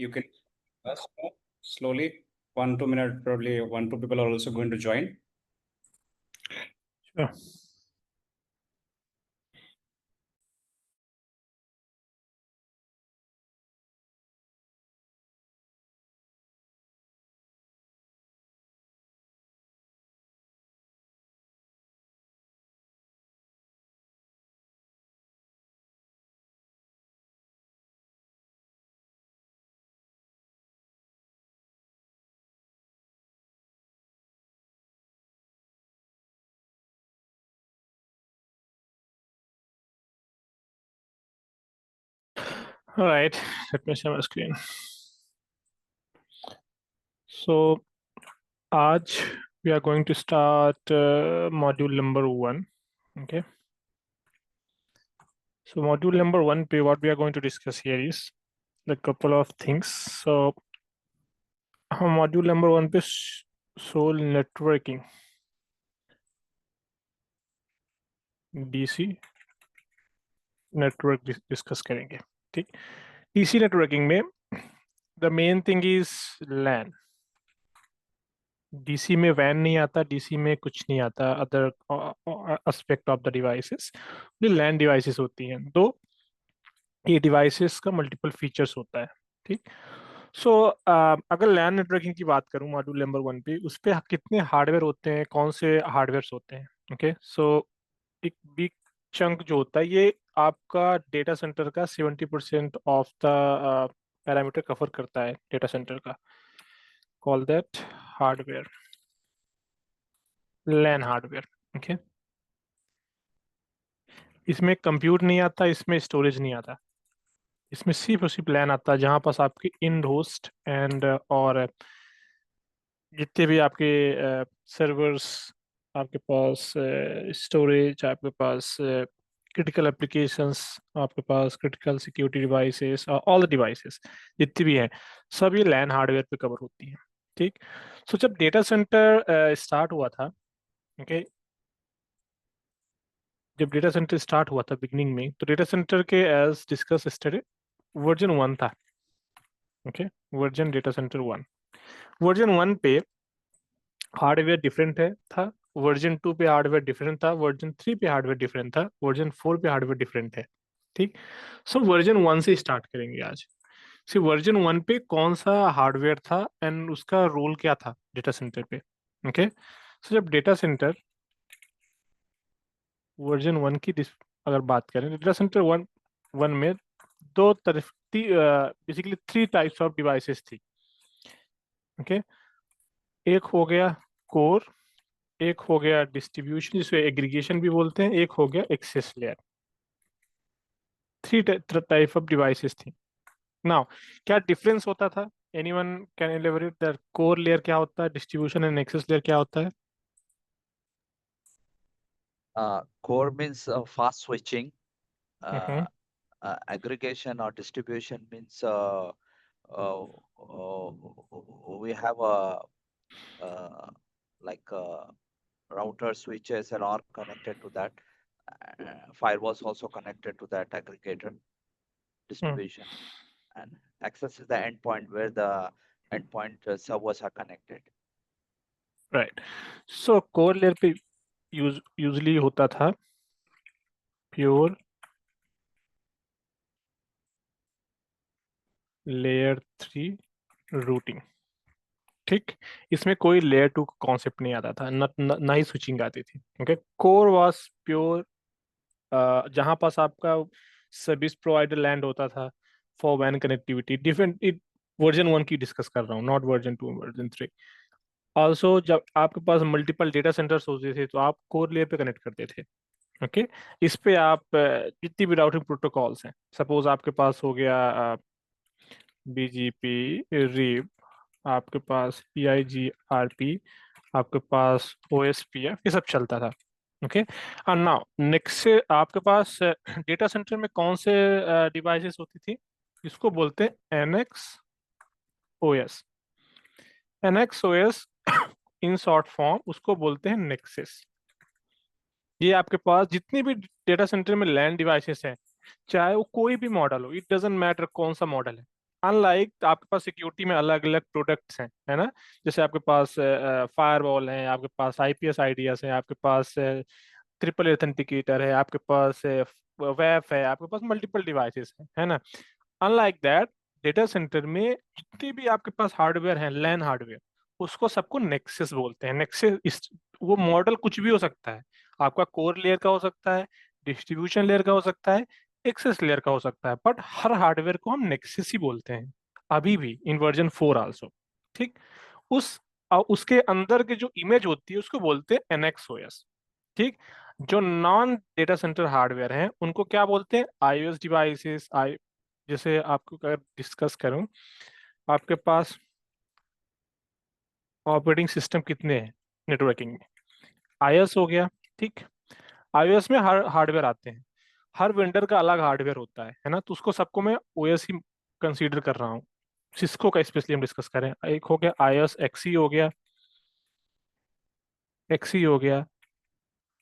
you can slowly 1-2 minutes, probably 1-2 people are also going to join. Sure. All right, let me share my screen. So, आज we are going to start module number 1. Okay. So, module number 1 पे what we are going to discuss here is a couple of things. So, हम module number 1 पे सोल networking DC network discuss करेंगे. ठीक. DC networking में the main thing is LAN. DC में वैन नहीं आता, डीसी में कुछ नहीं आता, other aspect of the devices LAN devices होती हैं. तो ये डिवाइसेस का मल्टीपल फीचर्स होता है. ठीक. सो अगर लैन नेटवर्किंग की बात करूं मॉड्यूल नंबर 1 पे, उस पे कितने हार्डवेयर होते हैं, कौन से हार्डवेयर होते हैं. ओके. सो एक बिग चंक जो होता है ये आपका डेटा सेंटर का 70% ऑफ द पैरामीटर कवर करता है डेटा सेंटर का. Call that hardware, LAN hardware. Okay. इसमें कंप्यूट नहीं आता, इसमें स्टोरेज नहीं आता, इसमें सिर्फ और सिर्फ लैन आता है जहाँ पास आपके इन होस्ट एंड और जितने भी आपके सर्वर्स, आपके पास स्टोरेज, आपके पास क्रिटिकल एप्लीकेशंस, आपके पास critical security devices, all the devices जितनी भी हैं सब ये लैन हार्डवेयर पे कवर होती हैं. ठीक. सो जब डेटा सेंटर स्टार्ट हुआ था, ओके, जब डेटा सेंटर स्टार्ट हुआ था बिगनिंग में, तो डेटा सेंटर के एज डिस्कस स्टडी वर्जन 1 था. Okay. Version data centre 1, version 1 पे हार्डवेयर डिफरेंट है था, वर्जन 2 पे हार्डवेयर डिफरेंट था, वर्जन 3 पे हार्डवेयर डिफरेंट था, वर्जन 4 पे हार्डवेयर डिफरेंट है. ठीक. सो वर्जन 1 से स्टार्ट करेंगे आज. सी वर्जन 1 पे कौन सा हार्डवेयर था एंड उसका रोल क्या था डेटा सेंटर पे. ओके. सो जब डेटा सेंटर वर्जन 1 की अगर बात करें, डेटा सेंटर 1 में दो तरफ बेसिकली 3 टाइप्स ऑफ डिवाइसेस थी. ओके. एक हो गया कोर, एक हो गया डिस्ट्रीब्यूशन जिसे एग्रीगेशन भी बोलते हैं, एक हो गया access layer. 3 type of devices थी. नाउ क्या डिफरेंस होता था? Anyone can elaborate that? Core layer क्या होता है, डिस्ट्रीब्यूशन एंड एक्सेस लेयर क्या होता है? Core means fast switching. Hmm. Aggregation or distribution means we have like router switches and all connected to that. Firewalls also connected to that aggregator distribution. And access is the endpoint where the endpoint servers are connected. Right. So core layer पे usually होता था pure layer 3 routing. ठीक. इसमें कोई layer 2 concept नहीं आता था, ना ही स्विचिंग आती थी. ओके. कोर वाज प्योर जहां पास आपका सर्विस प्रोवाइडर लैंड होता था फॉर वैन कनेक्टिविटी. डिफरेंट वर्जन 1 की डिस्कस कर रहा हूँ, नॉट वर्जन 2, वर्जन 3. ऑल्सो जब आपके पास मल्टीपल डेटा सेंटर्स होते थे तो आप कोर लेयर पे कनेक्ट करते थे. ओके. इस पे आप जितनी भी राउटिंग प्रोटोकॉल्स हैं, सपोज आपके पास हो गया BGP, RIP, आपके पास PIGRP, आपके पास OSPF, ये सब चलता था. ओके. और नाउ नेक्स्ट से आपके पास डेटा सेंटर में कौन से डिवाइसेस होती थी? इसको बोलते हैं NX OS. NX OS in short form उसको बोलते हैं नेक्सस. ये आपके पास जितनी भी डेटा सेंटर में लैंड डिवाइसेस हैं, चाहे वो कोई भी मॉडल हो, इट डजेंट मैटर कौन सा मॉडल है, अनलाइक आपके पास सिक्योरिटी में अलग अलग प्रोडक्ट्स हैं, है ना, जैसे आपके पास फायरवॉल है, आपके पास आईपीएस आईडीएस है, आपके पास ट्रिपल ऑथेंटिकेटर है, आपके पास वेब है, आपके पास मल्टीपल डिवाइसेस है ना। अनलाइक दैट, डेटा सेंटर में जितने भी आपके पास हार्डवेयर है, लैन हार्डवेयर, उसको सबको नेक्सस बोलते हैं। नेक्सस वो मॉडल कुछ भी हो सकता है, आपका कोर लेयर का हो सकता है, डिस्ट्रीब्यूशन लेयर का हो सकता है, एक्सेस लेयर का हो सकता है, बट हर हार्डवेयर को हम नेक्सस ही बोलते हैं, अभी भी इन वर्जन 4 आल्सो। ठीक, उस उसके अंदर के जो इमेज होती है उसको बोलते हैं एनएक्सओएस। ठीक, जो नॉन डेटा सेंटर हार्डवेयर हैं उनको क्या बोलते हैं, आईओएस डिवाइसेस। जैसे आपको अगर डिस्कस करूं, आपके पास ऑपरेटिंग सिस्टम कितने हैं नेटवर्किंग में, आईओएस हो गया। ठीक, आईओएस में हर हार्डवेयर आते हैं, हर वेंडर का अलग हार्डवेयर होता है ना, तो उसको सबको मैं ओएस ही कंसीडर कर रहा हूँ। सिस्को का स्पेशली हम डिस्कस करें, एक हो गया आईओएस एक्सी हो गया, एक्सी हो गया,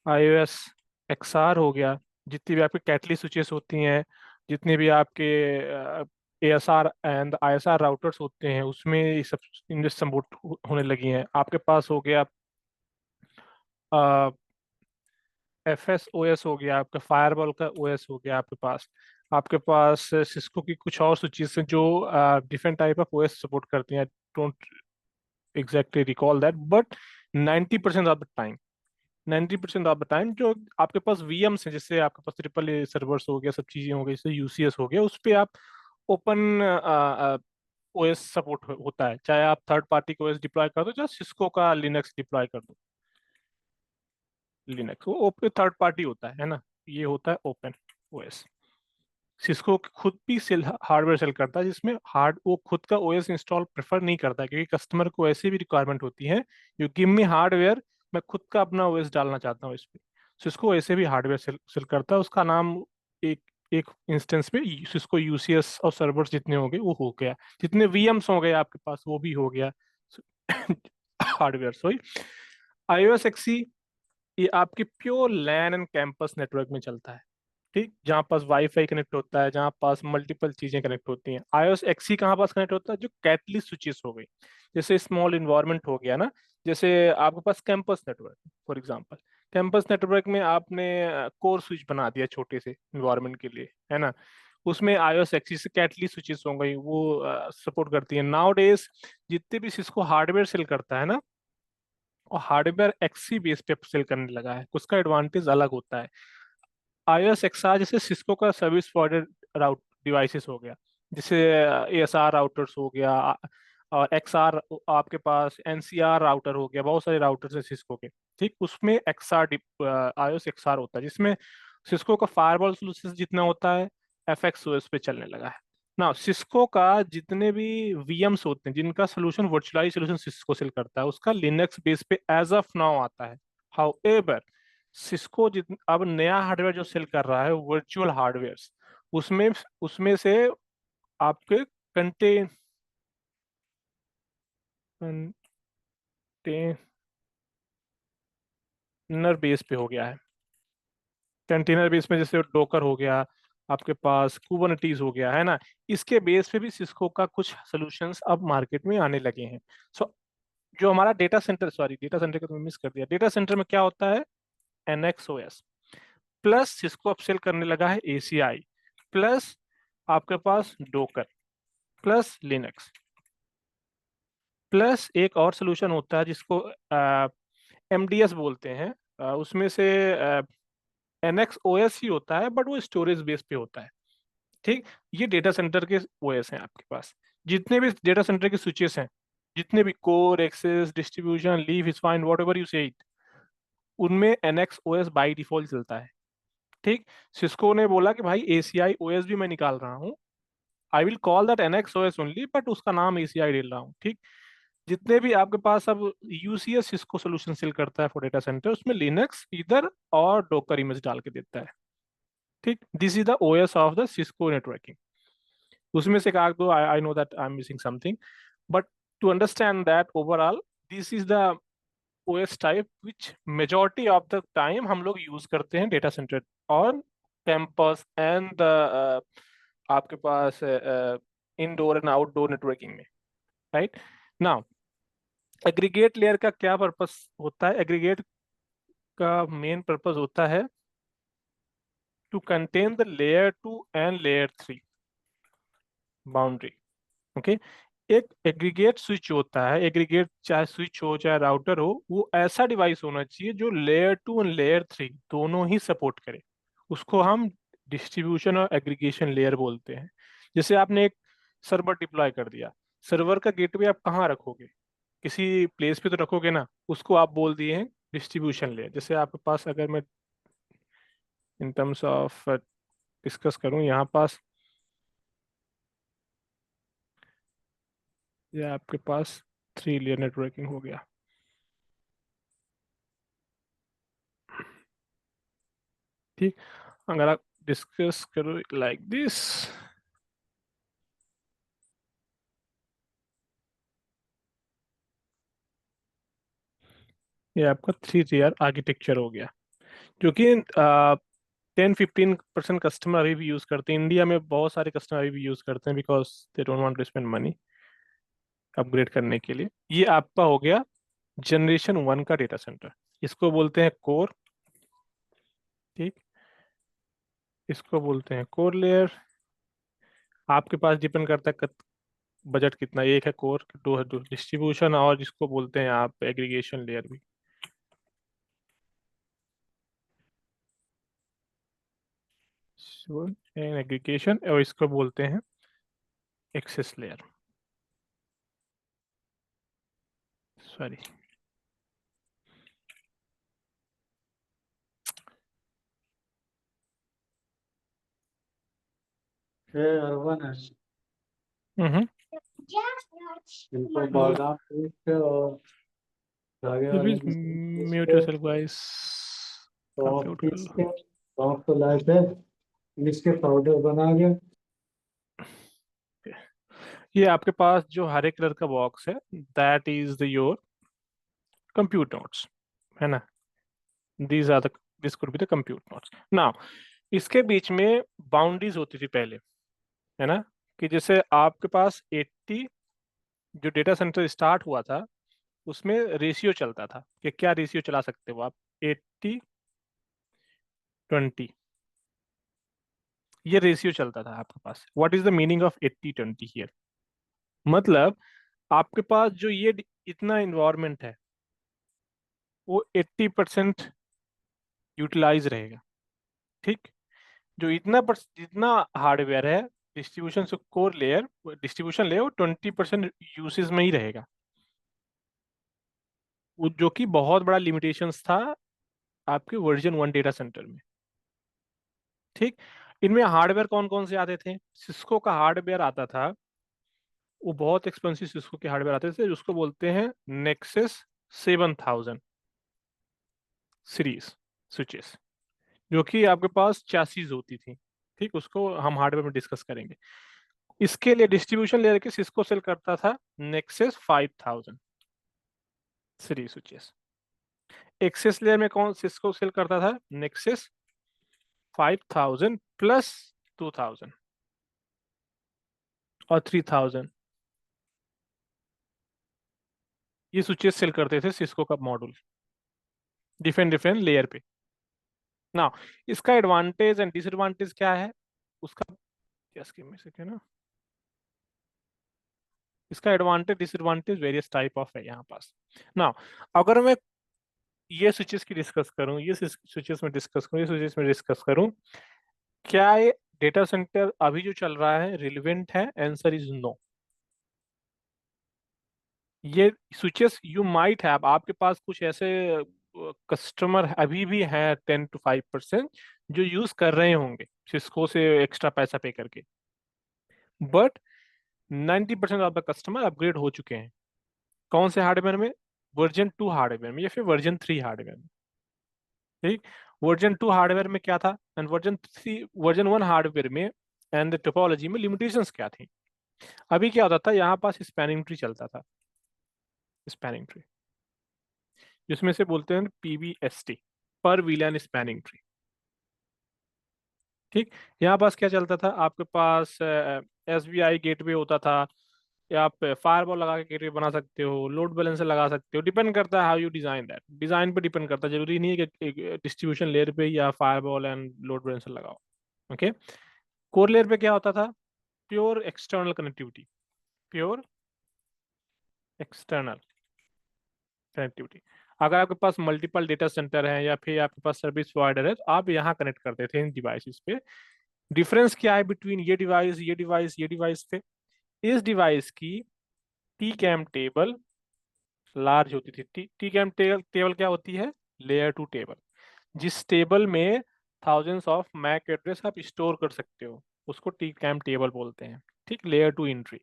iOS XR हो गया, जितनी भी आपकी कैटली स्विचेस होती हैं, जितने भी आपके ASR एंड ISR राउटर्स होते हैं, उसमें ये सब इनमें सपोर्ट होने लगी हैं। आपके पास हो गया FSOS हो गया, आपका फायरवॉल का OS हो गया आपके पास सिस्को की कुछ और स्विचेस हैं जो different type of OS support करती हैं। Don't exactly recall that, but 90% of the time, 90% of the time जो आपके पास VMs हैं, जैसे आपके पास ट्रिपल ए सर्वर्स हो गया, सब चीजें हो गई, जैसे यूसीएस हो गया, उस पे आप ओपन ओएस सपोर्ट होता है, चाहे आप थर्ड पार्टी को ओएस डिप्लॉय कर दो, चाहे सिस्को का लिनक्स डिप्लॉय कर दो। लिनक्स वो ओपन थर्ड पार्टी होता है ना, ये होता है ओपन ओएस। सिस्को खुद भी सेल हार्डवेयर सेल करता है, जिसमें वो खुद का ओएस इंस्टॉल प्रेफर नहीं करता, क्योंकि कस्टमर को ऐसी भी रिक्वायरमेंट होती है, यू गिव मी हार्डवेयर, मैं खुद का अपना ओएस डालना चाहता हूँ इस पे। सिस्को ऐसे भी हार्डवेयर सेल करता है, उसका नाम एक एक इंस्टेंस में सिस्को यूसीएस और सर्वर्स जितने हो गए वो हो गया, जितने VMs हो गए आपके पास वो भी हो गया हार्डवेयर। सॉरी, iOS XE ये आपके pure LAN and campus network में चलता है। ठीक, जहाँ पास वाईफाई कनेक्ट होता है, जहाँ पास मल्टीपल चीजें कनेक्ट होती हैं। iOS XE कहाँ पास कनेक्ट होता है, जो कैटलिस्ट स्विचेस हो गई, जैसे स्मॉल इन्वायरमेंट हो गया ना, जैसे आपके पास campus network for example, campus network में आपने कोर स्विच बना दिया छोटे से इन्वायरमेंट के लिए, है ना, उसमें iOS XE से कैटलिस्ट स्विचेस हो गई, वो सपोर्ट करती है। नाउ डेज जितने भी सिस्को हार्डवेयर सेल करता है ना, और हार्डवेयर XE बेस पे सेल करने लगा है, उसका एडवांटेज अलग होता है। iOS XR जैसे सिस्को का सर्विस प्रोवाइडर राउट डिवाइसेस हो गया, जैसे ASR राउटर्स हो गया, और XR आपके पास NCR राउटर हो गया, बहुत सारे राउटर्स हैं सिस्को के। ठीक, उसमें iOS XR होता है, जिसमें सिस्को का फायरवॉल सॉल्यूशन जितना होता है FXOS पे चलने लगा है ना। सिस्को का जितने भी VMs होते हैं, जिनका solution virtualize solution Cisco sell करता है, उसका लिनक्स बेस पे एज ऑफ नाउ आता है। हाउएवर सिस्को अब नया हार्डवेयर जो सेल कर रहा है वर्चुअल हार्डवेयर, उसमें उसमें से आपके कंटेनर बेस पे हो गया है। कंटेनर बेस में जैसे डोकर हो गया, आपके पास कुबरनेटीज हो गया, है ना, इसके बेस पे भी सिस्को का कुछ सॉल्यूशंस अब मार्केट में आने लगे हैं। सो जो हमारा data centre, sorry data center का तो मिस कर दिया, डेटा सेंटर में क्या होता है, NXOS प्लस सिस्को अपसेल करने लगा है ACI प्लस आपके पास डोकर प्लस लिनक्स प्लस एक और सोल्यूशन होता है जिसको MDS बोलते हैं, उसमें से NXOS ही होता है, बट वो स्टोरेज बेस पे होता है। ठीक, ये डेटा सेंटर के OS हैं आपके पास, जितने भी डेटा सेंटर के स्विचेस हैं, जितने भी core access distribution leaf spine whatever you say it, उनमें NXOS बाई डिफॉल्ट चलता है। ठीक, सिस्को ने बोला कि भाई ACI OS भी मैं निकाल रहा हूँ, I will call that NXOS only, but उसका नाम ACI डाल रहा हूँ। ठीक, जितने भी आपके पास अब UCS सिस्को सोल्यूशन सेल करता है फॉर डेटा सेंटर, उसमें लिनक्स इधर और डोकर इमेज डाल के देता है। ठीक, this is the OS of the Cisco networking. उसमें से एक दो I know that I am missing something, but to understand that overall this is the OS type which majority of the time हम लोग यूज करते हैं data center और campus and आपके पास इनडोर एंड आउटडोर नेटवर्किंग में, right. Now aggregate layer का क्या पर्पस होता है? एग्रीगेट का मेन पर्पस होता है to contain the layer 2 and layer 3 boundary. Okay, एक एग्रीगेट स्विच होता है, एग्रीगेट चाहे स्विच हो चाहे राउटर हो, वो ऐसा डिवाइस होना चाहिए जो लेयर 2 एंड लेयर 3 दोनों ही सपोर्ट करे। उसको हम डिस्ट्रीब्यूशन और एग्रीगेशन लेयर बोलते हैं। जैसे आपने एक सर्वर डिप्लॉय कर दिया, सर्वर का गेटवे आप कहाँ रखोगे? किसी प्लेस पे तो रखोगे ना, उसको आप बोल दिए हैं डिस्ट्रीब्यूशन लेयर। जैसे आपके पास, अगर मैं इन टर्म्स ऑफ डिस्कस करूं, यहाँ पास ये आपके पास 3 लेयर नेटवर्किंग हो गया, ठीक। अगर आप डिस्कस करो लाइक दिस, ये आपका 3 लेयर आर्किटेक्चर हो गया, जो कि 10-15% कस्टमर अभी भी यूज करते हैं। इंडिया में बहुत सारे कस्टमर अभी भी यूज करते हैं, because they don't want to spend money upgrade करने के लिए। ये आपका हो गया जनरेशन 1 का डेटा सेंटर, इसको बोलते हैं कोर, ठीक। इसको बोलते हैं कोर लेयर। आपके पास डिपेंड करता है बजट कितना, एक है कोर, दो है डिस्ट्रीब्यूशन, और जिसको बोलते हैं आप एग्रीगेशन लेयर भी। एग्रीगेशन, और इसको बोलते हैं एक्सेस लेयर, सॉरी। अर्बन है, हम्म, इनको बादाम पीस और धागे वाले प्लीज पीस म्यूट के योरसेल्फ गाइस, सौंफ कंप्यूट कर पीस लो। के सौंफ को लाए थे, पीस के पाउडर बना के। ये आपके पास जो हरे कलर का बॉक्स है, that is the your compute nodes, है ना। These are the, this could be the compute nodes. Now इसके बीच में बाउंड्रीज होती थी पहले, है ना, कि जैसे आपके पास 80, जो डेटा सेंटर स्टार्ट हुआ था उसमें रेशियो चलता था, कि क्या रेशियो चला सकते हो आप, 80-20, ये रेशियो चलता था आपके पास। What is the meaning of 80-20 here? मतलब आपके पास जो ये इतना इन्वायरमेंट है, वो 80% यूटिलाइज रहेगा, ठीक। जो जितना हार्डवेयर है, डिस्ट्रीब्यूशन से कोर लेयर, डिस्ट्रीब्यूशन लेयर, वो 20% यूसेज में ही रहेगा, वो जो कि बहुत बड़ा लिमिटेशंस था आपके वर्जन 1 डेटा सेंटर में, ठीक। इनमें हार्डवेयर कौन कौन से आते थे? सिस्को का हार्डवेयर आता था, वो बहुत एक्सपेंसिव सिस्को के हार्डवेयर आते थे, जिसको बोलते हैं नेक्सस 7000 सीरीज स्विचेस, जो कि आपके पास चैसीज होती थी, ठीक। उसको हम हार्डवेयर में डिस्कस करेंगे। इसके लिए डिस्ट्रीब्यूशन लेयर के सिस्को सेल करता था Nexus 5000 series switches. Access layer में कौन सिस्को सेल करता था? नेक्सस 5000 प्लस 2000 और 3000, ये स्विचेस सेल करते थे सिस्को का मॉड्यूल, डिफरेंट डिफरेंट लेयर पे। ना इसका एडवांटेज एंड डिसएडवांटेज क्या है उसका, yes give me a second ना। इसका advantage disadvantage various type of है यहाँ पास। ना अगर मैं ये स्विचेस की डिस्कस करूं, ये स्विचेस में डिस्कस करूं, ये स्विचेस में डिस्कस करूं, क्या ये डेटा सेंटर अभी जो चल रहा है रिलेवेंट है? Answer is no. ये स्विचेस यू माइट हैव, आपके पास कुछ ऐसे कस्टमर अभी भी हैं 10-5% जो यूज कर रहे होंगे सिस्को से एक्स्ट्रा पैसा पे करके, but 90% of the customer upgrade हो चुके हैं। कौन से हार्डवेयर में? वर्जन 2 हार्डवेयर में या फिर वर्जन 3 हार्डवेयर में, ठीक। वर्जन 2 हार्डवेयर में क्या था, एंड वर्जन 1 हार्डवेयर में एंड द टोपोलॉजी में लिमिटेशंस क्या थी? अभी क्या होता था, यहाँ पास स्पैनिंग ट्री चलता था, स्पैनिंग ट्री, जिसमें से बोलते हैं पीवीएसटी, पर वीलैन स्पैनिंग ट्री। ठीक, यहाँ पास क्या चलता था, आपके पास SBI गेटवे होता था, या आप फायरवॉल लगा के गेटवे बना सकते हो, लोड बैलेंसर लगा सकते हो, डिपेंड करता है how you design that, design पे डिपेंड करता है, जरूरी नहीं है कि डिस्ट्रीब्यूशन लेयर पे या फायरवॉल एंड लोड बैलेंसर लगाओ। ओके, कोर लेयर पे क्या होता था, pure external connectivity, pure external connectivity. अगर आपके पास मल्टीपल डेटा सेंटर है या फिर आपके पास सर्विस प्रोवाइडर है, तो आप यहाँ कनेक्ट करते थे इन डिवाइसेस पे। डिफरेंस क्या है बिटवीन ये डिवाइस, ये डिवाइस, ये डिवाइस पे, इस डिवाइस की टी कैम टेबल लार्ज होती थी। टी कैम टेबल क्या होती है, लेयर 2 टेबल, जिस टेबल में थाउजेंड्स ऑफ मैक एड्रेस आप स्टोर कर सकते हो, उसको टी कैम टेबल बोलते हैं। ठीक, लेयर 2 एंट्री।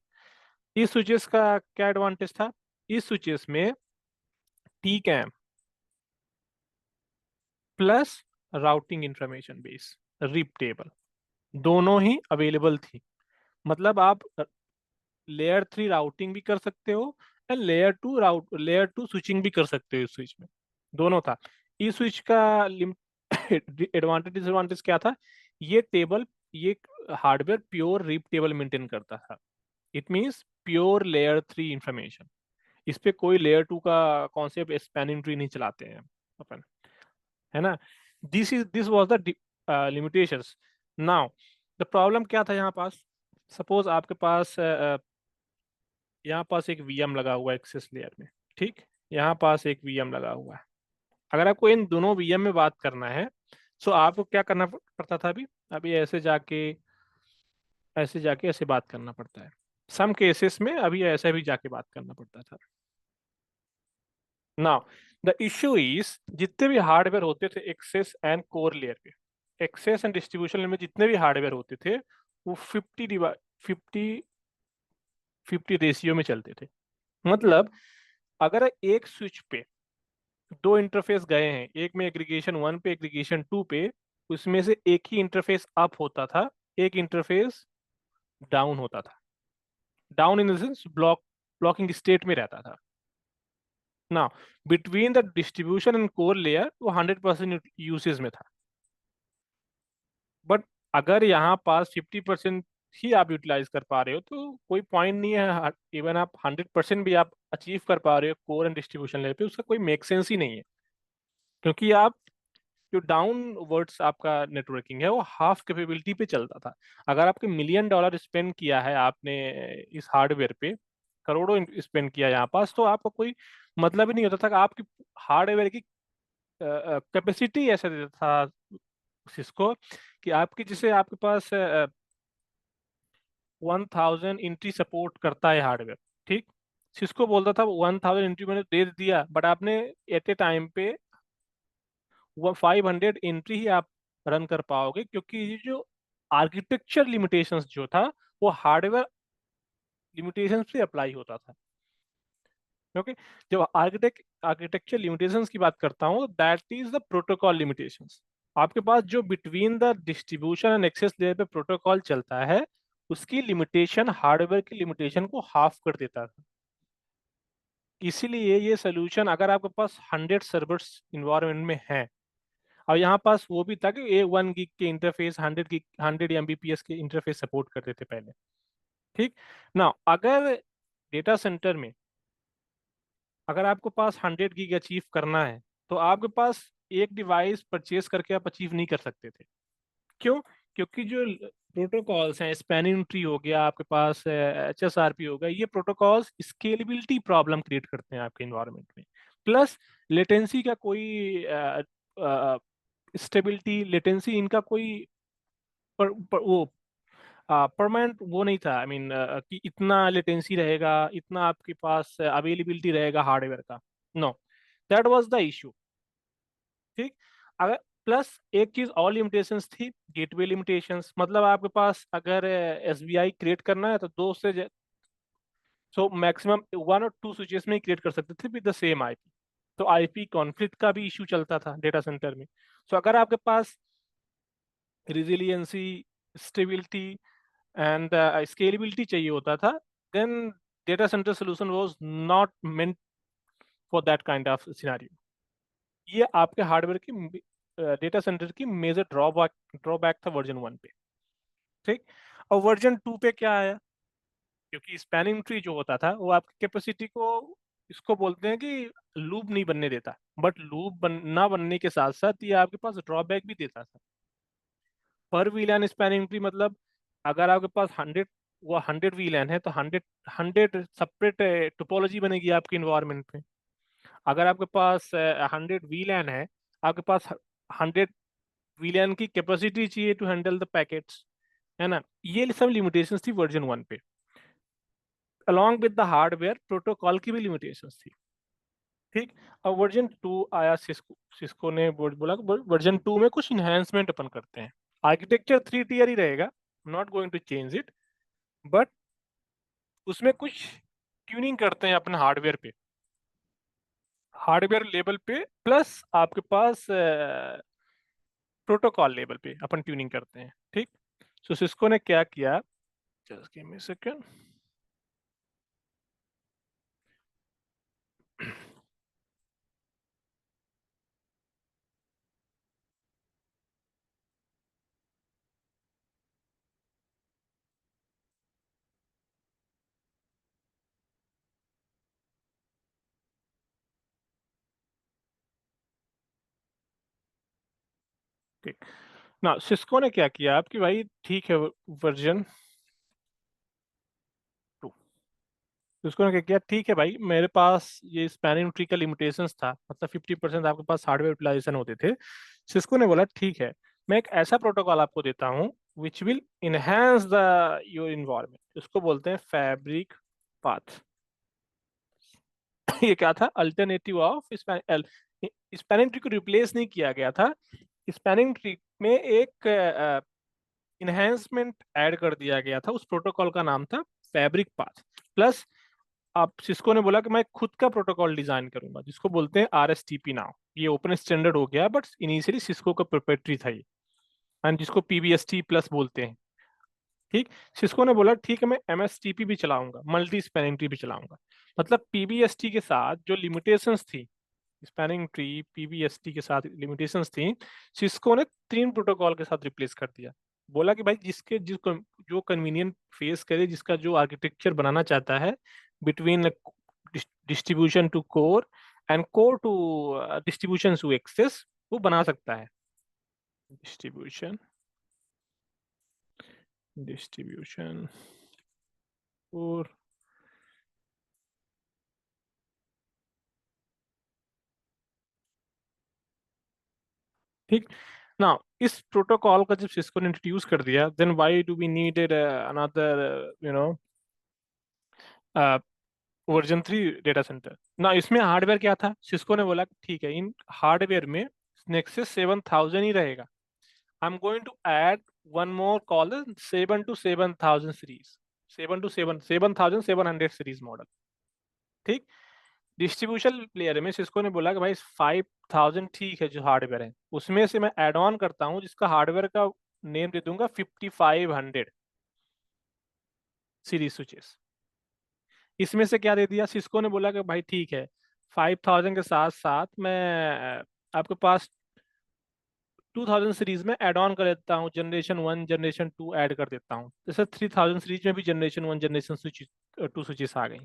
इस स्विचेस का क्या एडवांटेज था, इस स्विचेस में T cam plus routing information base, RIB table, दोनों ही अवेलेबल थी। मतलब आप लेयर 3 राउटिंग भी कर सकते हो एंड लेयर 2 स्विचिंग भी कर सकते हो, इस स्विच में दोनों था। इस स्विच का एडवांटेज डिसएडवांटेज क्या था, ये टेबल, ये hardware pure RIB table maintain करता था। It means pure layer 3 information, इस पे कोई लेयर 2 का कॉन्सेप्ट स्पैनिंग ट्री नहीं चलाते हैं अपन, है ना। This was the limitations. Now the problem क्या था यहाँ पास, सपोज आपके पास यहाँ पास एक वीएम लगा हुआ है एक्सेस लेयर में, ठीक, यहाँ पास एक वीएम लगा हुआ है। अगर आपको इन दोनों वीएम में बात करना है, तो आपको क्या करना पड़ता था, अभी अभी ऐसे जाके ऐसे बात करना पड़ता है। सम केसेस में अभी ऐसे भी जाके बात करना पड़ता था। नाउ द इश्यू इज, जितने भी हार्डवेयर होते थे एक्सेस एंड कोर लेयर पे, एक्सेस एंड डिस्ट्रीब्यूशन लेयर में जितने भी हार्डवेयर होते थे, वो 50 रेशियो में चलते थे। मतलब अगर एक स्विच पे दो इंटरफेस गए हैं, एक में एग्रीगेशन 1 पे, एग्रीगेशन 2 पे, उसमें से एक ही इंटरफेस अप होता था, एक इंटरफेस डाउन होता था। Down in the sense blocking state में रहता था। Now between the distribution and core layer वो 100% यूसेज में था। बट अगर यहाँ पास 50% ही आप यूटिलाइज कर पा रहे हो, तो कोई पॉइंट नहीं है, इवन आप 100% भी आप अचीव कर पा रहे हो कोर एंड डिस्ट्रीब्यूशन लेयर पे, उसका कोई मेक सेंस ही नहीं है। क्योंकि आप जो डाउन वर्ड्स आपका नेटवर्किंग है वो हाफ कैपेबिलिटी पे चलता था। अगर आपके $1 मिलियन स्पेंड किया है आपने इस हार्डवेयर पे, करोड़ों स्पेंड किया यहाँ पास, तो आपका कोई मतलब ही नहीं होता था कि आपकी हार्डवेयर की कैपेसिटी ऐसा देता था सिस्को, कि आपकी जैसे आपके पास 1000 एंट्री सपोर्ट करता है हार्डवेयर, ठीक, सिस्को बोलता था 1000 एंट्री मैंने दे दिया, बट आपने एट ए टाइम पे वो 500 एंट्री ही आप रन कर पाओगे, क्योंकि ये जो आर्किटेक्चर लिमिटेशंस जो था वो हार्डवेयर लिमिटेशंस पे अप्लाई होता था। क्योंकि जब आर्किटेक्चर लिमिटेशंस की बात करता हूँ, that is the protocol limitations. आपके पास जो between the distribution and access layer पे प्रोटोकॉल चलता है, उसकी लिमिटेशन हार्डवेयर की लिमिटेशन को हाफ कर देता था। इसीलिए ये सोल्यूशन, अगर आपके पास 100 सर्वर्स इन्वायरमेंट में है, और यहाँ पास वो भी था कि ए 1 गिग के इंटरफेस 100 एमबीपीएस के इंटरफेस सपोर्ट करते थे पहले, ठीक ना। अगर डेटा सेंटर में अगर आपको पास 100 गिग अचीव करना है, तो आपके पास एक डिवाइस परचेज करके आप अचीव नहीं कर सकते थे। क्यों? क्योंकि जो प्रोटोकॉल्स हैं, स्पैनिंग ट्री हो गया, आपके पास HSRP हो गया, ये प्रोटोकॉल्स स्केलेबिलिटी प्रॉब्लम क्रिएट करते हैं आपके इन्वायरमेंट में। प्लस लेटेंसी का कोई स्टेबिलिटी, लेटेंसी इनका कोई वो परमानेंट वो नहीं था। आई मीन कि इतना लेटेंसी रहेगा, इतना आपके पास अवेलेबिलिटी रहेगा हार्डवेयर का, no, that was the issue, ठीक। अगर प्लस एक चीज और लिमिटेशंस थी, गेटवे लिमिटेशंस। मतलब आपके पास अगर SBI क्रिएट करना है, तो दो से सो मैक्सिमम 1 और 2 स्विचेस में ही क्रिएट कर सकते थे विद द सेम IP। तो IP कॉन्फ्लिक्ट का भी इशू चलता था डेटा सेंटर में। सो अगर आपके पास रिजिलियंसी, स्टेबिलिटी एंड स्केलेबिलिटी चाहिए होता था, then data center solution was not meant for that kind of scenario. ये आपके हार्डवेयर की डेटा सेंटर की मेजर ड्रॉबैक था वर्जन 1 पे, ठीक। और वर्जन 2 पे क्या आया, क्योंकि स्पैनिंग ट्री जो होता था वो आपकी कैपेसिटी को, इसको बोलते हैं कि लूप नहीं बनने देता, बट ना बनने के साथ साथ ये आपके पास ड्रॉबैक भी देता था। पर वीलैन स्पैनिंग ट्री मतलब अगर आपके पास 100 वीलैन है तो 100 सेपरेट टोपोलॉजी बनेगी आपके इन्वायरमेंट में। अगर आपके पास 100 वीलैन है, आपके पास 100 वीलैन की कैपेसिटी चाहिए टू हैंडल द पैकेट्स, है ना। ये सब लिमिटेशंस थी वर्जन 1 पे। Along with the hardware protocol की भी लिमिटेशंस थी, ठीक। अब वर्जन 2 आया, सिस्को ने बोला वर्जन 2 में कुछ इन्हेंसमेंट अपन करते हैं। आर्किटेक्चर 3 टियर ही रहेगा, not going to change it, but उसमें कुछ ट्यूनिंग करते हैं अपने हार्डवेयर पे, हार्डवेयर लेवल पे, प्लस आपके पास प्रोटोकॉल लेवल पे अपन ट्यूनिंग करते हैं, ठीक। सो सिस्को ने क्या किया, just give me a second. ठीक ना, सिस्को ने क्या किया आपकी भाई, ठीक है वर्जन 2, सिस्को ने क्या किया, ठीक है भाई मेरे पास ये स्पैनिंग ट्री का लिमिटेशंस था, मतलब 50% आपके पास हार्डवेयर यूटिलाइजेशन होते थे। सिस्को ने बोला ठीक है, मैं एक ऐसा प्रोटोकॉल आपको देता हूँ which will enhance the your environment, उसको बोलते हैं फैब्रिक पाथ। ये क्या था, अल्टरनेटिव ऑफ स्पैनिंग ट्री को रिप्लेस नहीं किया गया था, स्पैनिंग ट्री में एक इनहेंसमेंट ऐड कर दिया गया था, उस प्रोटोकॉल का नाम था फैब्रिक पाथ। प्लस आप सिस्को ने बोला कि मैं खुद का प्रोटोकॉल डिजाइन करूंगा जिसको बोलते हैं RSTP नाउ। ये ओपन स्टैंडर्ड हो गया, बट इनिशियली सिस्को का प्रोप्राइटरी था ये, एंड जिसको PBST प्लस बोलते हैं, ठीक। सिस्को ने बोला ठीक है मैं MSTP भी चलाऊंगा, मल्टी स्पैनिंग ट्री भी चलाऊंगा। मतलब PBST के साथ जो लिमिटेशंस थी, स्पैनिंग ट्री PBST के साथ लिमिटेशंस थी, सिस्को ने 3 प्रोटोकॉल के साथ रिप्लेस कर दिया। बोला कि भाई जिसको जो कन्वीनियंट फेस करे, जिसका जो आर्किटेक्चर बनाना चाहता है between distribution to core and core to distribution to access, वो बना सकता है। डिस्ट्रीब्यूशन और ठीक ना, इस प्रोटोकॉल का जब सिस्को ने इंट्रोड्यूस कर दिया, then why do we needed another you know version 3 data center ना। इसमें हार्डवेयर क्या था, सिस्को ने बोला ठीक है इन हार्डवेयर में नेक्सस 7000 ही रहेगा, I am going to add one more call 7 to 7000 series, 7700 series model, ठीक। डिस्ट्रीब्यूशन प्लेयर में सिस्को ने बोला कि भाई 5000 ठीक है जो हार्डवेयर है, उसमें से मैं ऐड ऑन करता हूँ जिसका हार्डवेयर का नेम दे दूंगा 5500 सीरीज स्विचेस। इसमें से क्या दे दिया, सिस्को ने बोला कि भाई ठीक है 5000 के साथ साथ मैं आपके पास 2000 सीरीज में ऐड ऑन कर देता हूँ, जनरेशन 1 जनरेशन 2 ऐड कर देता हूँ, जैसे 3000 सीरीज में भी जनरेशन 1 जनरेशन 2 स्विचेस आ गई।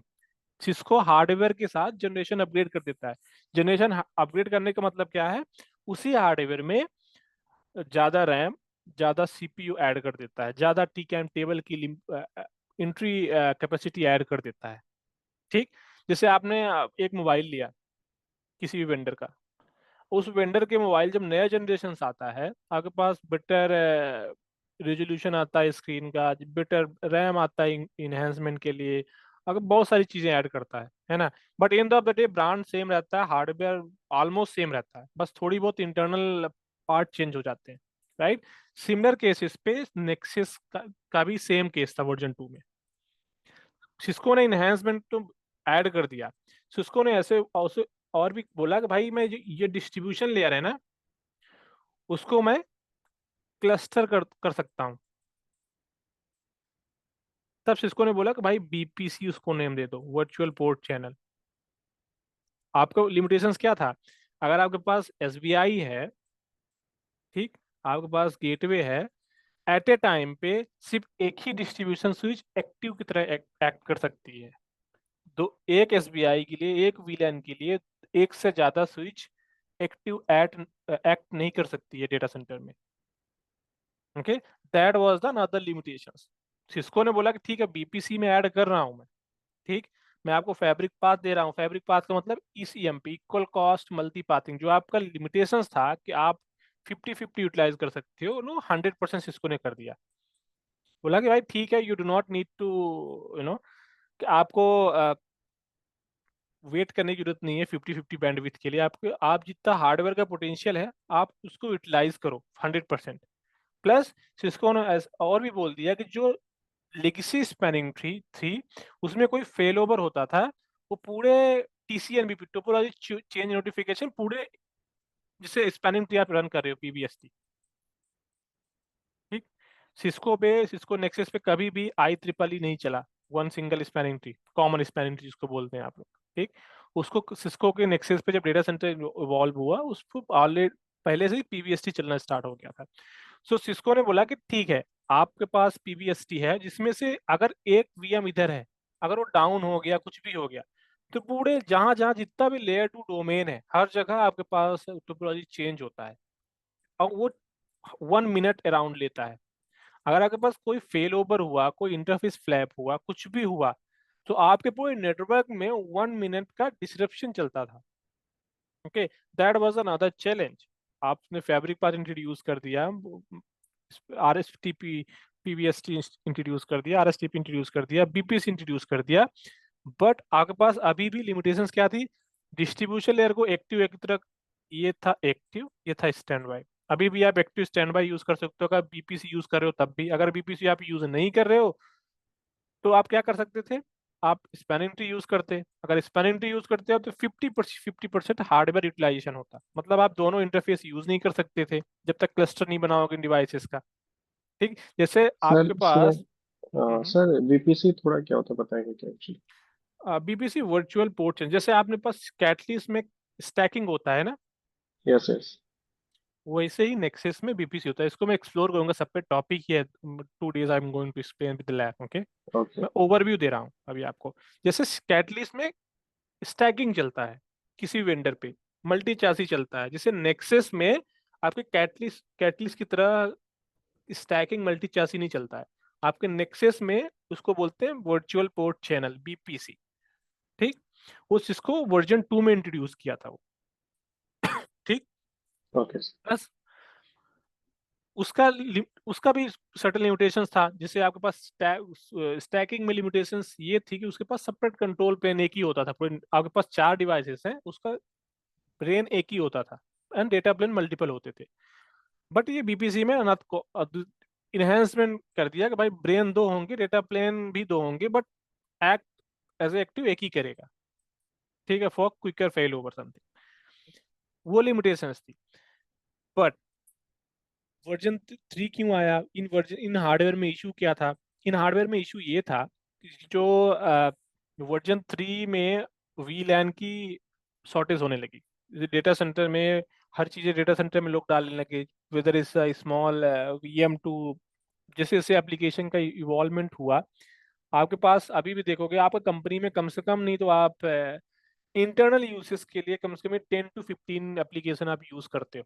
सिस्को हार्डवेयर के साथ जनरेशन अपग्रेड कर देता है। जनरेशन अपग्रेड करने का मतलब क्या है, उसी हार्डवेयर में ज्यादा रैम, ज्यादा CPU ऐड कर देता है, ज्यादा TCAM टेबल की एंट्री कैपेसिटी ऐड कर देता है, ठीक। जैसे आपने एक मोबाइल लिया किसी भी वेंडर का, उस वेंडर के मोबाइल जब नया जनरेशन आता है, आपके पास बेटर रेजोल्यूशन आता है स्क्रीन का, बेटर रैम आता है इनहेंसमेंट के लिए, अगर बहुत सारी चीजें ऐड करता है ना। But end of the day brand same रहता है, हार्डवेयर ऑलमोस्ट सेम रहता है, बस थोड़ी बहुत इंटरनल पार्ट चेंज हो जाते हैं, राइट। सिमिलर केसेस पे नेक्सस का भी सेम केस था वर्जन 2 में। सिस्को ने इनहेंसमेंट तो ऐड कर दिया, सिस्को ने ऐसे और भी बोला कि भाई मैं ये डिस्ट्रीब्यूशन लेयर है ना, उसको मैं क्लस्टर कर सकता हूँ। तब सिस्को ने बोला कि भाई BPC उसको नेम दे दो, वर्चुअल पोर्ट चैनल। आपका लिमिटेशंस क्या था, अगर आपके पास SBI है ठीक, आपके पास गेटवे है, एट ए टाइम पे सिर्फ एक ही डिस्ट्रीब्यूशन स्विच एक्टिव की तरह एक्ट कर सकती है। एक एसबीआई के लिए, एक वीलैन के लिए एक से ज्यादा स्विच एक्टिव एक्ट नहीं कर सकती है डेटा सेंटर में। Okay, that was the another limitations. Cisco ने बोला कि ठीक है, बीपीसी में ऐड कर रहा हूं मैं, ठीक, मैं आपको फैब्रिक पाथ दे रहा हूँ। फैब्रिक पाथ का मतलब ईसीएमपी, इक्वल कॉस्ट मल्टी पाथिंग। जो आपका लिमिटेशंस था कि आप 50-50 यूटिलाइज कर सकते हो, नो 100% सिस्को ने कर दिया। बोला कि भाई ठीक है, you do not need to कि आपको वेट करने की जरूरत नहीं है 50-50 बैंडविड्थ के लिए। आपको, आप जितना हार्डवेयर का पोटेंशियल है आप उसको यूटिलाइज करो 100%। प्लस सिस्को ने और भी बोल दिया कि जो लेगेसी स्पैनिंग ट्री थी उसमें कोई फेल ओवर होता था, वो पूरे टीसीएनबी टोपोलॉजी चेंज नोटिफिकेशन पूरे, जिसे स्पैनिंग ट्री आप रन कर रहे हो पीबीएसटी, ठीक, सिस्को नेक्सस पे कभी भी IEEE नहीं चला। One single spanning tree, common spanning tree जिसको बोलते हैं आप लोग, ठीक। उसको सिस्को के नेक्सस पे जब डेटा सेंटर इवॉल्व हुआ, उसको ऑलरेडी पहले से ही पीबीएसटी चलना स्टार्ट हो गया था। सो सिस्को ने बोला कि ठीक है, आपके पास पीबीएसटी है जिसमें से अगर एक वीएम इधर है, अगर वो डाउन हो गया, कुछ भी हो गया, तो पूरे जहां जहां जितना भी लेयर 2 डोमेन है, हर जगह आपके पास टोपोलॉजी चेंज होता है, और वो 1 मिनट अराउंड लेता है। अगर आपके पास कोई फेल ओवर हुआ, कोई इंटरफेस फ्लैप हुआ, कुछ भी हुआ, तो आपके पूरे नेटवर्क में 1 मिनट का डिसरप्शन चलता था। Okay, that was another challenge. आपने फैब्रिक पाथ इंट्रोड्यूस कर दिया, आरएसटीपी पीबीएसटी इंट्रोड्यूस कर दिया, आरएसटीपी इंट्रोड्यूस कर दिया, बीपीएस इंट्रोड्यूस कर दिया, बट आपके पास अभी भी लिमिटेशंस क्या थी? डिस्ट्रीब्यूशन लेयर को एक्टिव एक तरह, ये था एक्टिव, ये था स्टैंड बाय। अभी भी आप एक्टिव स्टैंड बाय यूज कर सकते हो, अगर बीपीसी यूज कर रहे हो तब भी। अगर बीपीसी आप यूज नहीं कर रहे हो तो आप क्या कर सकते थे? आप स्पैनिंग ट्री यूज करते। अगर स्पैनिंग ट्री यूज करते हो तो 50% हार्डवेयर यूटिलाइजेशन होता, मतलब आप दोनों इंटरफेस यूज नहीं कर सकते थे जब तक क्लस्टर नहीं बनाओगे डिवाइसेस का, ठीक। जैसे सर आपके सर पास सर बीपीसी थोड़ा क्या होता है बताएंगे क्या एक्चुअली? बीपीसी वर्चुअल पोर्ट, जैसे आपने पास कैटलिस्ट में स्टैकिंग होता है ना, यस यस। वैसे ही नेक्सस में बीपीसी होता है। इसको मैं एक्सप्लोर करूंगा, सेपरेट टॉपिक ही है, 2 days I am going to explain with the lab. Okay, okay मैं ओवरव्यू दे रहा हूँ अभी आपको। जैसे कैटलिस्ट में स्टैकिंग चलता है किसी वेंडर पे, मल्टी चासी चलता है। जैसे नेक्सस में आपके कैटलिस्ट की तरह स्टैकिंग मल्टी चासी नहीं चलता है। आपके नेक्सस में उसको बोलते हैं वर्चुअल पोर्ट चैनल, बीपीसी, ठीक। वो सिस्को वर्जन 2 में इंट्रोड्यूस किया था वो, ठीक। ओके बस उसका भी सर्टेन लिमिटेशंस था। जैसे आपके पास स्टैकिंग में लिमिटेशंस ये थी कि उसके पास सेपरेट कंट्रोल प्लेन एक ही होता था। आपके पास 4 डिवाइसेस हैं, उसका ब्रेन एक ही होता था, एंड डेटा प्लेन मल्टीपल होते थे। बट ये बीपीसी में इनहेंसमेंट कर दिया कि भाई ब्रेन 2 होंगे, डेटा प्लेन भी 2 होंगे, बट एक्ट एज एक्टिव एक ही करेगा, ठीक है, for quicker fail over something. वो लिमिटेशंस थी। बट वर्जन 3 क्यों आया? इन हार्डवेयर में इशू क्या था? इन हार्डवेयर में इशू ये था कि जो वर्जन 3 में वीलैन की शॉर्टेज होने लगी। डेटा सेंटर में हर चीज़ें डेटा सेंटर में लोग डालने लगे, वेदर इज स्मॉल VM2। जैसे जैसे एप्लीकेशन का इवॉल्वमेंट हुआ, आपके पास अभी भी देखोगे, आपका कंपनी में कम से कम नहीं तो आप इंटरनल यूसेस के लिए कम से कम 10 to 15 एप्लीकेशन आप यूज करते हो,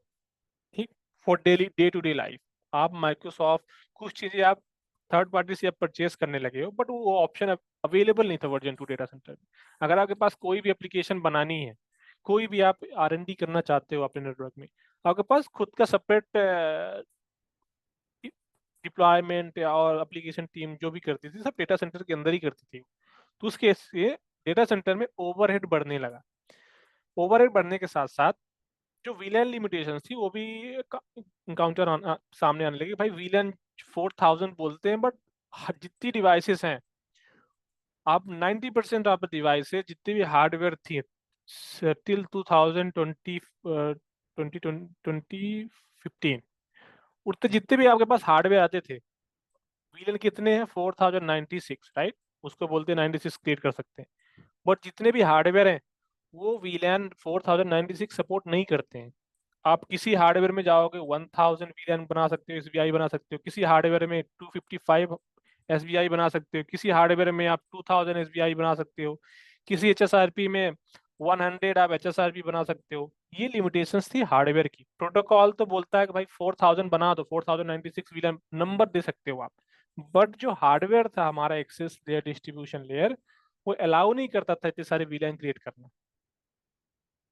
ठीक, for daily day to day life. आप माइक्रोसॉफ्ट, कुछ चीजें आप थर्ड पार्टी से आप परचेस करने लगे हो, बट वो ऑप्शन अवेलेबल नहीं था वर्जन 2 डेटा सेंटर में। अगर आपके पास कोई भी एप्लीकेशन बनानी है, कोई भी आप R&D करना चाहते हो अपने नेटवर्क में, आपके पास खुद का सेपरेट डिप्लॉयमेंट और एप्लीकेशन टीम जो भी करती थी, सब डेटा सेंटर के अंदर ही करती थी। तो उस केस से डेटा सेंटर में ओवरहेड बढ़ने लगा। ओवरहेड बढ़ने के साथ साथ जो वीलैन लिमिटेशंस थी वो भी इनकाउंटर सामने आने लगी। भाई वीलैन 4000 बोलते हैं, बट जितनी डिवाइसेस हैं, आप 90% ऑफ द डिवाइसेस जितनी भी हार्डवेयर थी टिल 2015 उतने जितने भी आपके पास हार्डवेयर आते थे, वीलन कितने हैं? 4096, राइट। उसको बोलते हैं 96 क्रिएट कर सकते हैं, बट जितने भी हार्डवेयर हैं वो वीलैन 4096 सपोर्ट नहीं करते हैं। आप किसी हार्डवेयर में जाओगे 1000 VLAN बना सकते हो, SBI बना सकते हो, किसी हार्डवेयर में 255 SBI बना सकते हो, किसी हार्डवेयर में आप 2000 SBI बना सकते हो, किसी HSRP में 100 आप HSRP बना सकते हो। ये लिमिटेशंस थी हार्डवेयर की। प्रोटोकॉल तो बोलता है कि भाई 4000 बना दो, 4096 VLAN नंबर दे सकते हो आप, बट जो हार्डवेयर था हमारा एक्सेस लेयर, डिस्ट्रीब्यूशन लेयर, वो अलाउ नहीं करता था इतने सारे VLAN क्रिएट करना,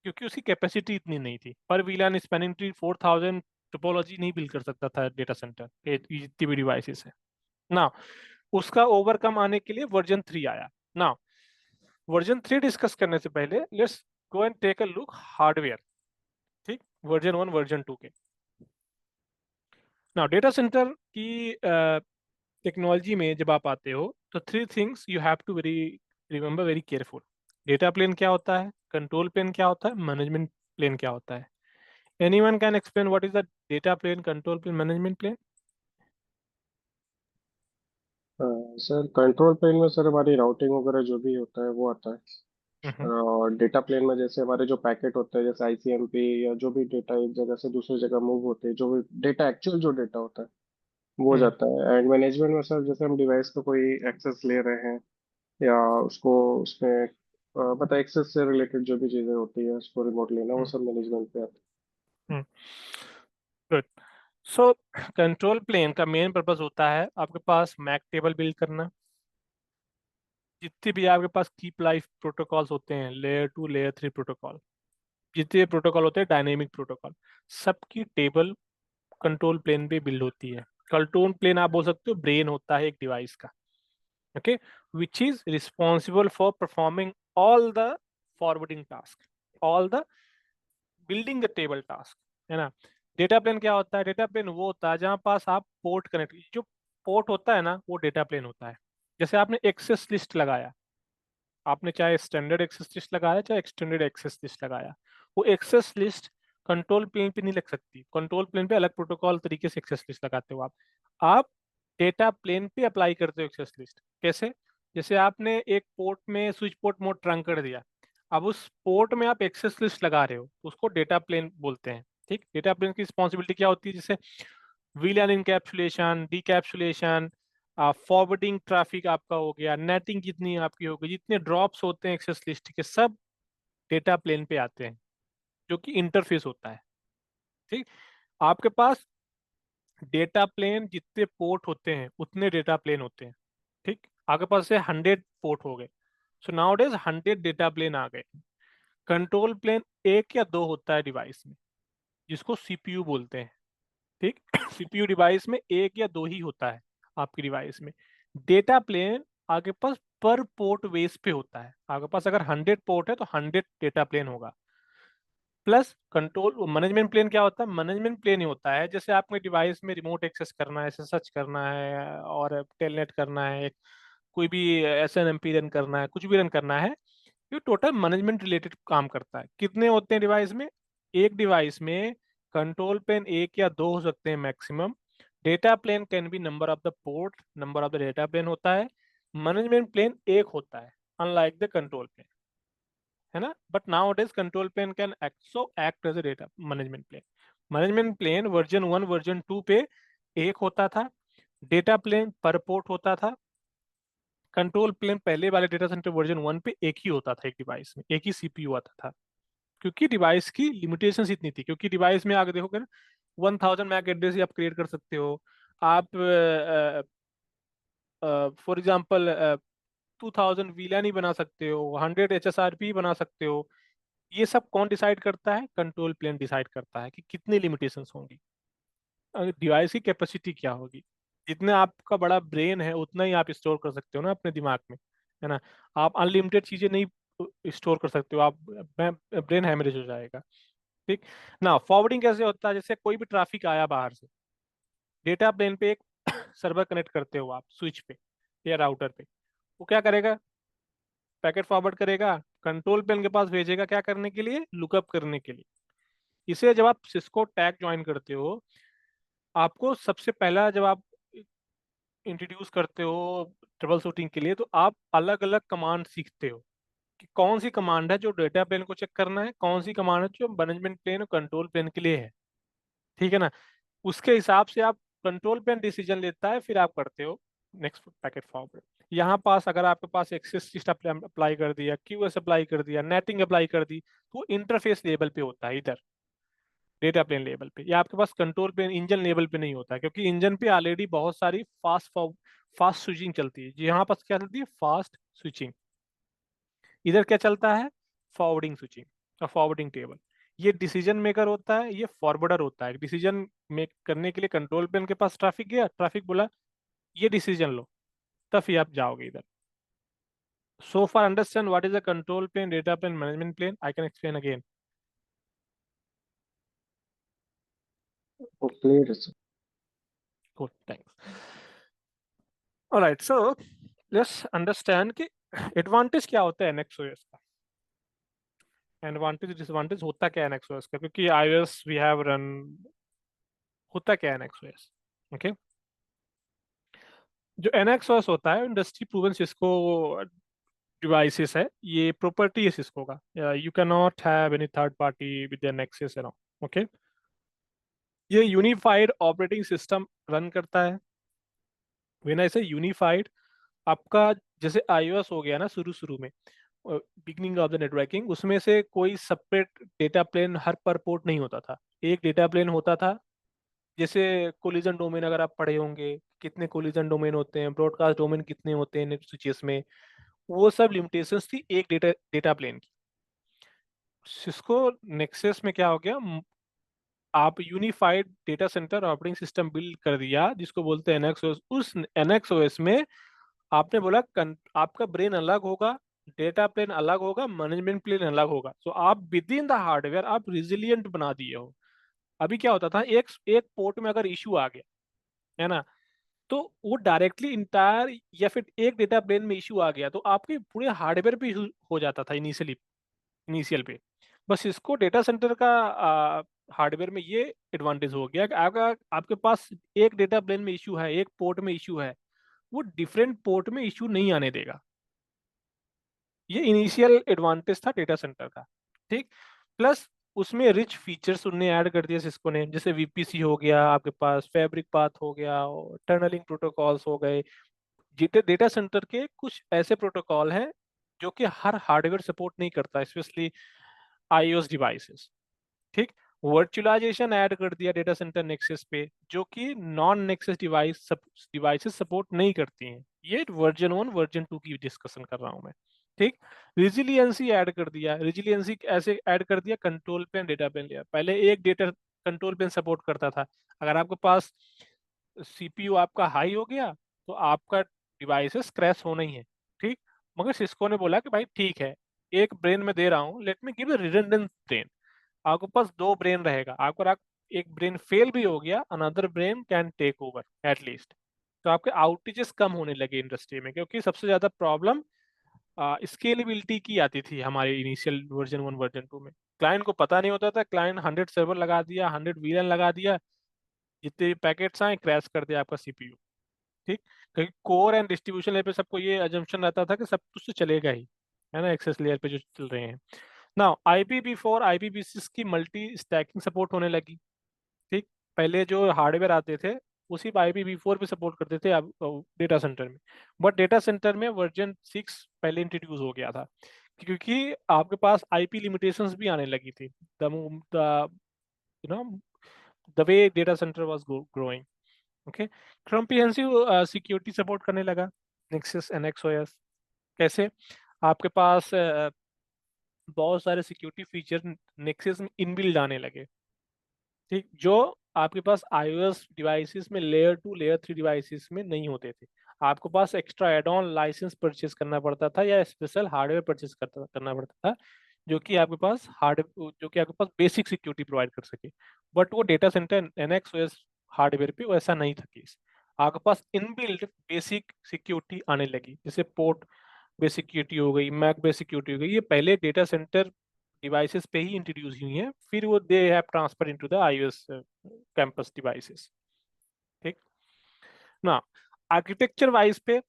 क्योंकि उसकी कैपेसिटी इतनी नहीं थी। पर VLAN स्पैनिंग ट्री 4000 टोपोलॉजी नहीं बिल्ड कर सकता था डेटा सेंटर, जितनी भी डिवाइसेस है ना। उसका ओवरकम आने के लिए वर्जन 3 आया ना। वर्जन 3 डिस्कस करने से पहले let's go and take a look hardware, ठीक, वर्जन 1 वर्जन 2 के। ना डेटा सेंटर की टेक्नोलॉजी में जब आप आते हो तो 3 things you have to remember very careful. Data plane क्या होता है, कंट्रोल प्लेन क्या होता है, मैनेजमेंट प्लेन क्या होता है। Anyone can explain what is the data plane, control plane, management plane? Sir control plane में सर हमारी राउटिंग वगैरह जो भी होता है वो आता है। और डेटा प्लेन में जैसे हमारे जो पैकेट होते हैं जैसे आईसीएमपी या जो भी डेटा एक जगह से दूसरी जगह मूव होते हैं, जो भी डेटा एक्चुअल जो डेटा होता है वो जाता है। एंड मैनेजमेंट में सर जैसे हम डिवाइस को कोई एक्सेस ले रहे हैं या उसको उसमें पता एक्सेस से रिलेटेड जो भी चीजें होती है उसको रिमोट लेना, वो सब मैनेजमेंट पे आता गुड। सो कंट्रोल प्लेन का मेन पर्पस होता है आपके पास मैक टेबल बिल्ड करना। जितने भी आपके पास कीप लाइफ प्रोटोकॉल्स होते हैं, लेयर 2 लेयर 3 प्रोटोकॉल, जितने प्रोटोकॉल होते हैं डायनेमिक प्रोटोकॉल, सबकी टेबल कंट्रोल प्लेन पे बिल्ड होती है। कंट्रोल प्लेन आप बोल सकते हो ब्रेन होता है एक डिवाइस का, okay, which is responsible for performing all the forwarding task, all the building the table task, है ना। डेटा प्लेन क्या होता है? डेटा प्लेन वो होता है जहाँ पास आप पोर्ट कनेक्ट, जो पोर्ट होता है ना वो डेटा प्लेन होता है। जैसे आपने एक्सेस लिस्ट लगाया, आपने चाहे स्टैंडर्ड एक्सेस लिस्ट लगाया चाहे एक्सटेंडेड एक्सेस लिस्ट लगाया, वो एक्सेस लिस्ट कंट्रोल प्लेन पे नहीं लग सकती। कंट्रोल प्लेन पे अलग प्रोटोकॉल तरीके से एक्सेस लिस्ट लगाते हो आप डेटा प्लेन पे अप्लाई करते हो एक्सेस लिस्ट। कैसे? जैसे आपने एक पोर्ट में स्विच पोर्ट मोड ट्रंक कर दिया, अब उस पोर्ट में आप एक्सेस लिस्ट लगा रहे हो तो उसको डेटा प्लेन बोलते हैं, ठीक। डेटा प्लेन की रिस्पॉन्सिबिलिटी क्या होती है? जैसे VLAN इनकैप्सुलेशन, डिकैप्सुलेशन, फॉरवर्डिंग ट्रैफिक आपका हो गया, नेटिंग जितनी आपकी होगी, जितने ड्रॉप्स होते हैं एक्सेस लिस्ट के, सब डेटा प्लेन पे आते हैं, जो कि इंटरफेस होता है, ठीक। आपके पास डेटा प्लेन जितने पोर्ट होते हैं उतने डेटा प्लेन होते हैं, ठीक। आपके पास से 100 पोर्ट हो गए, so nowadays 100 data plane आ गए। कंट्रोल प्लेन एक या दो होता है डिवाइस में, जिसको CPU बोलते हैं, ठीक। CPU डिवाइस में एक या दो ही होता है आपकी डिवाइस में। डेटा प्लेन आपके पास पर पोर्ट बेस पे होता है। आपके पास अगर 100 पोर्ट है तो 100 डेटा प्लेन होगा। प्लस कंट्रोल मैनेजमेंट प्लेन क्या होता है? मैनेजमेंट प्लेन ही होता है जैसे आपके डिवाइस में रिमोट एक्सेस करना है, SSH करना है और टेलनेट करना है, कोई भी SNMP रन करना है, कुछ भी रन करना है, ये टोटल मैनेजमेंट रिलेटेड काम करता है। कितने होते हैं डिवाइस में? एक डिवाइस में कंट्रोल प्लेन एक या दो हो सकते हैं maximum. Data plane can be number of the port, number of the data plane होता है। मैनेजमेंट प्लेन एक होता है अनलाइक द कंट्रोल प्लेन, है ना। But nowadays control plane can act as a data management plane. Management plane version 1 version 2 पे एक होता था, डेटा प्लेन पर पोर्ट होता था। कंट्रोल प्लेन पहले वाले डेटा सेंटर वर्जन 1 पे एक ही होता था, एक डिवाइस में एक ही CPU आता था, क्योंकि डिवाइस की लिमिटेशंस इतनी थी। क्योंकि डिवाइस में आगे देखोगे ना 1000 मैक एड्रेस ही आप क्रिएट कर सकते हो आप, फॉर एग्जांपल 2000 VLAN ही बना सकते हो, 100 HSRP बना सकते हो। ये सब कौन डिसाइड करता है? कंट्रोल प्लेन डिसाइड करता है कि कितनी लिमिटेशंस होंगी, डिवाइस की कैपेसिटी क्या होगी। जितना आपका बड़ा ब्रेन है उतना ही आप स्टोर कर सकते हो ना अपने दिमाग में, है ना। आप अनलिमिटेड चीजें नहीं स्टोर कर सकते हो, आप ब्रेन हैमरेज हो जाएगा, ठीक ना। फॉरवर्डिंग कैसे होता है? जैसे कोई भी ट्रैफिक आया बाहर से, डेटा प्लेन पे एक सर्वर कनेक्ट करते हो आप स्विच पे या राउटर पे, वो क्या करेगा? पैकेट फॉरवर्ड करेगा, कंट्रोल प्लेन के पास भेजेगा, क्या करने के लिए? लुकअप करने के लिए। इसे जब आप सिस्को टैग ज्वाइन करते हो, आपको सबसे पहला जब आप इंट्रोड्यूस करते हो ट्रबल शूटिंग के लिए, तो आप अलग अलग कमांड सीखते हो कि कौन सी कमांड है जो डेटा प्लेन को चेक करना है, कौन सी कमांड है जो मैनेजमेंट प्लेन और कंट्रोल प्लेन के लिए है, ठीक है ना। उसके हिसाब से आप कंट्रोल प्लेन डिसीजन लेता है, फिर आप करते हो नेक्स्ट पैकेट फॉरवर्ड। यहाँ पास अगर आपके पास एक्सेस लिस्ट अप्लाई कर दिया, क्यूएस अप्लाई कर दिया, नेटिंग अप्लाई कर दी, तो इंटरफेस लेवल पे होता है इधर डेटा प्लेन लेवल पे, या आपके पास कंट्रोल प्लेन इंजन लेवल पे नहीं होता, क्योंकि इंजन पे ऑलरेडी बहुत सारी फास्ट स्विचिंग चलती है। यहाँ पास क्या चलती है? Fast switching. इधर क्या चलता है? फॉरवर्डिंग स्विचिंग और फॉरवर्डिंग टेबल। ये डिसीजन मेकर होता है, ये फॉरवर्डर होता है। डिसीजन मेक करने के लिए कंट्रोल प्लेन के पास ट्रैफिक गया, ट्रैफिक बोला ये डिसीजन लो, तब ही आप जाओगे इधर। So far understand what is a control plane, data plane, management plane? I can explain again. वो क्लियर है sir. Good, thanks. All right, so let's understand कि advantage क्या होता है NXOS का, advantage disadvantage होता क्या है NXOS का, क्योंकि iOS we have run, होता क्या है NXOS, okay? जो NXOS होता है इंडस्ट्री प्रूवन सिस्को डिवाइसेस है, ये प्रॉपर्टी है सिस्को का, you can not have any third party with NXOS and all, okay. ये यूनिफाइड ऑपरेटिंग सिस्टम रन करता है। व्हेन आई से यूनिफाइड, आपका जैसे iOS हो गया ना शुरू शुरू में, बिगनिंग ऑफ द नेटवर्किंग, उसमें से कोई सेपरेट डेटा प्लेन हर पर पोर्ट नहीं होता था, एक डेटा प्लेन होता था। जैसे कोलिजन डोमेन अगर आप पढ़े होंगे, कितने कोलिजन डोमेन होते हैं, ब्रॉडकास्ट डोमेन कितने होते हैं नेट स्विचेस में, वो सब लिमिटेशंस थी एक डेटा प्लेन की। सिस्को नेक्सस में क्या हो गया, आप unified data centre operating system build कर दिया, जिसको बोलते हैं NXOS। उस NXOS में आपने बोला आपका ब्रेन अलग होगा, डेटा प्लेन अलग होगा, मैनेजमेंट प्लेन अलग होगा। तो आप विद इन द हार्डवेयर आप रिजिलियंट बना दिए हो। अभी क्या होता था, एक पोर्ट में अगर इशू आ गया है ना, तो वो डायरेक्टली इंटायर, या फिर एक डेटा प्लेन में इशू आ गया तो आपके पूरे हार्डवेयर पे issue हो जाता था इनिशियल पे। बस इसको डेटा सेंटर का हार्डवेयर में ये एडवांटेज हो गया कि आपके पास एक डेटा प्लेन में इशू है, एक पोर्ट में इशू है, वो डिफरेंट पोर्ट में इशू नहीं आने देगा। ये इनिशियल एडवांटेज था डेटा सेंटर का, ठीक। प्लस उसमें रिच फीचर्स उन्होंने ऐड कर दिया सिस्को ने, जैसे VPC हो गया आपके पास, फैब्रिक पाथ हो गया, टनलिंग प्रोटोकॉल्स हो गए। डेटा सेंटर के कुछ ऐसे प्रोटोकॉल हैं जो कि हर हार्डवेयर सपोर्ट नहीं करता, स्पेशली iOS डिवाइसेस, ठीक। वर्चुअलाइजेशन ऐड कर दिया डेटा सेंटर नेक्सस पे, जो कि नॉन नेक्सस डिवाइसेस सपोर्ट नहीं करती हैं। ये वर्जन 1 वर्जन 2 की डिस्कशन कर रहा हूं मैं, ठीक। रिजिलियंसी ऐड कर दिया, रिजिलियंसी ऐसे ऐड कर दिया, कंट्रोल प्लेन डेटा प्लेन लिया। पहले एक डेटा कंट्रोल प्लेन सपोर्ट करता था, अगर आपके पास CPU आपका हाई हो गया तो आपका डिवाइसेस क्रैश होना ही है, ठीक। मगर सिस्को ने बोला कि भाई ठीक है, एक ब्रेन में दे रहा हूँ, let me give a redundant brain. आपके पास 2 ब्रेन रहेगा, आपको एक ब्रेन फेल भी हो गया, another brain can take over at least. तो आपके आउटेजेस कम होने लगे इंडस्ट्री में, क्योंकि सबसे ज्यादा प्रॉब्लम स्केलेबिलिटी की आती थी हमारे इनिशियल वर्जन 1 वर्जन 2 में। क्लाइंट को पता नहीं होता था, क्लाइंट 100 सर्वर लगा दिया, 100 VLAN लगा दिया, जितने भी पैकेट्स आए क्रैश कर दिया आपका CPU, ठीक। क्योंकि कोर एंड डिस्ट्रीब्यूशन लेयर पे सबको ये अजम्पशन रहता था कि सब कुछ तो चलेगा ही, है ना, एक्सेस लेयर पे जो चल रहे हैं। नाउ IPv4 IPv6 की मल्टी स्टैकिंग सपोर्ट होने लगी, ठीक। पहले जो हार्डवेयर आते थे वो सिर्फ IPv4 पे सपोर्ट करते थे डेटा सेंटर में, बट डेटा सेंटर में वर्जन 6 पहले इंट्रोड्यूस हो गया था, क्योंकि आपके पास IP लिमिटेशंस भी आने लगी थी, the way data centre was growing, okay. Comprehensive security support करने लगा नेक्सस NXOS। कैसे? आपके पास बहुत सारे सिक्योरिटी फीचर नेक्सस में इनबिल्ड आने लगे, ठीक, जो आपके पास iOS डिवाइसेस में लेयर 2 लेयर 3 डिवाइसेस में नहीं होते थे। आपको पास extra add on license purchase करना पड़ता था, या स्पेशल हार्डवेयर परचेज करना पड़ता था, जो कि आपके पास बेसिक सिक्योरिटी प्रोवाइड कर सके। बट वो डेटा सेंटर NXOS हार्डवेयर पे वैसा नहीं था केस। आपके पास इनबिल्ट बेसिक सिक्योरिटी आने लगी, जैसे पोर्ट बेस सिक्योरिटी हो गई, मैक बेस सिक्योरिटी हो गई। ये पहले डेटा सेंटर डिवाइसेस पे ही इंट्रोड्यूस हुई हैं, फिर वो they have transfer into the iOS campus devices, ठीक ना। आर्किटेक्चर वाइज पे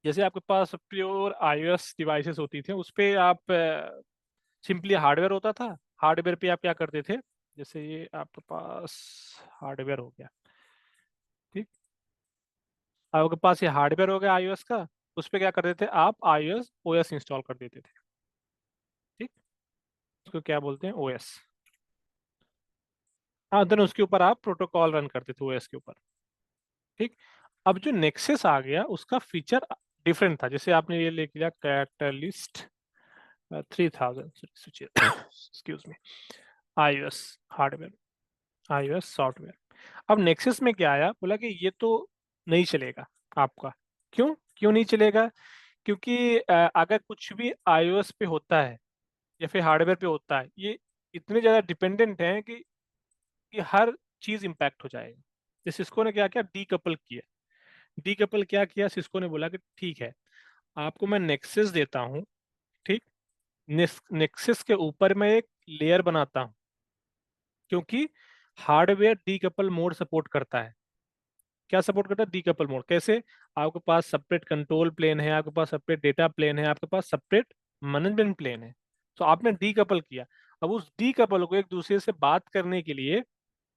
जैसे आपके पास प्योर iOS डिवाइसेस होती थी, उस पे आप सिंपली हार्डवेयर होता था। हार्डवेयर पे आप क्या करते थे, जैसे ये आपके पास हार्डवेयर हो गया, ठीक, आपके पास ये हार्डवेयर हो गया iOS का, उस पे क्या करते थे आप, iOS OS इंस्टॉल कर देते थे, ठीक, उसको क्या बोलते हैं, OS। हाँ, देन उसके ऊपर आप प्रोटोकॉल रन करते थे OS के ऊपर, ठीक। अब जो नेक्सस आ गया उसका फीचर डिफरेंट था। जैसे आपने ये लिख लिया catalyst 3000 excuse me, iOS hardware, iOS software. अब नेक्सस में क्या आया, बोला कि ये तो नहीं चलेगा आपका। क्यों क्यों नहीं चलेगा? क्योंकि अगर कुछ भी iOS पे होता है या फिर हार्डवेयर पे होता है, ये इतने ज़्यादा डिपेंडेंट है कि हर चीज़ इम्पैक्ट हो जाएगा। जैसे सिस्को ने क्या किया, डीकपल किया। डीकपल क्या किया, सिस्को ने बोला कि ठीक है, आपको मैं नेक्सस देता हूँ, ठीक, नेक्सस के ऊपर मैं एक लेयर बनाता हूँ, क्योंकि हार्डवेयर डीकपल मोड सपोर्ट करता है। क्या सपोर्ट करता है? Decouple mode. कैसे? आपके पास सेपरेट कंट्रोल प्लेन है, आपके पास सेपरेट डेटा प्लेन है, आपके पास सेपरेट मैनेजमेंट प्लेन है। तो आपने डीकपल किया। अब उस डीकपल को एक दूसरे से बात करने के लिए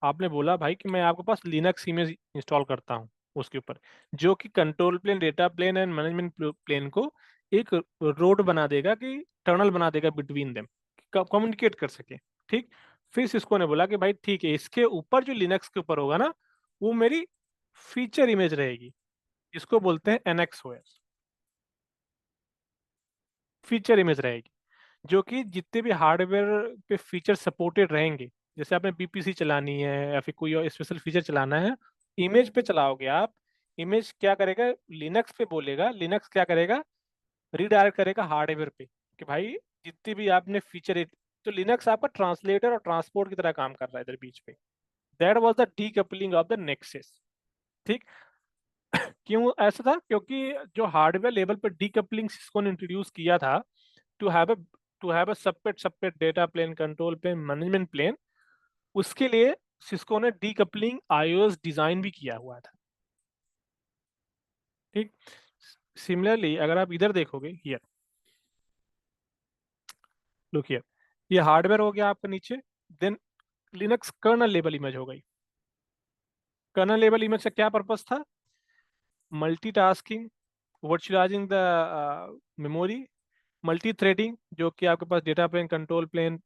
आपने बोला भाई कि मैं आपके पास लिनक्स इमेज इंस्टॉल करता हूँ उसके ऊपर, जो कि control plane, data plane and management plane को एक रोड बना देगा, कि टनल बना देगा बिटवीन देम, कम्युनिकेट कर सके, ठीक। फिर सिस्को ने बोला कि भाई ठीक है, इसके ऊपर जो लिनक्स के ऊपर होगा ना, वो मेरी फीचर इमेज रहेगी। इसको बोलते हैं NXOS, फीचर इमेज रहेगी, जो कि जितने भी हार्डवेयर पे फीचर सपोर्टेड रहेंगे, जैसे आपने BPC चलानी है या फिर कोई और स्पेशल फीचर चलाना है, इमेज पे चलाओगे आप। इमेज क्या करेगा, लिनक्स पे बोलेगा, लिनक्स क्या करेगा, रीडायरेक्ट करेगा हार्डवेयर पे, कि भाई जितनी भी आपने फीचर, तो लिनक्स आपका ट्रांसलेटर और ट्रांसपोर्ट की तरह काम कर रहा है इधर बीच पे। That was the decoupling of the Nexus, ठीक। क्यों ऐसा था? क्योंकि जो हार्डवेयर लेवल पर डीकपलिंग सिस्को ने इंट्रोड्यूस किया था, to have a separate data plane, control plane, management plane, उसके लिए सिस्को ने डीकपलिंग iOS डिजाइन भी किया हुआ था, ठीक। सिमिलरली अगर आप इधर देखोगे, हियर लुक हियर, ये हार्डवेयर हो गया आपका नीचे, then Linux kernel level image हो गई। कर्नल लेवल इमेज का क्या पर्पस था? Multitasking, virtualising the memory, multi threading, जो कि आपके पास डेटा प्लेन, कंट्रोल प्लेन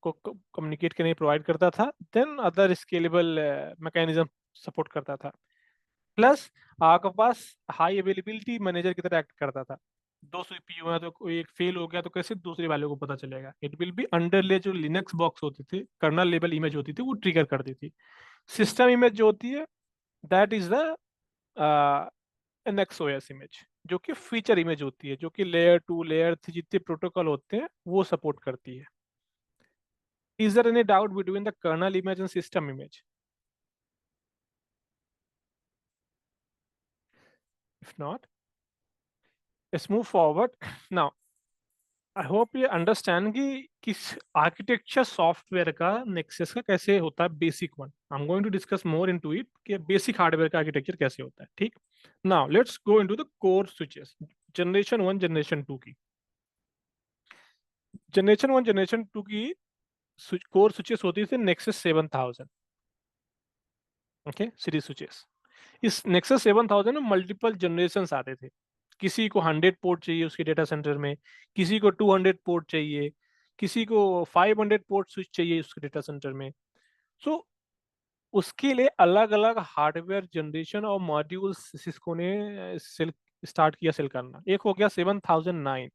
को कम्युनिकेट करने प्रोवाइड करता था, then other scalable mechanism support करता था, प्लस आपके पास हाई अवेलेबिलिटी मैनेजर की तरह एक्ट करता था। दो CPU है तो कोई एक फेल हो गया तो कैसे दूसरे वाले को पता चलेगा? इट विल बी अंडरले जो लिनक्स बॉक्स होती थी, कर्नल लेवल इमेज होती थी, वो ट्रिगर कर दी थी। सिस्टम इमेज जो होती है, that is the NXOS image, जो कि फीचर इमेज होती है, जो कि लेयर 2, लेयर 3 जितने प्रोटोकॉल होते हैं वो सपोर्ट करती है। Is there any doubt between the kernel image and system image? If not, let's move forward. Now, I hope you understand कि किस आर्किटेक्चर सॉफ्टवेयर का नेक्सस का कैसे होता है, basic one. I am going to discuss more into it कि basic hardware का architecture कैसे होता है, ठीक। Now let's go into the core switches, generation 1 generation 2 की। जनरेशन 1 जनरेशन 2 की कोर स्विचेस होती थी नेक्सस 7000, ओके, सीरीज स्विचेस। इस नेक्सस 7000 में मल्टीपल जनरेशंस आते थे। किसी को 100 पोर्ट चाहिए उसके डेटा सेंटर में, किसी को 200 पोर्ट चाहिए, किसी को 500 पोर्ट स्विच चाहिए उसके डेटा सेंटर में। सो उसके लिए अलग अलग हार्डवेयर जनरेशन और मॉड्यूल्स सिस्को ने सेल स्टार्ट किया सेल करना। एक हो गया 7009,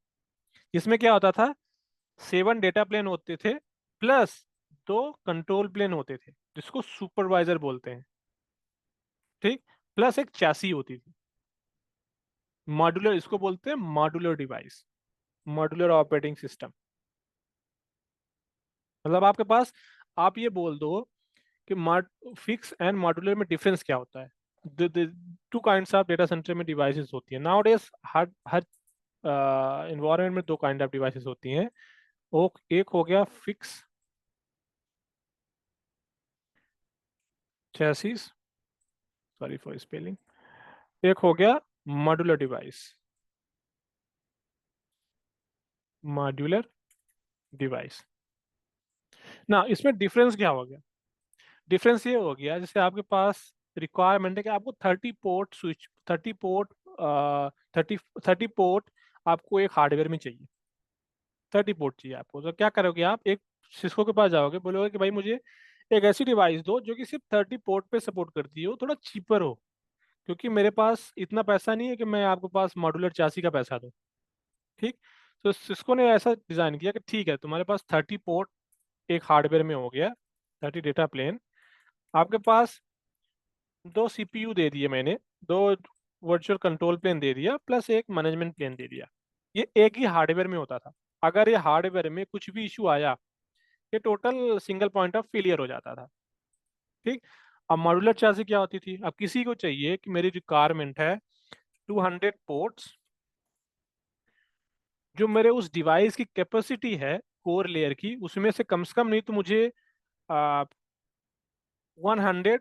इसमें क्या होता था, 7 डेटा प्लेन होते थे, प्लस 2 कंट्रोल प्लेन होते थे जिसको सुपरवाइजर बोलते हैं, ठीक, प्लस एक चैसी होती थी। मॉड्यूलर, इसको बोलते हैं modular device, modular operating system. मतलब आपके पास, आप ये बोल दो कि फिक्स एंड मॉड्यूलर में डिफरेंस क्या होता है। Two kinds of data center में डिवाइसेस होती है नाउ डेज। हर हर इन्वायरमेंट में 2 काइंड ऑफ डिवाइसेस होती हैं। एक हो गया fix chassis, sorry for spelling. एक हो गया मॉड्यूलर डिवाइस, मॉड्यूलर डिवाइस। ना इसमें डिफरेंस क्या हो गया? डिफरेंस ये हो गया, जैसे आपके पास रिक्वायरमेंट है कि आपको 30 पोर्ट स्विच, 30 पोर्ट 30 पोर्ट आपको एक हार्डवेयर में चाहिए, 30 पोर्ट चाहिए आपको। तो क्या करोगे आप? एक सिस्को के पास जाओगे, बोलोगे कि भाई मुझे एक ऐसी डिवाइस दो जो कि सिर्फ 30 पोर्ट पे सपोर्ट करती हो, थोड़ा चीपर हो, क्योंकि मेरे पास इतना पैसा नहीं है कि मैं आपके पास मॉड्यूलर चासी का पैसा दूं। ठीक, तो सिस्को ने ऐसा डिजाइन किया कि ठीक है, तुम्हारे पास 30 पोर्ट एक हार्डवेयर में हो गया, 30 डेटा प्लेन, आपके पास 2 सीपीयू दे दिए मैंने, 2 वर्चुअल कंट्रोल प्लेन दे दिया, प्लस एक मैनेजमेंट प्लेन दे दिया। ये एक ही हार्डवेयर में होता था। अगर ये हार्डवेयर में कुछ भी इशू आया, ये total single point of failure हो जाता था। ठीक, अब मॉड्यूलर चार्ज क्या होती थी? अब किसी को चाहिए कि मेरी रिक्वायरमेंट है 200 पोर्ट्स, जो मेरे उस डिवाइस की कैपेसिटी है कोर लेयर की, उसमें से कम नहीं तो मुझे 100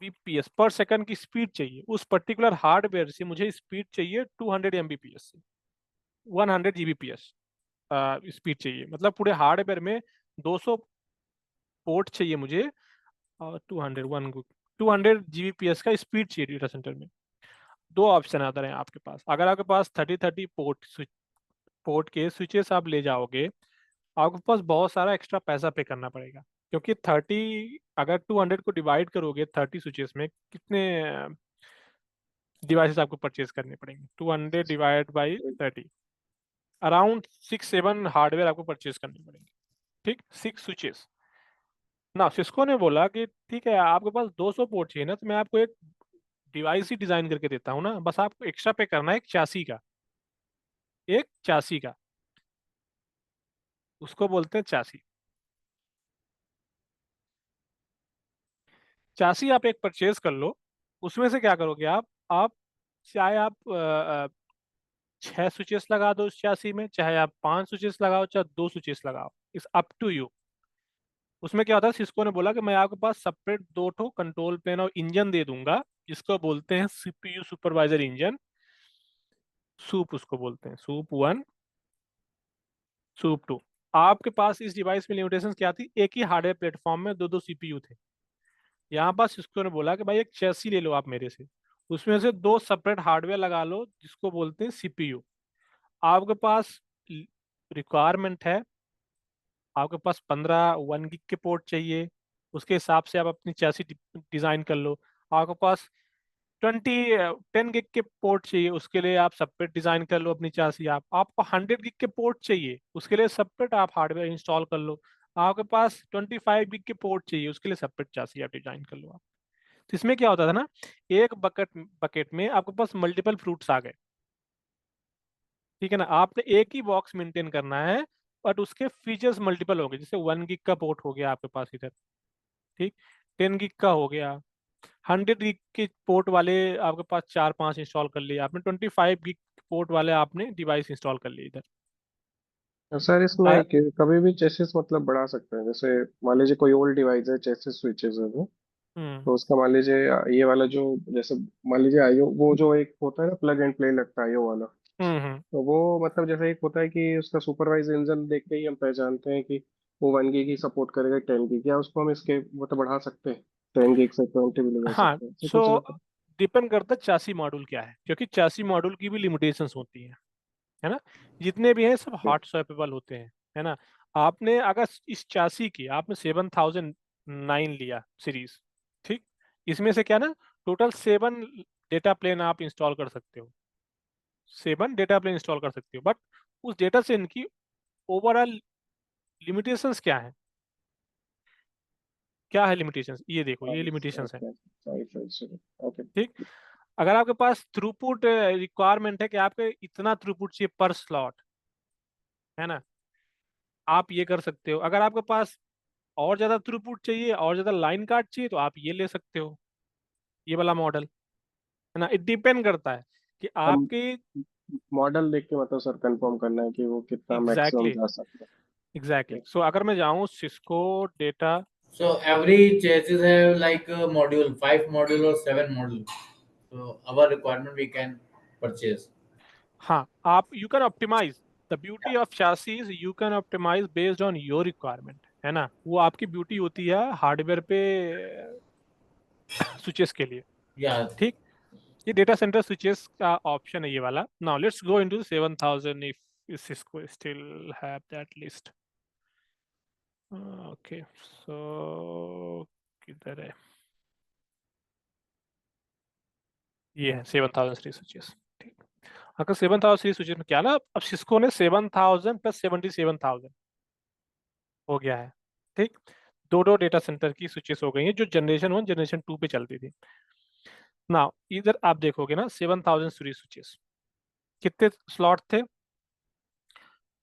Gbps पर सेकंड की स्पीड चाहिए। उस पर्टिकुलर हार्डवेयर से मुझे स्पीड चाहिए 200 Mbps से 100 Gbps स्पीड चाहिए, मतलब पूरे हार्डवेयर में 200 पोर्ट चाहिए मुझे, और 200 Gbps का स्पीड चाहिए डेटा सेंटर में। दो ऑप्शन आते हैं आपके पास। अगर आपके पास 30 पोर्ट के स्विचेस आप ले जाओगे, आपके पास बहुत सारा एक्स्ट्रा पैसा पे करना पड़ेगा, क्योंकि 30, अगर 200 को डिवाइड करोगे 30 स्विचेस में, कितने डिवाइसेस आपको परचेज करने पड़ेंगे? 200 डिवाइड बाई 30, अराउंड 6-7 हार्डवेयर आपको परचेज करने पड़ेंगे। ठीक, 6 स्विचेस ना। सिस्को ने बोला कि ठीक है, आपके पास 200 पोर्ट चाहिए ना, तो मैं आपको एक डिवाइस ही डिजाइन करके देता हूँ ना, बस आपको एक्स्ट्रा पे करना है एक चासी का, एक चासी का, उसको बोलते हैं चासी। चासी आप एक परचेज कर लो, उसमें से क्या करोगे आप चाहे आप 6 स्विचेस लगा दो उस चासी में, चाहे आप 5 स्विचेस लगाओ, चाहे 2 स्विचेस लगाओ, इट्स अप टू यू। उसमें क्या होता है, सिस्को ने बोला कि मैं आपके पास सेपरेट 2 ठो कंट्रोल प्लेन और इंजन दे दूंगा, जिसको बोलते हैं सीपीयू सुपरवाइजर इंजन, सूप उसको बोलते हैं, सूप 1, सूप 2। आपके पास इस डिवाइस में लिमिटेशन क्या थी? एक ही हार्डवेयर प्लेटफॉर्म में 2-2 सीपीयू थे। यहाँ पर सिस्को ने बोला कि भाई एक चैसी ले लो आप मेरे से, उसमें से 2 सेपरेट हार्डवेयर लगा लो, जिसको बोलते हैं सीपीयू। आपके पास रिक्वायरमेंट है, आपके पास 15 1 गिग के पोर्ट चाहिए, उसके हिसाब से आप अपनी चैसी डिजाइन कर लो। आपके पास 10 गिग के पोर्ट चाहिए, उसके लिए आप सेपरेट डिजाइन कर लो अपनी चासी। आपको 100 गिग के पोर्ट चाहिए, उसके लिए सेपरेट आप हार्डवेयर इंस्टॉल कर लो। आपके पास 25 गिग के पोर्ट चाहिए, उसके लिए सेपरेट चासी आप डिजाइन कर लो आप। तो इसमें क्या होता था ना, एक बकेट में आपके पास मल्टीपल फ्रूट्स आ गए। ठीक है ना, आपने एक ही बॉक्स मेंटेन करना है, बट उसके फीचर्स मल्टीपल हो गए। जैसे 1 गिग का पोर्ट हो गया आपके पास इधर, ठीक, 10 गिग का हो गया, 100 गिग के पोर्ट वाले आपके पास 4-5 इंस्टॉल कर लिए आपने, 25 गिग पोर्ट वाले आपने डिवाइस इंस्टॉल कर लिए इधर। सर इसमें आ- कभी भी चेसिस मतलब बढ़ा सकते हैं, जैसे मान लीजिए कोई ओल्ड डिवाइस है, चेसिस स्विचेस है वो, हम्म तो उसका मान लीजिए ये वाला जो, जैसे मान लीजिए आईओ, वो जो एक होता है ना प्लग एंड प्ले लगता है आईओ वाला, हम्म। तो वो मतलब जैसे एक होता है कि उसका सुपरवाइज इंजन देख के ही हम पहचानते हैं कि वो 1 गिग ही सपोर्ट करेगा 10 गिग, या उसको हम इसके मतलब बढ़ा सकते हैं 10 गिग से 20 भी लगा हाँ, सकते हैं, तो कुछ सो रहता डिपेंड करता है चासी मॉड्यूल क्या है, क्योंकि चासी मॉड्यूल की भी लिमिटेशंस होती है ना। जितने भी हैं सब है। हॉट स्वैपेबल होते हैं, है ना। आपने अगर इस चासी की आपने 7009 लिया सीरीज, ठीक, इसमें से क्या ना, टोटल 7 डेटा प्लेन आप इंस्टॉल कर सकते हो, 7 डेटा प्लेन इंस्टॉल कर सकते हो। बट उस डेटा से इनकी ओवरऑल लिमिटेशंस क्या है लिमिटेशंस, ये देखो, ये लिमिटेशंस है। ओके। ठीक, अगर आपके पास थ्रूपुट रिक्वायरमेंट है कि आपके इतना थ्रूपुट चाहिए पर स्लॉट, है ना, आप ये कर सकते हो। अगर आपके पास और ज्यादा थ्रूपुट चाहिए, और ज्यादा लाइन कार्ड चाहिए, तो आप ये ले सकते हो, ये वाला मॉडल, है ना। इट डिपेंड करता है कि हम आपकी मॉडल देख के मतलब सर कंफर्म करना है कि वो कितना मैक्सिमम एग्जैक्टली जा सकता एग्जैक्टली। है। सो अगर मैं जाऊँ Cisco data, So every chassis have like a module, 5 module or 7 module. So our requirement we can purchase. हाँ, आप you can optimize the the beauty of chassis is you can optimize based on your requirement, है ना, वो आपकी beauty होती है hardware पे switches के लिए, Yeah. ठीक। ये डेटा सेंटर स्विचेस का ऑप्शन है ये वाला। Now let's go into 7000 if Cisco still have that list. Okay so किधर है, ये है 7000 सीरीज स्विचेस, ठीक। अगर 7000 सीरीज स्विचेस में क्या ना, अब सिस्को ने 7000 प्लस 77000 हो गया है, ठीक। दो डेटा सेंटर की स्विचेस हो गई हैं जो जनरेशन 1 जनरेशन 2 पे चलती थी। नाउ इधर आप देखोगे ना 7000 सीरीज स्विचेस कितने स्लॉट थे,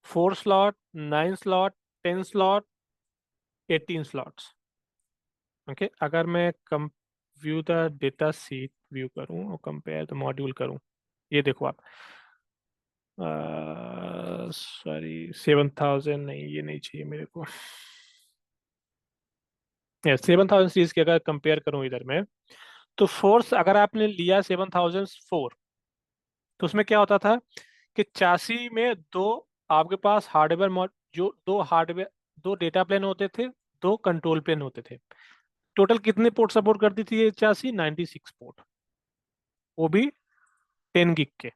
4 slot, 9 slot, 10 slot, 18 slots. Okay, अगर मैं कम view the data sheet view करूं और कंपेयर द मॉड्यूल करूं, ये देखो आप, सॉरी 7000 नहीं, ये नहीं चाहिए मेरे को। 7000 सीरीज की अगर कंपेयर करूं इधर में, तो फोर्स अगर आपने लिया 7004, तो उसमें क्या होता था कि चासी में दो आपके पास हार्डवेयर जो दो डेटा प्लेन होते थे, दो कंट्रोल प्लेन होते थे। टोटल कितने पोर्ट सपोर्ट करती थी ये चासी? 96 पोर्ट, वो भी 10 गिग के,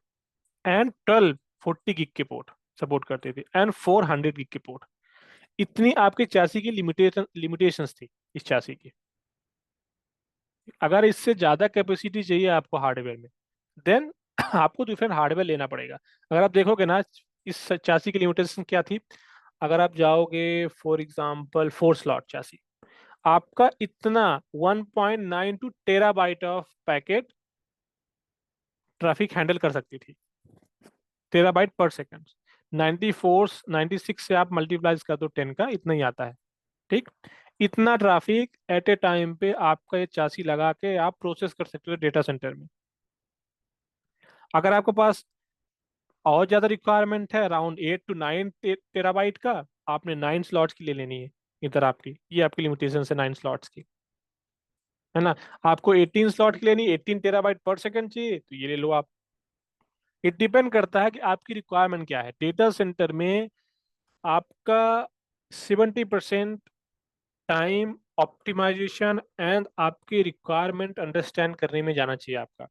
एंड 12 40 गिग के पोर्ट सपोर्ट करते थे, एंड 400 गिग के पोर्ट। इतनी आपके चासी की लिमिटेशंस थी इस चासी की। अगर इससे ज्यादा कैपेसिटी चाहिए आपको हार्डवेयर में, देन आपको डिफरेंट हार्डवेयर लेना पड़ेगा। अगर आप देखोगे ना इस चासी की लिमिटेशन क्या थी, अगर आप जाओगे फॉर एग्जांपल 4 स्लॉट चासी, आपका इतना 1.92 terabyte of packet traffic handle कर सकती थी, टेराबाइट पर सेकंड। 96 से आप मल्टीप्लाइज कर दो 10 का, इतना ही आता है, ठीक। इतना ट्रैफिक एट ए टाइम पे आपका ये चासी लगा के आप प्रोसेस कर सकते हो डेटा सेंटर में। अगर आपके पास और ज्यादा रिक्वायरमेंट है अराउंड 8 to 9 टेराबाइट का, आपने 9 स्लॉट्स की ले लेनी है। इधर आपकी ये आपकी लिमिटेशन है 9 स्लॉट्स की, है ना। आपको 18 स्लॉट की लेनी, 18 टेराबाइट पर सेकंड चाहिए, तो ये ले लो आप। इट डिपेंड करता है कि आपकी रिक्वायरमेंट क्या है। डेटा सेंटर में आपका 70% टाइम ऑप्टिमाइजेशन एंड आपकी रिक्वायरमेंट अंडरस्टैंड करने में जाना चाहिए आपका।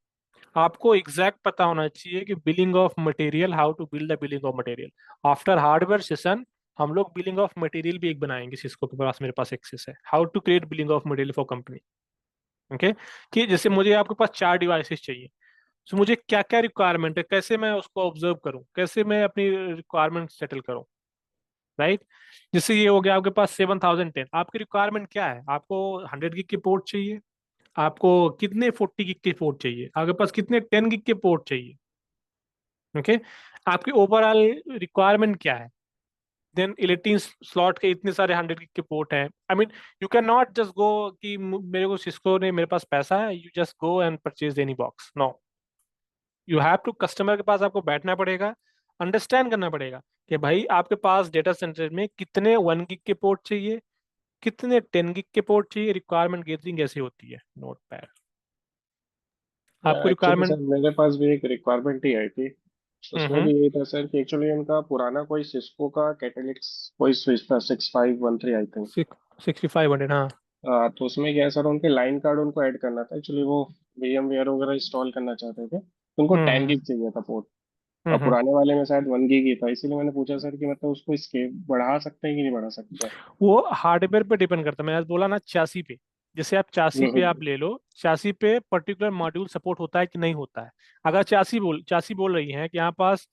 आपको एग्जैक्ट पता होना चाहिए कि billing of material, how to build the billing of material. After hardware session हम लोग बिलिंग ऑफ मटेरियल भी एक बनाएंगे, सिस्को के पास मेरे पास एक्सेस है, how to create billing of material for company. Okay, कि जैसे मुझे आपके पास 4 डिवाइसेस चाहिए, तो मुझे क्या क्या रिक्वायरमेंट है, कैसे मैं उसको ऑब्जर्व करूं, कैसे मैं अपनी रिक्वायरमेंट सेटल करूं, राइट। जैसे ये हो गया आपके पास 7010, आपकी रिक्वायरमेंट क्या है, आपको 100 गिग के पोर्ट चाहिए, आपको कितने 40 गिग के पोर्ट चाहिए, आपके पास कितने 10 गिग के पोर्ट चाहिए, ओके। आपकी ओवरऑल रिक्वायरमेंट क्या है, देन 18 स्लॉट के इतने सारे 100 गिग के पोर्ट हैं। I mean you can not just go कि मेरे को सिस्को ने, मेरे पास पैसा है, you just go and purchase any box, no. You have to, customer के पास आपको बैठना पड़ेगा, अंडरस्टैंड करना पड़ेगा कि भाई आपके पास डेटा सेंटर में कितने 1 गिग के पोर्ट चाहिए, कितने 10 गिग के पोर्ट चाहिए, रिक्वायरमेंट गैदरिंग ऐसे होती है, नोट पैड। आपको एक्चुअली रिक्वायरमेंट, सर मेरे पास भी एक रिक्वायरमेंट ही आई थी। उसमें हम्म भी यही था सर कि एक्चुअली उनका पुराना कोई सिस्को का कैटेलिक्स कोई स्विच था 6513 आई थिंक। 6500, हाँ। तो उसमें क्या है सर, उनके लाइन कार्ड उनको ऐड करना था। एक्चुअली वो VMware वगैरह इंस्टॉल करना चाहते थे, तो उनको 10 हम्म गिग चाहिए था पोर्ट। और हम्म। पुराने वाले में शायद 1 गिग ही था, इसीलिए मैंने पूछा सर कि मतलब उसको इसके बढ़ा सकते हैं कि नहीं बढ़ा सकते। वो हार्डवेयर पे डिपेंड करता है, मैंने बोला ना चासी पे। जैसे आप चासी पे आप हम्म। ले लो, चासी पे पर्टिकुलर मॉड्यूल सपोर्ट होता है कि नहीं होता है। अगर चासी बोल रही है कि यहाँ पास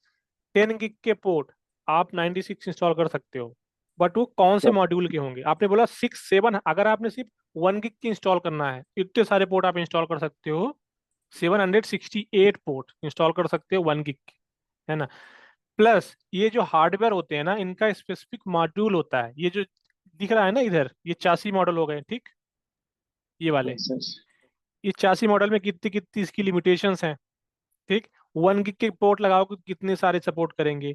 10 गिग के पोर्ट आप 96 इंस्टॉल कर सकते हो, बट वो कौन से मॉड्यूल के होंगे? आपने बोला 6 7, अगर आपने सिर्फ 1 गिग की इंस्टॉल करना है, इतने सारे पोर्ट आप इंस्टॉल कर सकते हो, 768 पोर्ट इंस्टॉल कर सकते हो 1 गिग, है ना। प्लस ये जो हार्डवेयर होते हैं ना, इनका स्पेसिफिक मॉड्यूल होता है। ये जो दिख रहा है ना इधर, ये 86 मॉडल हो गए, ठीक, ये वाले। Yes, yes. ये 86 मॉडल में कितनी कितनी इसकी लिमिटेशंस हैं, ठीक। 1 गिग के पोर्ट लगाओ तो कितने सारे सपोर्ट करेंगे,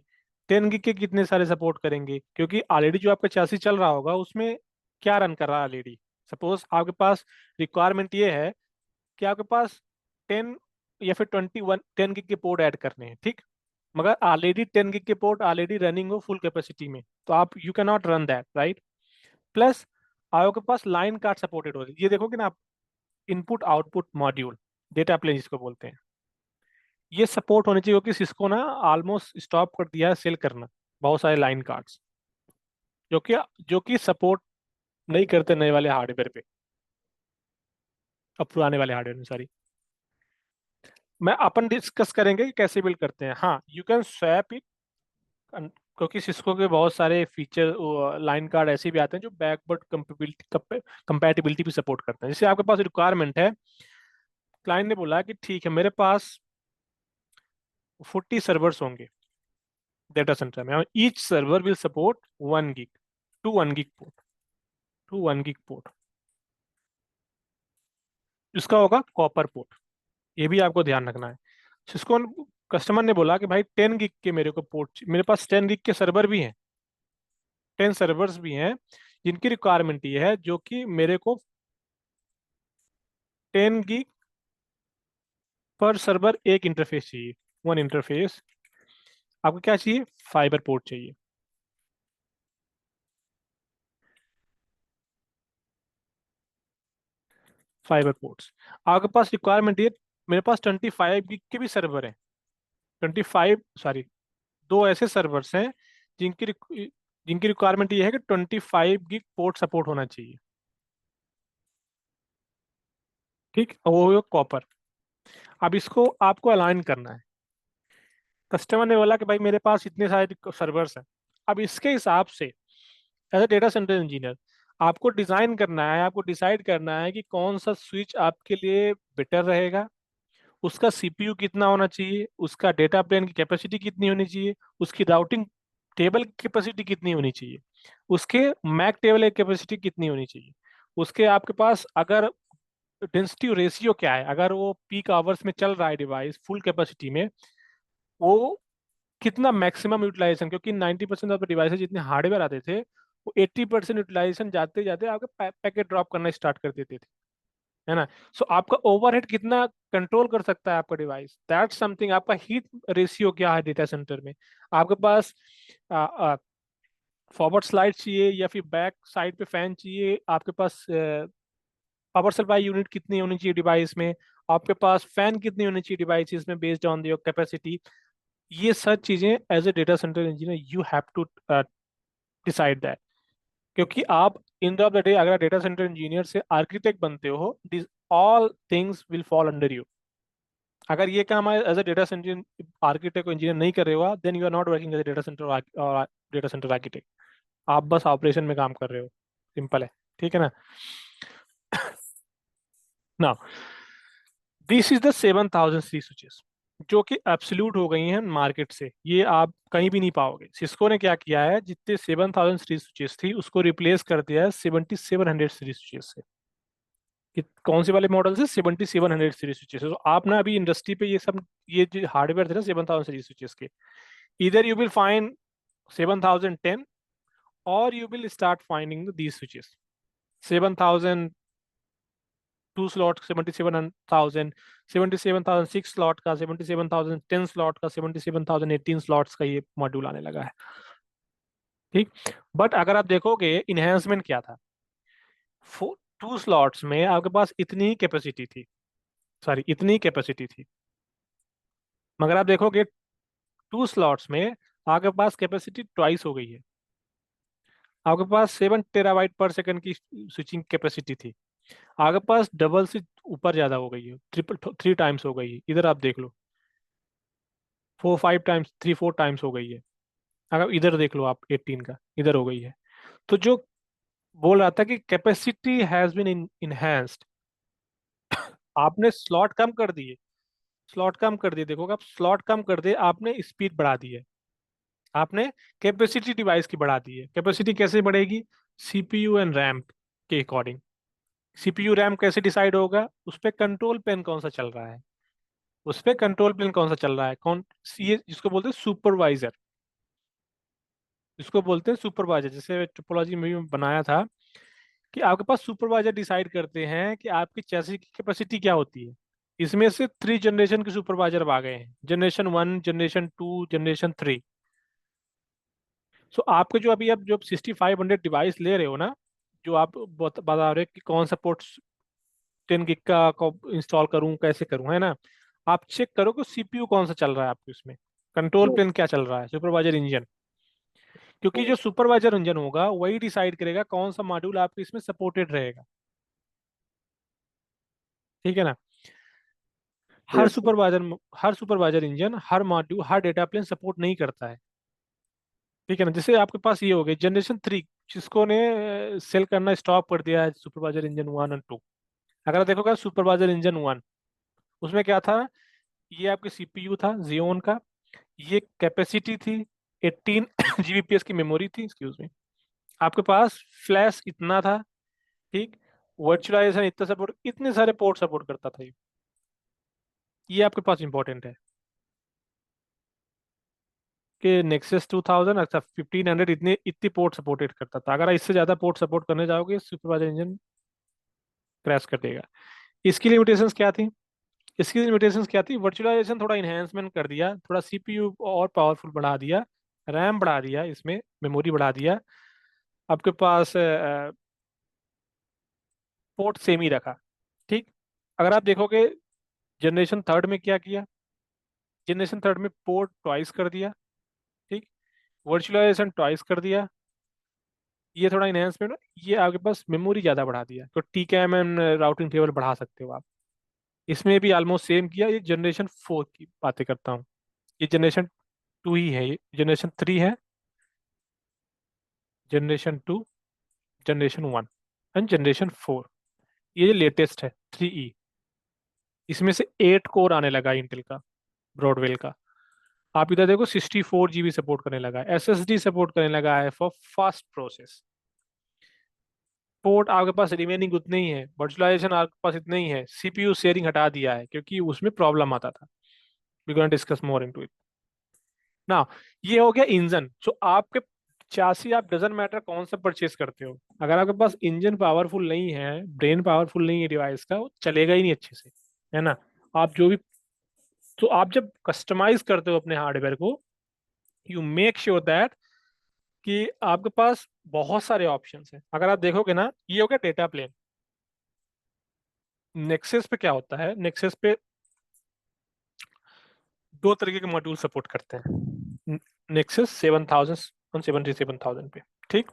10 गिग के कितने सारे सपोर्ट करेंगे, क्योंकि ऑलरेडी जो आपका 86 चल रहा होगा उसमें क्या रन कर रहा है ऑलरेडी। सपोज आपके पास रिक्वायरमेंट ये है कि आपके पास 10 या फिर 10 गिग के पोर्ट ऐड करने हैं, ठीक। मगर ऑलरेडी 10 गिग के पोर्ट ऑलरेडी रनिंग हो फुल कैपेसिटी में, तो आप you can not run that, right. Plus आपके पास लाइन कार्ड सपोर्टेड हो रही है, ये देखोगे ना आप, input output module, data plane जिसको बोलते हैं, ये सपोर्ट होनी चाहिए, क्योंकि सिस्को ना ऑलमोस्ट स्टॉप कर दिया है सेल करना बहुत सारे लाइन कार्ड्स, जो कि सपोर्ट नहीं करते नए वाले हार्डवेयर पे, अब पुराने वाले हार्डवेयर में, सॉरी। मैं अपन डिस्कस करेंगे कि कैसे बिल्ड करते हैं। हाँ, यू कैन स्वैप इट, क्योंकि सिस्को के बहुत सारे फीचर लाइन कार्ड ऐसे भी आते हैं जो बैकवर्ड कंपैटिबिलिटी भी सपोर्ट करते हैं। जैसे आपके पास रिक्वायरमेंट है, क्लाइंट ने बोला कि ठीक है मेरे पास 40 सर्वर्स होंगे डेटा सेंटर में, each server will support 1 gig to 1 gig port, to 1 gig port, इसका होगा कॉपर पोर्ट, ये भी आपको ध्यान रखना है। सिस्को कस्टमर ने बोला कि भाई 10 गिग के मेरे को पोर्ट, मेरे पास 10 गिग के सर्वर भी हैं, 10 सर्वर्स भी हैं, जिनकी रिक्वायरमेंट ये है जो कि मेरे को 10 गिग पर सर्वर एक इंटरफेस चाहिए, 1 इंटरफेस। आपको क्या चाहिए? फाइबर पोर्ट चाहिए। फाइबर पोर्ट्स आपके पास रिक्वायरमेंट ये, मेरे पास 25 गिग के भी सर्वर हैं, 25 सॉरी, दो ऐसे सर्वर्स हैं जिनकी रिक्वायरमेंट ये है कि 25 गिग पोर्ट सपोर्ट होना चाहिए, ठीक, और वो कॉपर। अब इसको आपको अलाइन करना है। कस्टमर ने बोला कि भाई मेरे पास इतने सारे सर्वर्स हैं, अब इसके हिसाब से as a data center engineer आपको डिजाइन करना है, आपको डिसाइड करना है कि कौन सा स्विच आपके लिए बेटर रहेगा, उसका सीपीयू कितना होना चाहिए, उसका डेटा प्लेन की कैपेसिटी कितनी होनी चाहिए, उसकी राउटिंग टेबल की कैपेसिटी कितनी होनी चाहिए, उसके मैक टेबल की कैपेसिटी कितनी होनी चाहिए, उसके आपके पास अगर डेंसिटी रेशियो क्या है, अगर वो पीक आवर्स में चल रहा है डिवाइस फुल कैपेसिटी में, वो कितना मैक्सिमम यूटिलाइजेशन, क्योंकि 90% ऑफ द डिवाइसेज जितने हार्डवेयर आते थे वो 80% यूटिलाइजेशन जाते जाते आपके पैकेट ड्रॉप करना स्टार्ट कर देते थे, है ना। सो आपका ओवरहेड कितना कंट्रोल कर सकता है आपका डिवाइस, दैट समथिंग। आपका हीट रेशियो क्या है डेटा सेंटर में, आपके पास फॉरवर्ड स्लाइड चाहिए या फिर बैक साइड पे फैन चाहिए, आपके पास पावर सप्लाई यूनिट कितनी होनी चाहिए डिवाइस में, आपके पास फैन कितनी होनी चाहिए डिवाइसेस में बेस्ड ऑन योर कैपेसिटी, ये सब चीजें as a data center engineer you have to decide that. क्योंकि आप in the of the day अगर डेटा सेंटर इंजीनियर से आर्किटेक्ट बनते हो, this all things will fall under you. अगर ये काम as a data center architect engineer नहीं कर रहे हो, then you are not working as a data center और डेटा सेंटर आर्किटेक्ट, आप बस ऑपरेशन में काम कर रहे हो, सिंपल है, ठीक है ना। Now this is the 7000 series switches जो कि एब्सोल्यूट हो गई हैं मार्केट से, ये आप कहीं भी नहीं पाओगे। सिस्को ने क्या किया है, जितने 7000 सीरीज स्विचेस थी उसको रिप्लेस कर दिया है 7700 सीरीज स्विचेस से। कौन से वाले मॉडल से? 7700 सीरीज स्विचेस। तो आप ना अभी इंडस्ट्री पे ये सब, ये जो हार्डवेयर थे ना 7000 सीरीज स्विचेस के, इधर यू विल फाइंड 7010 और you will start finding these switches 7000 2 slot 77,000, 77,006 slot का, 77,010 स्लॉट का, 77,018 स्लॉट्स का ये मॉड्यूल आने लगा है, ठीक। बट अगर आप देखोगे इनहेंसमेंट क्या था, 2 स्लॉट्स में आपके पास इतनी कैपेसिटी थी, सॉरी इतनी कैपेसिटी थी, मगर आप देखोगे 2 स्लॉट्स में आपके पास कैपेसिटी ट्वाइस हो गई है, आपके पास 7 टेराबाइट पर सेकंड की स्विचिंग कैपेसिटी थी, आपके पास डबल से ऊपर ज्यादा हो गई है, 3 टाइम्स हो गई है, इधर आप देख लो 4-5 टाइम्स, 3-4 टाइम्स हो गई है। अगर इधर देख लो आप 18 का, इधर हो गई है। तो जो बोल रहा था कि कैपेसिटी हैज बीन इनहेंस्ड, आपने स्लॉट कम कर दिए, स्लॉट कम कर दिए, देखोगे आप स्लॉट कम कर दिए, आपने स्पीड बढ़ा दी है, आपने कैपेसिटी डिवाइस की बढ़ा दी है। कैपेसिटी कैसे बढ़ेगी? सीपीयू एंड रैम के अकॉर्डिंग। सीपीयू रैम कैसे डिसाइड होगा? उस पर कंट्रोल प्लेन कौन सा चल रहा है, उस पर कंट्रोल प्लेन कौन सा चल रहा है, कौन ये जिसको बोलते हैं सुपरवाइजर, जिसको बोलते हैं सुपरवाइजर। जैसे टोपोलॉजी में भी बनाया था कि आपके पास सुपरवाइजर डिसाइड करते हैं कि आपकी चैसिस की कैपेसिटी क्या होती है, इसमें से 3 जनरेशन के सुपरवाइजर अब आ गए हैं, जनरेशन 1, जनरेशन 2, जनरेशन 3। सो आपके जो अभी आप जो 6500 डिवाइस ले रहे हो ना, जो आप बता रहे हो कि कौन सा पोर्ट 10 गिग का इंस्टॉल करूं, कैसे करूं, है ना। आप चेक करो कि सीपीयू कौन सा चल रहा है आपके उसमें, कंट्रोल प्लेन क्या चल रहा है, सुपरवाइजर इंजन। क्योंकि जो सुपरवाइजर इंजन होगा वही डिसाइड करेगा कौन सा मॉड्यूल आपके इसमें सपोर्टेड रहेगा, ठीक है ना। Yes, sir. हर सुपरवाइजर इंजन, हर मॉड्यूल, हर डेटा प्लेन सपोर्ट नहीं करता है, ठीक है ना। जैसे आपके पास ये हो गया जनरेशन 3, जिसको ने सेल करना स्टॉप कर दिया है सुपरवाइजर इंजन 1 और 2। अगर आप देखोगे सुपरवाइजर इंजन 1, उसमें क्या था, ये आपके सीपीयू था Xeon का, ये कैपेसिटी थी 18 जीबीपीएस की मेमोरी थी, एक्सक्यूज मी, आपके पास फ्लैश इतना था, ठीक, वर्चुअलाइजेशन इतना सपोर्ट, इतने सारे पोर्ट सपोर्ट करता था ये आपके पास इंपॉर्टेंट है कि नेक्सस 2000, अच्छा 1500 इतनी पोर्ट सपोर्टेड करता था। अगर इससे ज्यादा पोर्ट सपोर्ट करने जाओगे सुपरवाइजर इंजन क्रैश कर देगा। इसकी लिमिटेशंस क्या थी, इसकी लिमिटेशंस क्या थी, वर्चुअलाइजेशन थोड़ा इन्हेंसमेंट कर दिया, थोड़ा सीपीयू और पावरफुल बढ़ा दिया, रैम बढ़ा दिया, इसमें मेमोरी बढ़ा दिया, आपके पास पोर्ट सेम ही रखा, ठीक। अगर आप देखोगे जनरेशन थर्ड में क्या किया, जनरेशन थर्ड में पोर्ट ट्वाइस कर दिया, ठीक, वर्चुअलाइजेशन ट्वाइस कर दिया, ये थोड़ा इन्हेंसमेंट, ये आपके पास मेमोरी ज़्यादा बढ़ा दिया, तो T cam and routing table बढ़ा सकते हो आप। इसमें भी ऑलमोस्ट सेम किया। ये जनरेशन 4 की बातें करता हूँ, ये जनरेशन 2 ही है, ये जनरेशन 3 है, जनरेशन 2, जनरेशन 1 एंड जनरेशन 4, ये लेटेस्ट है 3E। इसमें से 8 कोर आने लगा इंटेल का, ब्रॉडवेल का। आप इधर देखो 64 GB सपोर्ट करने लगा है, एसएसडी सपोर्ट करने लगा है फॉर फास्ट प्रोसेस। पोर्ट आपके पास रिमेनिंग उतने ही है, वर्चुअलाइजेशन आपके पास इतने ही है, सीपीयू शेयरिंग हटा दिया है क्योंकि उसमें प्रॉब्लम आता था। We gonna discuss more into it ना। ये हो गया इंजन। सो आपके चासी, आप डजंट मैटर कौन सा परचेस करते हो, अगर आपके पास इंजन पावरफुल नहीं है, ब्रेन पावरफुल नहीं है डिवाइस का, वो चलेगा ही नहीं अच्छे से, है ना। आप जो भी, तो आप जब कस्टमाइज करते हो अपने हार्डवेयर को, यू मेक श्योर दैट कि आपके पास बहुत सारे ऑप्शंस हैं। अगर आप देखोगे ना, ये हो गया डेटा प्लेन। नेक्सस पे क्या होता है, नेक्सस पे दो तरीके के मॉड्यूल सपोर्ट करते हैं, नेक्सस 7000 और 77000 पे, ठीक।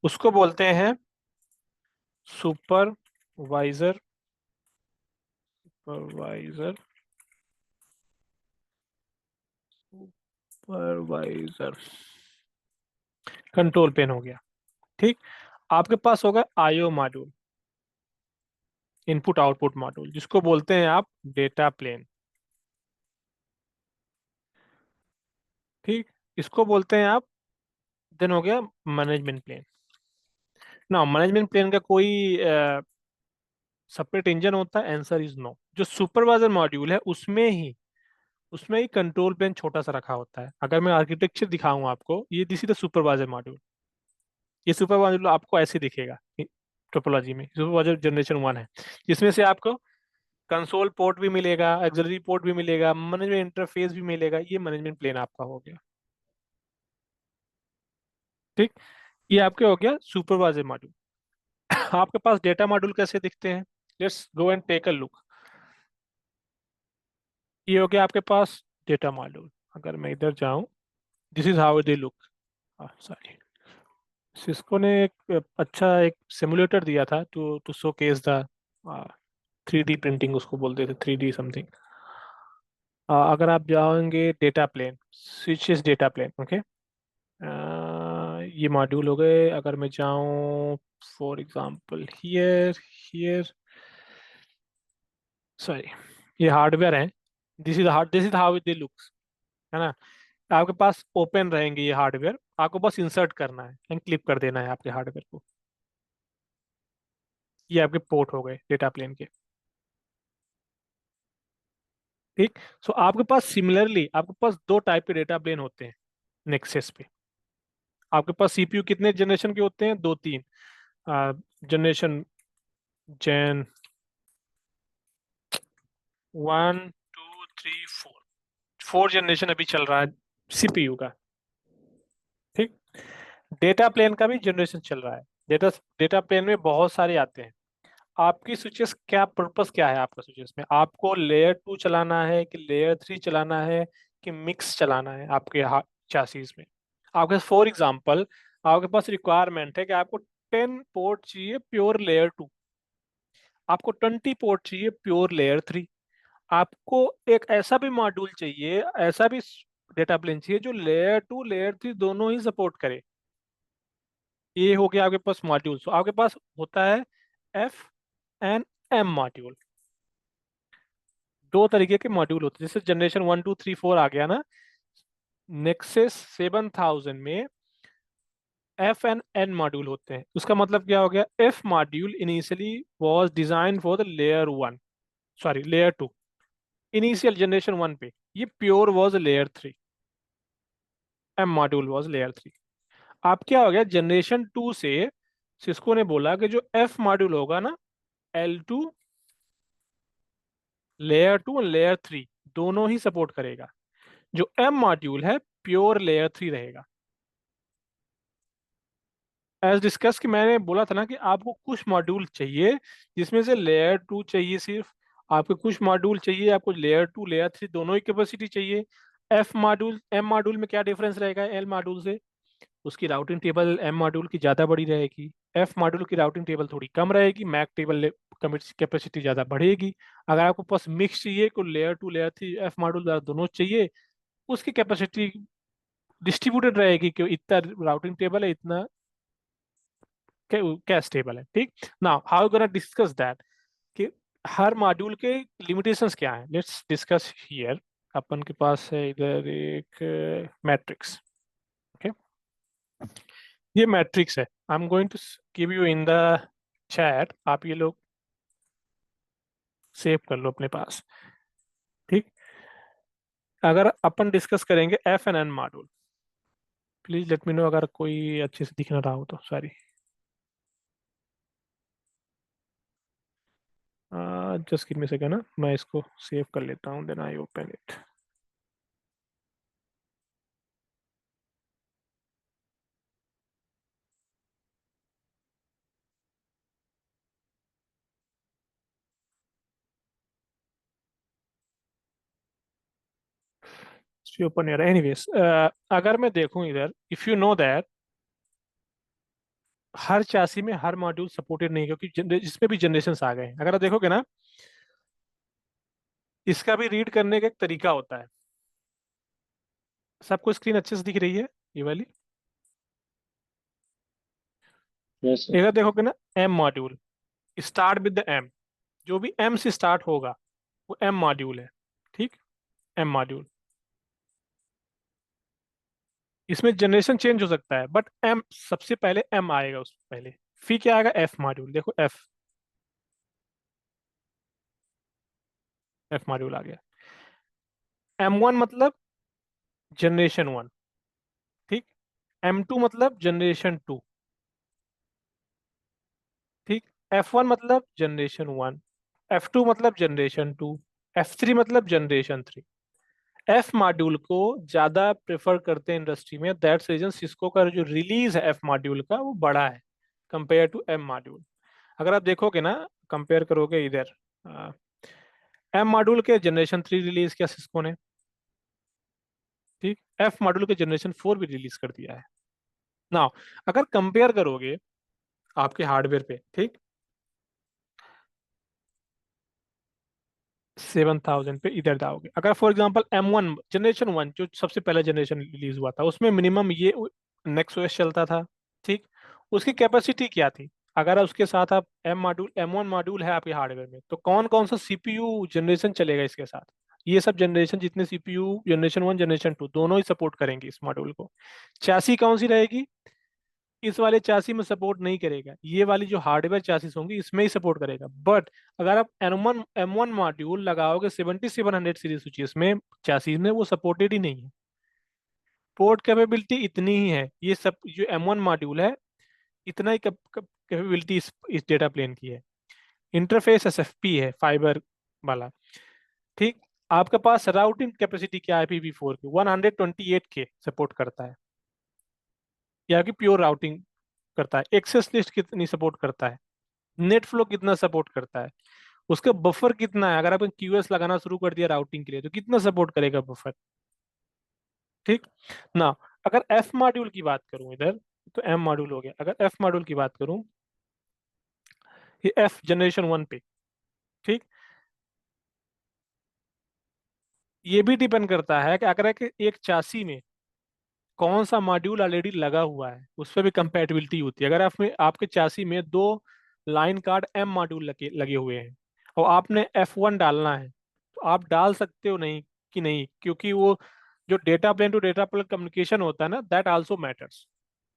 उसको बोलते हैं supervisor, supervisor, supervisor control plane हो गया, ठीक। आपके पास होगा IO module, input output module, जिसको बोलते हैं आप डेटा प्लेन, ठीक। इसको बोलते हैं आप, देन हो गया मैनेजमेंट प्लेन। ना मैनेजमेंट प्लेन का कोई सेपरेट इंजन होता है, आंसर इज नो। जो सुपरवाइजर मॉड्यूल है उसमें ही कंट्रोल प्लेन छोटा सा रखा होता है। अगर मैं आर्किटेक्चर दिखाऊं आपको, ये this is the supervisor module. ये सुपरवाइजर आपको ऐसे दिखेगा टोपोलॉजी में, सुपरवाइजर जनरेशन 1 है, जिसमें से आपको कंसोल पोर्ट भी मिलेगा, ऑक्सिलरी पोर्ट भी मिलेगा, मैनेजमेंट इंटरफेस भी मिलेगा। ये मैनेजमेंट प्लेन आपका हो गया, ठीक। ये आपके हो गया सुपरवाइजर मॉड्यूल। आपके पास डेटा मॉड्यूल कैसे दिखते हैं, let's go and take a look. ये हो गया आपके पास डेटा मॉड्यूल। अगर मैं इधर जाऊं, this is how they look. Sorry, Cisco ने एक अच्छा एक सिमुलेटर दिया था to to showcase the 3D printing, उसको बोलते थे 3D समथिंग। अगर आप जाओगे data plane, switches data plane, okay, ये मॉड्यूल हो गए। अगर मैं जाऊं for example here, here, sorry, ये हार्डवेयर है, this is how they looks, है ना। आपके पास ओपन रहेंगे ये हार्डवेयर, आपको बस इंसर्ट करना है एंड क्लिप कर देना है आपके हार्डवेयर को। ये आपके पोर्ट हो गए डेटा प्लेन के, ठीक। सो आपके पास सिमिलरली आपके पास दो टाइप के डेटा प्लेन होते हैं नेक्सस पे। आपके पास सीपीयू कितने जनरेशन के होते हैं, 2-3 जनरेशन, जेन 1 2 3 4 जनरेशन अभी चल रहा है सीपीयू का। ठीक, डेटा प्लेन का भी जनरेशन चल रहा है। डेटा डेटा प्लेन में बहुत सारे आते हैं। आपकी स्विचेस क्या पर्पस क्या है आपका स्विचेस में? आपको लेयर 2 चलाना है कि लेयर 3 चलाना है कि मिक्स चलाना है आपके चासीज में? आपके फॉर एग्जांपल आपके पास रिक्वायरमेंट है कि आपको 10 पोर्ट चाहिए प्योर लेयर 2, आपको 20 पोर्ट चाहिए प्योर लेयर 3, आपको एक ऐसा भी मॉड्यूल चाहिए, ऐसा भी डेटा प्लेन चाहिए जो लेयर 2 लेयर 3 दोनों ही सपोर्ट करे। ये हो गया आपके पास मॉड्यूल। तो आपके पास होता है एफ एंड एम मॉड्यूल। दो तरीके के मॉड्यूल होते हैं। जैसे जनरेशन 1 2 3 4 आ गया ना, नेक्सस 7000 में एफ एंड एन मॉड्यूल होते हैं। उसका मतलब क्या हो गया? F module initially was design for the layer 1, sorry layer 2, initial generation 1 पे ये pure was layer 3, M module was layer 3। अब क्या हो गया जनरेशन 2 से सिस्को ने बोला कि जो एफ मॉड्यूल होगा ना, L2 लेयर 2 और लेयर 3 दोनों ही सपोर्ट करेगा। जो एम मॉड्यूल है प्योर लेयर 3 रहेगा। एज डिस्कस कि मैंने बोला था ना कि आपको कुछ मॉड्यूल चाहिए जिसमें से लेयर 2 चाहिए सिर्फ, आपको कुछ मॉड्यूल चाहिए आपको लेयर 2 लेयर 3 दोनों ही कैपेसिटी चाहिए। एफ मॉड्यूल एम मॉड्यूल में क्या डिफरेंस रहेगा एल मॉड्यूल से? उसकी राउटिंग टेबल एम मॉड्यूल की ज़्यादा बड़ी रहेगी, एफ मॉड्यूल की राउटिंग टेबल थोड़ी कम रहेगी, मैक टेबल कैपेसिटी ज़्यादा बढ़ेगी। अगर आपको पास मिक्स चाहिए को लेयर 2 लेयर 3 एफ मॉड्यूल दोनों चाहिए, उसकी कैपेसिटी डिस्ट्रीब्यूटेड रहेगी कि इतना राउटिंग टेबल है, इतना क्या स्टेबल है। ठीक, now how gonna discuss that कि हर मॉड्यूल के लिमिटेशंस क्या है। Let's discuss here. अपन के पास है इधर एक मैट्रिक्स। ओके, ये मैट्रिक्स है। I am going to give you in the chat, आप ये लोग सेव कर लो अपने पास। ठीक, अगर अपन डिस्कस करेंगे F N N module, please let me know अगर कोई अच्छे से दिख ना रहा हो तो, sorry. Just give me second ना, मैं इसको सेव कर लेता हूँ, then I open it. Open air anyways. अगर मैं देखूं इधर, इफ यू नो दैट हर चासी में हर मॉड्यूल सपोर्टेड नहीं है, क्योंकि जिसमें भी जनरेशन आ गए हैं। अगर आप देखोगे ना, इसका भी रीड करने का एक तरीका होता है। सबको स्क्रीन अच्छे से दिख रही है ये वाली? Yes sir. अगर देखोगे ना, M module start with the M, जो भी एम से स्टार्ट होगा वो एम मॉड्यूल है। ठीक, एम मॉड्यूल, इसमें जनरेशन चेंज हो सकता है बट एम सबसे पहले एम आएगा उससे पहले, फिर क्या आएगा एफ मॉड्यूल। देखो एफ, एफ मॉड्यूल आ गया। M1 मतलब जनरेशन 1। ठीक, M2 मतलब जनरेशन 2। ठीक, F1 मतलब जनरेशन 1, F2 मतलब जनरेशन 2, F3 मतलब जनरेशन 3। एफ मॉड्यूल को ज्यादा प्रेफर करते हैं इंडस्ट्री में, दैट्स रीजन सिस्को का जो रिलीज है एफ मॉड्यूल का वो बड़ा है कंपेयर टू एम मॉड्यूल। अगर आप देखोगे ना, कंपेयर करोगे इधर, एम मॉड्यूल के जनरेशन 3 रिलीज किया सिस्को ने। ठीक, एफ मॉड्यूल के जनरेशन 4 भी रिलीज कर दिया है। नाउ अगर कंपेयर करोगे आपके हार्डवेयर पे, ठीक, 7000 पे इधर जाओगे, अगर फॉर एग्जांपल M1 जनरेशन 1 जो सबसे पहला जनरेशन रिलीज हुआ था, उसमें मिनिमम ये नेक्स्ट ओएस चलता था। ठीक, उसकी कैपेसिटी क्या थी? अगर उसके साथ आप M1 मॉड्यूल है आपके हार्डवेयर में, तो कौन कौन सा सीपीयू जनरेशन चलेगा इसके साथ? ये सब जनरेशन जितने सीपीयू जनरेशन 1 जनरेशन 2 दोनों ही सपोर्ट करेंगे इस मॉड्यूल को। चैसी कौन सी रहेगी? इस वाले चासी में सपोर्ट नहीं करेगा, ये वाली जो हार्डवेयर चासीस होंगी इसमें ही सपोर्ट करेगा। बट अगर आप M1 मॉड्यूल लगाओगे 7700 सीरीज स्विचेस में, चासीस में, वो सपोर्टेड ही नहीं है। पोर्ट कैपेबिलिटी इतनी ही है, ये सब जो M1 मॉड्यूल है इतना ही कैपेबिलिटी इस डेटा प्लेन की है। इंटरफेस SFP है फाइबर वाला। ठीक, आपके पास राउटिंग कैपेसिटी क्या है IPv4 की? 128K सपोर्ट करता है, ये आपकी प्योर राउटिंग करता है। एक्सेस लिस्ट कितनी सपोर्ट करता है, नेट फ्लो कितना सपोर्ट करता है, उसका बफर कितना है, अगर आपने QoS लगाना शुरू कर दिया राउटिंग के लिए तो कितना सपोर्ट करेगा बफर। ठीक ना, अगर एफ मॉड्यूल की बात करूं इधर, तो एम मॉड्यूल हो गया। अगर एफ मॉड्यूल की बात करूं, ये एफ जनरेशन 1 पे, ठीक, ये भी डिपेंड करता है कि अगर एक चासी में कौन सा मॉड्यूल ऑलरेडी लगा हुआ है, उस पर भी कंपैटिबिलिटी होती है। अगर आपके चासी में 2 लाइन कार्ड एम मॉड्यूल लगे हुए हैं और आपने F1 डालना है, तो आप डाल सकते हो नहीं कि नहीं, क्योंकि वो जो data plane to data plane communication होता है ना, दैट आल्सो मैटर्स।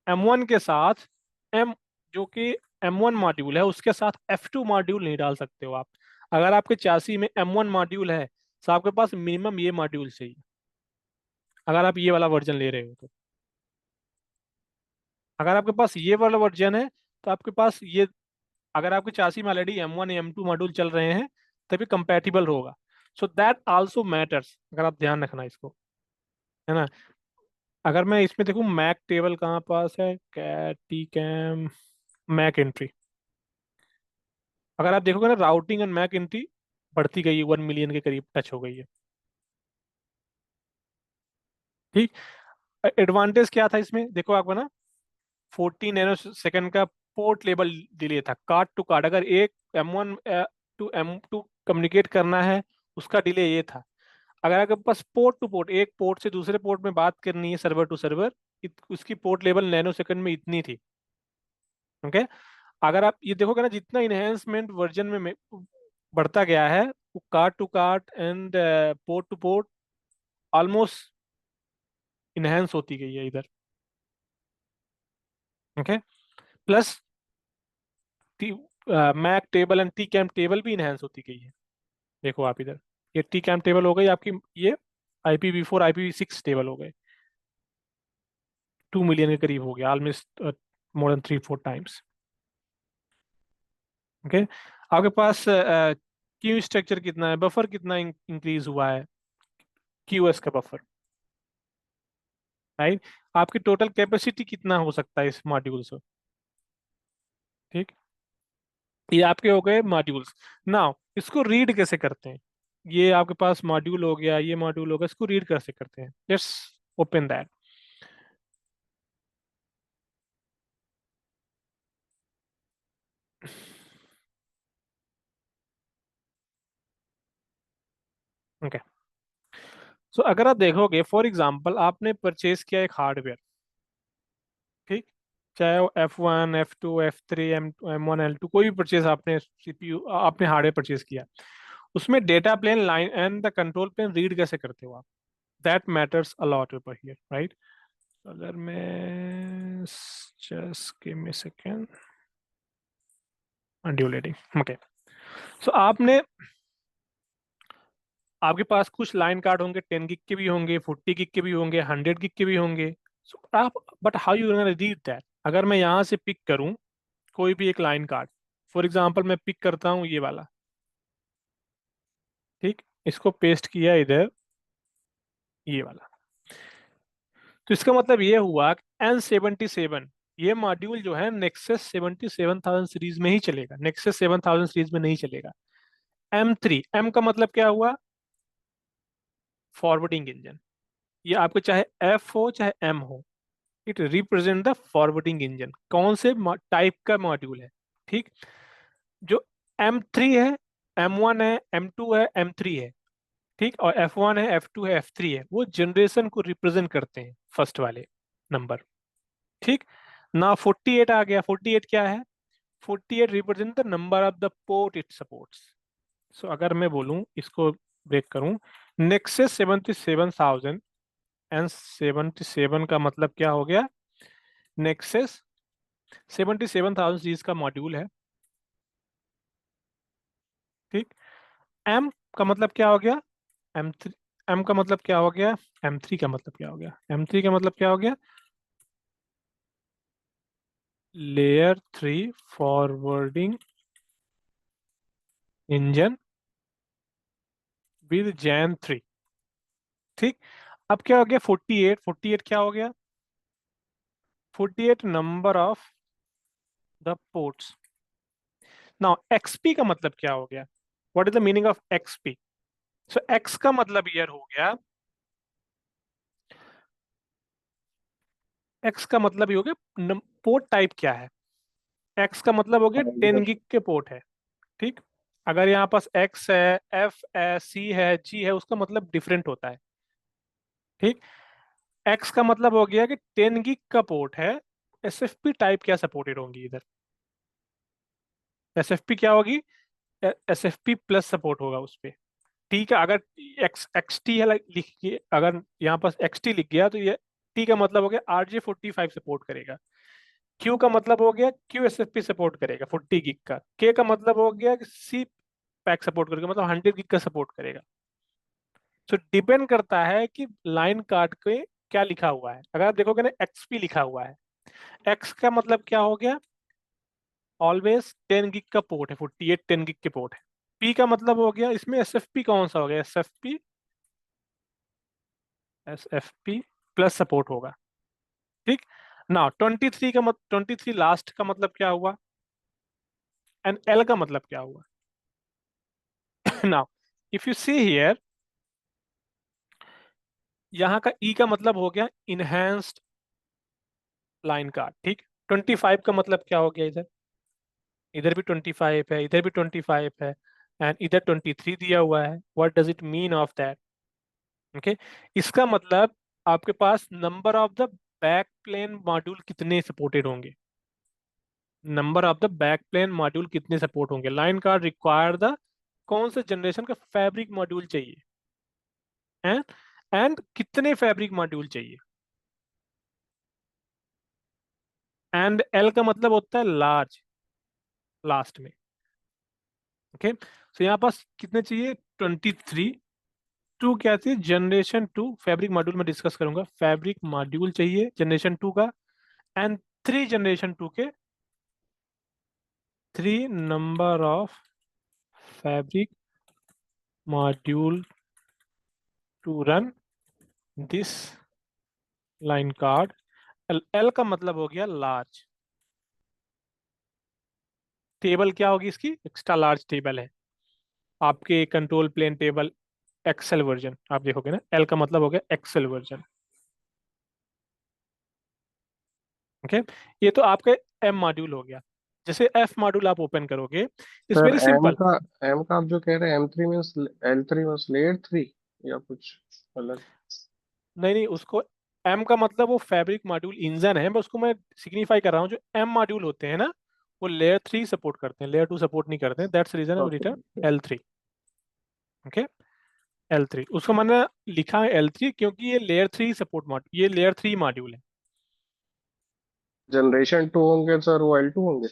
M1 के साथ एम जो कि M1 मॉड्यूल है उसके साथ F2 मॉड्यूल नहीं डाल सकते हो आप। अगर आपके चासी में M1 मॉड्यूल है तो आपके पास मिनिमम ये मॉड्यूल चाहिए, अगर आप ये वाला वर्जन ले रहे हो तो। अगर आपके पास ये वाला वर्जन है तो आपके पास ये, अगर आपके चासी में ऑलरेडी M1 M2 मॉड्यूल चल रहे हैं तभी कंपैटिबल होगा। सो दैट आल्सो मैटर्स, अगर आप ध्यान रखना इसको, है ना। अगर मैं इसमें देखूं मैक टेबल कहाँ पास है, cat T cam MAC entry, अगर आप देखोगे ना राउटिंग एंड मैक एंट्री बढ़ती गई है, 1 मिलियन के करीब टच हो गई है। ठीक, एडवांटेज क्या था इसमें, देखो आपको ना 14 नैनो सेकंड का पोर्ट लेवल डिले था, कार्ड टू कार्ड। अगर एक M1 टू M2 कम्युनिकेट करना है, उसका डिले ये था। अगर आपके पास पोर्ट टू पोर्ट, एक पोर्ट से दूसरे पोर्ट में बात करनी है सर्वर टू सर्वर, उसकी पोर्ट लेवल नैनो सेकंड में इतनी थी। ओके, अगर आप ये देखोगे ना, जितना इनहेंसमेंट वर्जन में बढ़ता गया है, वो card to card and port to port almost enhance होती गई है इधर। Okay, plus MAC table and T cam table भी इनहेंस होती गई है। देखो आप इधर, ये टी कैम टेबल हो गई आपकी, ये IPv4 IPv6 टेबल हो गए, 2 मिलियन के करीब हो गया, almost more than 3-4 times. Okay, आपके पास क्यू स्ट्रक्चर कितना है, बफर कितना इंक्रीज हुआ है, QoS का बफर, राइट। आपकी टोटल कैपेसिटी कितना हो सकता है इस मॉड्यूल से। ठीक, ये आपके हो गए मॉड्यूल्स। नाउ इसको रीड कैसे करते हैं, ये आपके पास मॉड्यूल हो गया, ये मॉड्यूल हो गया, इसको रीड कैसे करते हैं, लेट्स ओपन दैट। ओके, सो अगर आप देखोगे, फॉर एग्जांपल आपने परचेज किया एक हार्डवेयर, ठीक, चाहे वो F1 F2 F3 M1 L2 कोई भी परचेज आपने CPU आपने हार्डवेयर परचेज किया, उसमें data plane line and the control plane read कैसे करते हो आप, that matters a lot over here, right. अगर मैं जस्ट गिव मी सेकेंड, ड्यूलेटिंग, ओके। सो आपके पास कुछ लाइन कार्ड होंगे, 10 गिग के भी होंगे, 40 गिग के भी होंगे, 100 गिग के भी होंगे। सो आप, but how you gonna read that, अगर मैं यहाँ से पिक करूँ कोई भी एक लाइन कार्ड, फॉर एग्जांपल मैं पिक करता हूँ ये वाला, ठीक, इसको पेस्ट किया इधर, ये वाला, तो इसका मतलब ये हुआ कि N77 ये मॉड्यूल जो है नेक्सस 77,000 सीरीज में ही चलेगा, नेक्सस 7000 सीरीज में नहीं चलेगा। M3, M का मतलब क्या हुआ, फॉरवर्डिंग इंजन। ये आपको चाहे F हो चाहे M हो, it represent the forwarding engine, कौन से टाइप का मॉड्यूल है। ठीक, जो M3 है, M1 है, M2 है, M3 है, ठीक, और F1 है, F2 है, F3 है, वो जनरेशन को रिप्रेजेंट करते हैं, फर्स्ट वाले नंबर। ठीक ना, 48 आ गया, 48 क्या है, 48 represent the number of the port it supports. So अगर मैं बोलूं, इसको ब्रेक करूं, नेक्सस 77,000 एंड 77 का मतलब क्या हो गया, नेक्सस 77,000 सीरीज का मॉड्यूल है। ठीक, एम का मतलब क्या हो गया, M3, एम का मतलब क्या हो गया, M3 का मतलब क्या हो गया, M3 का मतलब क्या हो गया, layer 3 forwarding engine with Jain 3। ठीक, अब क्या हो गया 48, 48 क्या हो गया 48 number of the ports. Now XP का मतलब क्या हो गया, what is the meaning of XP? So X का मतलब ईयर हो गया, X का मतलब ये हो गया पोर्ट टाइप क्या है। X का मतलब हो गया 10 गिग के पोर्ट है। ठीक, अगर यहाँ पास X है, F है, C है, G है, उसका मतलब डिफरेंट होता है। ठीक, X का मतलब हो गया कि 10 गिग का पोर्ट है, SFP टाइप क्या सपोर्टेड होंगी इधर, SFP क्या होगी, SFP प्लस सपोर्ट होगा उस पे। ठीक है, अगर XT है लिखिए, अगर यहाँ पास XT लिख गया तो ये T का मतलब हो गया RJ45 सपोर्ट करेगा, Q का मतलब हो गया QSFP सपोर्ट करेगा 40 गिग का, K का मतलब हो गया कि C पैक सपोर्ट करेगा, मतलब 100 गिग का सपोर्ट करेगा। तो डिपेंड करता है कि लाइन कार्ड पे क्या लिखा हुआ है। अगर आप देखोगे ना XP लिखा हुआ है, X का मतलब क्या हो गया, ऑलवेज 10 गिग का पोर्ट है, 48 10 गिग के पोर्ट है। P का मतलब हो गया, इसमें SFP कौन सा हो गया, SFP प्लस सपोर्ट होगा। ठीक, ना 23 का 23 लास्ट का मतलब क्या हुआ, एंड L का मतलब क्या हुआ। Now if you see here, यहाँ का E का मतलब हो गया इनहेंस्ड लाइन कार्ड। ठीक, 25 का मतलब क्या हो गया, इधर इधर भी 25 है, इधर भी 25 है, एंड इधर 23 दिया हुआ है। What does it mean of that? Okay, इसका मतलब आपके पास number of the backplane module कितने सपोर्टेड होंगे, number of the backplane module कितने सपोर्ट होंगे। लाइन कार्ड रिक्वायर द कौन से जनरेशन का फैब्रिक मॉड्यूल चाहिए, एंड कितने फैब्रिक मॉड्यूल चाहिए। एंड L का मतलब होता है लार्ज, लास्ट में। ओके, सो यहाँ पास कितने चाहिए 23। टू क्या थी, जनरेशन 2 फैब्रिक मॉड्यूल में डिस्कस करूंगा, फैब्रिक मॉड्यूल चाहिए जनरेशन 2 का, एंड 3 जनरेशन 2 के 3 number of fabric module to run this line card. L का मतलब हो गया लार्ज, टेबल क्या होगी इसकी, एक्स्ट्रा लार्ज टेबल है आपके control plane table, Excel version आप देखोगे ना, L का मतलब हो गया एक्सेल वर्जन। ओके, ये तो आपके M मॉड्यूल हो गया। जैसे F मॉड्यूल आप ओपन करोगे, it's sir very M simple. का एम का आप जो कह रहे हैं M3 means L3 means layer 3 या कुछ अलग? नहीं नहीं, उसको M का मतलब वो फैब्रिक मॉड्यूल इंजन है, बस उसको मैं सिग्निफाई कर रहा हूँ। जो M मॉड्यूल होते हैं ना, वो लेयर 3 सपोर्ट करते हैं, लेयर 2 सपोर्ट नहीं करते हैं, that's reason I okay, return L3। Okay, L3 उसको मैंने लिखा है L3 क्योंकि ये लेयर 3 सपोर्ट मॉड्यूल, ये लेयर 3 मॉड्यूल है। जनरेशन 2 होंगे सर, वो L2 होंगे?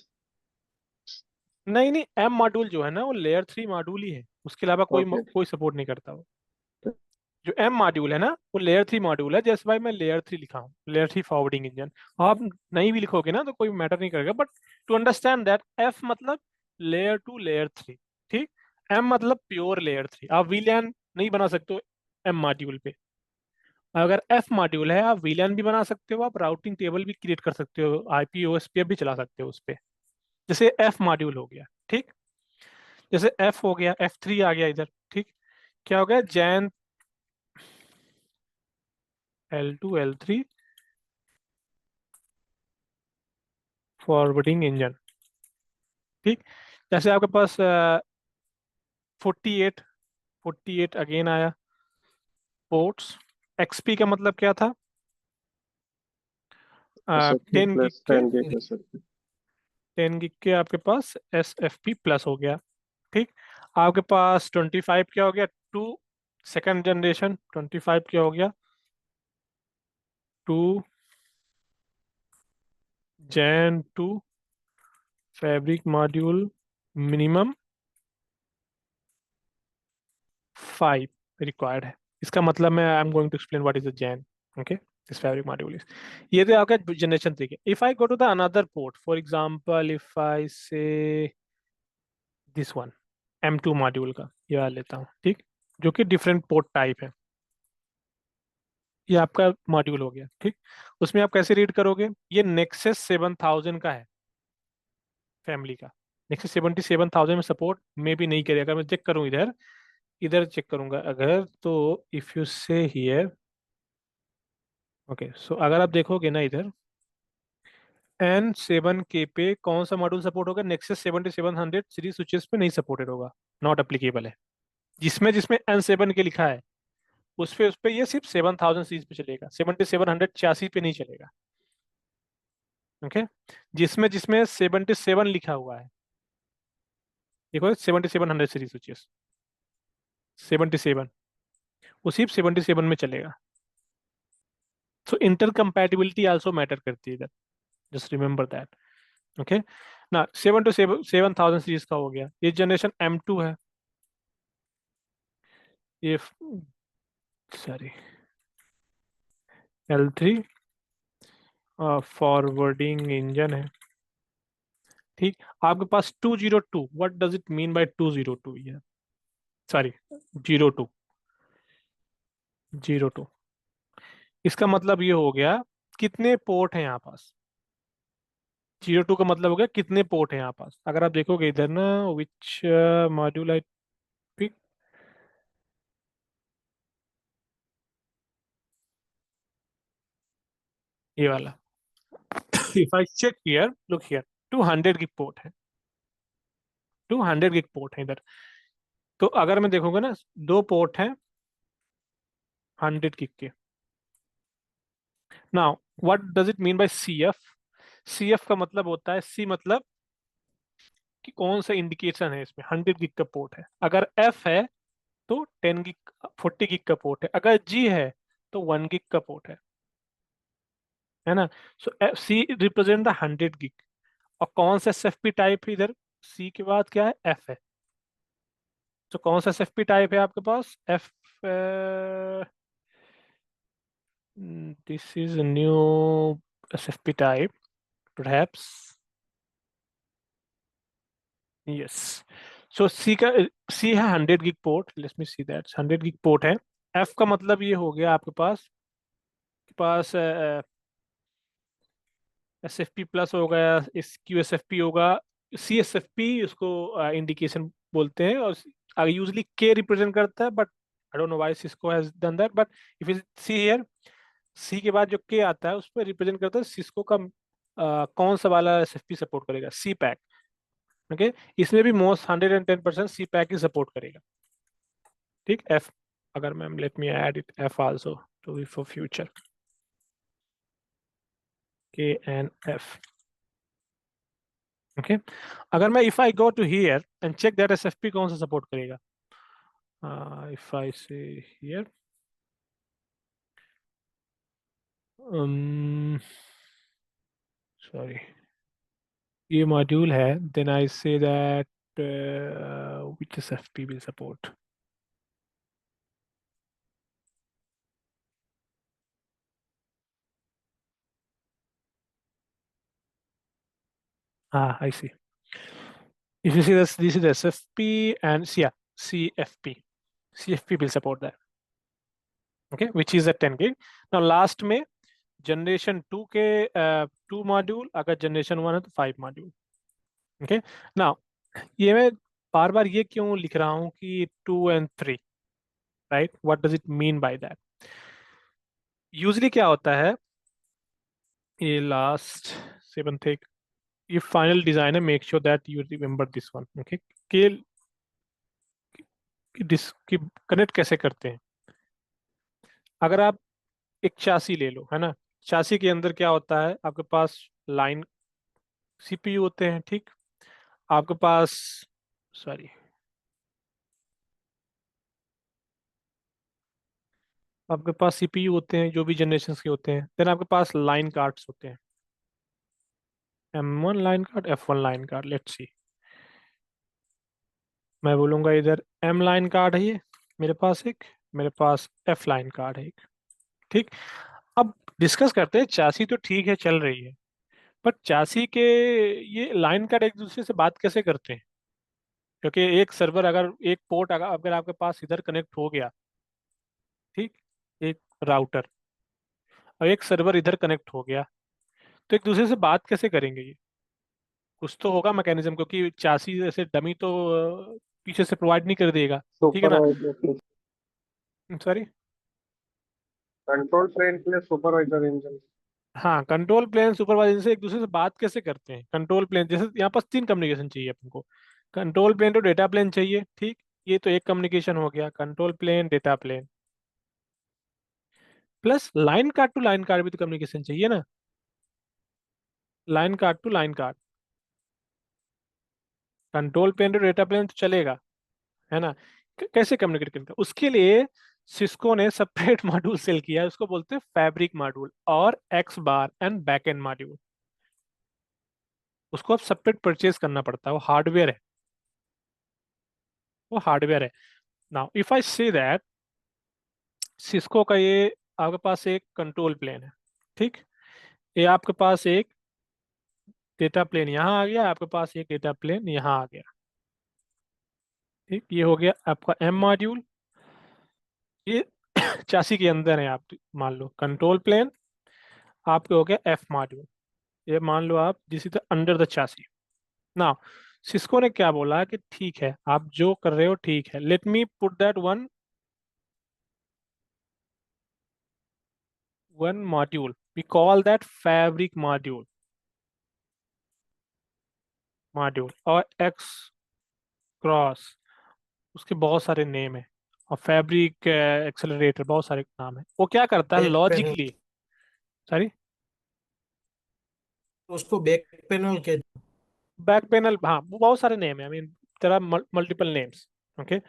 नहीं नहीं, M मॉड्यूल जो है ना वो लेयर 3 मॉड्यूल ही है, उसके अलावा ओके, कोई सपोर्ट नहीं करता वो। जो M मॉड्यूल है ना वो लेयर 3 मॉड्यूल है, जैसे भाई मैं लेयर 3 लिखा हूँ, लेयर 3 फॉरवर्डिंग इंजन। आप नहीं भी लिखोगे ना तो कोई मैटर नहीं करेगा, but to understand that F मतलब लेयर 2 लेयर 3। ठीक, M मतलब प्योर लेयर 3। आप VLAN नहीं बना सकते हो M मॉड्यूल पे। अगर F मॉड्यूल है आप VLAN भी बना सकते हो, आप राउटिंग टेबल भी क्रिएट कर सकते हो, IP OSPF भी चला सकते हो उस पे। जैसे F मॉड्यूल हो गया। ठीक, जैसे F हो गया, F3 आ गया इधर। ठीक, क्या हो गया, Jain L2 L3 forwarding engine. ठीक, जैसे आपके पास 48 48 अगेन आया पोर्ट्स। XP का मतलब क्या था, SFP 10 गिग प्लस के 10 के SFP। 10 गिग के आपके पास SFP प्लस हो गया। ठीक, आपके पास 25 क्या हो गया, 2 सेकंड जनरेशन 25 क्या हो गया, 2 gen 2 fabric module minimum 5 required है। इसका मतलब मैं I am going to explain what is the gen. Okay, this fabric module is, ये तो आपका जनरेशन 3 के। If I go to the another port, for example if I say this one M2 module का ये वाला लेता हूँ। ठीक, जो कि डिफरेंट पोर्ट टाइप है। ये आपका मॉड्यूल हो गया, ठीक। उसमें आप कैसे रीड करोगे, ये नेक्सस 7000 का है, फैमिली का। नेक्सस 77,000 में सपोर्ट में भी नहीं करेगा। मैं चेक करूँ इधर, इधर चेक करूंगा अगर, तो इफ यू से हियर, ओके, सो अगर आप देखोगे ना इधर, N7K पे कौन सा मॉड्यूल सपोर्ट होगा, नेक्सस 7700 सीरीज स्विचेस पे नहीं सपोर्टेड होगा, नॉट एप्लीकेबल है। जिसमें जिसमें N7K लिखा है उस पे ये सिर्फ 7000 सीरीज पे चलेगा, 7700 चेसिस पे नहीं चलेगा। ओके, जिसमें जिसमें 77 लिखा हुआ है, देखो 7700 सीरीज स्विचेस, 77, वो सिर्फ 77 में चलेगा। सो इंटर कंपैटिबिलिटी आल्सो मैटर करती है इधर, जस्ट रिमेंबर दैट। ओके ना, 7 to 7000 सीरीज का हो गया, ये जनरेशन M2 है, ये सॉरी L3 फॉरवर्डिंग इंजन है, ठीक। आपके पास 202, what does it mean by 202, ये सॉरी 02, 02, इसका मतलब ये हो गया कितने पोर्ट हैं यहाँ पास। 02 का मतलब हो गया कितने पोर्ट हैं यहाँ पास। अगर आप देखोगे इधर ना, विच मॉड्यूल आई पिक, ये वाला, if I check here, look here, 200 gig port है, 200 गिग पोर्ट है इधर। तो अगर मैं देखूंगा ना, दो पोर्ट हैं 100 गिग के। Now what does it mean by CF, CF का मतलब होता है, सी मतलब कि कौन सा इंडिकेशन है इसमें, 100 गिग का पोर्ट है। अगर F है तो 10 गिग, 40 गिग का पोर्ट है। अगर G है तो 1 गिग का पोर्ट है ना। सो C रिप्रेजेंट द 100 गिग। और कौन सा SFP टाइप है इधर, C के बाद क्या है, F है। तो कौन सा SFP टाइप है आपके पास, F, this is new SFP type perhaps, yes। So C का, C है 100 gig port, let me see that 100 gig port है। F का मतलब ये हो गया आपके पास SFP प्लस हो गया, इस QSFP होगा, CSFP उसको इंडिकेशन बोलते हैं। और यूजली K रिप्रेजेंट करता है, but I don't know why Cisco has done that, but if you see here, C के बाद जो K आता है उस पर रिप्रेजेंट करता है सिस्को का कौन सा वाला SFP सपोर्ट करेगा, सी पैक। ओके, इसमें भी मोस्ट 110% सी पैक ही सपोर्ट करेगा, ठीक। F, अगर ma'am let me add it F also to be for future, K and F। Okay, अगर मैं if I go to here and check that SFP कौन सा सपोर्ट करेगा, if I say here, sorry ये module है, then I say that which SFP will support, I see, if you see this is SFP and yeah, CFP will support that, okay, which is a 10 gig। now last में generation 2 के 2 module, अगर generation 1 है तो 5 module. Okay, now ये मैं बार बार ये क्यों लिख रहा हूँ कि 2 and 3, right, what does it mean by that. Usually क्या होता है, ये लास्ट 7th, ये फाइनल डिजाइन है, make sure that you remember this one, okay. कि कि कनेक्ट कैसे करते हैं। अगर आप एक चासी ले लो, है ना, चासी के अंदर क्या होता है, आपके पास लाइन CPU होते हैं, ठीक। आपके पास, सॉरी, आपके पास CPU होते हैं जो भी जनरेशन के होते हैं, देन आपके पास लाइन कार्ड्स होते हैं, M1 line card, F1 line card. Let's see, मैं बोलूंगा इधर M लाइन कार्ड है ये मेरे पास एक, मेरे पास F लाइन कार्ड है एक, ठीक। अब डिस्कस करते हैं, चासी तो ठीक है चल रही है, बट चासी के ये लाइन कार्ड एक दूसरे से बात कैसे करते हैं। क्योंकि एक सर्वर अगर एक पोर्ट अगर आपके पास इधर कनेक्ट हो गया, ठीक, एक राउटर और एक सर्वर इधर कनेक्ट हो गया, तो एक दूसरे से बात कैसे करेंगे ये? कुछ तो होगा मैकेनिज्म, क्योंकि चासी जैसे डमी तो पीछे से प्रोवाइड नहीं कर देगा, ठीक है ना? सुपरवाइजर, सॉरी, कंट्रोल प्लेन के लिए सुपरवाइजर इंजन। हाँ, कंट्रोल प्लेन सुपरवाइजर से एक दूसरे से बात कैसे करते हैं? कंट्रोल प्लेन जैसे यहाँ पास 3 कम्युनिकेशन चाहिए अपन को। कंट्रोल प्लेन तो डेटा प्लेन चाहिए, ठीक, ये तो एक कम्युनिकेशन हो गया, control plane data plane, plus line card to line card भी तो कम्युनिकेशन चाहिए ना, line card to line card. Control plane to data plane तो चलेगा, है ना? कैसे कम्युनिकेट करते हैं उसके लिए सिस्को ने सेपरेट मॉड्यूल सेल किया है, उसको बोलते हैं फैब्रिक मॉड्यूल और x bar and backend module. उसको अब सेपरेट परचेज करना पड़ता है, वो हार्डवेयर है, वो हार्डवेयर है। Now if I say that Cisco का ये आपके पास एक कंट्रोल प्लेन है, ठीक, ये आपके पास एक डेटा प्लेन यहाँ आ गया, आपके पास एक डेटा प्लेन यहाँ आ गया, ठीक, ये हो गया आपका एम मॉड्यूल। ये चासी के अंदर है, आप मान लो कंट्रोल प्लेन आपके हो गया एफ मॉड्यूल, ये मान लो आप this is the under the chassis. Now Cisco ने क्या बोला कि ठीक है आप जो कर रहे हो ठीक है, let me put that one module, we call that fabric module, और एक्स क्रॉस, उसके बहुत सारे नेम है, और फैब्रिक एक्सेलरेटर, बहुत सारे नाम है। वो क्या करता है बैक पैनल, लॉजिकली, सॉरी, उसको बैक पैनल के बैक पैनल, हाँ वो बहुत सारे नेम है, आई मीन तेरा मल्टीपल नेम्स, ओके।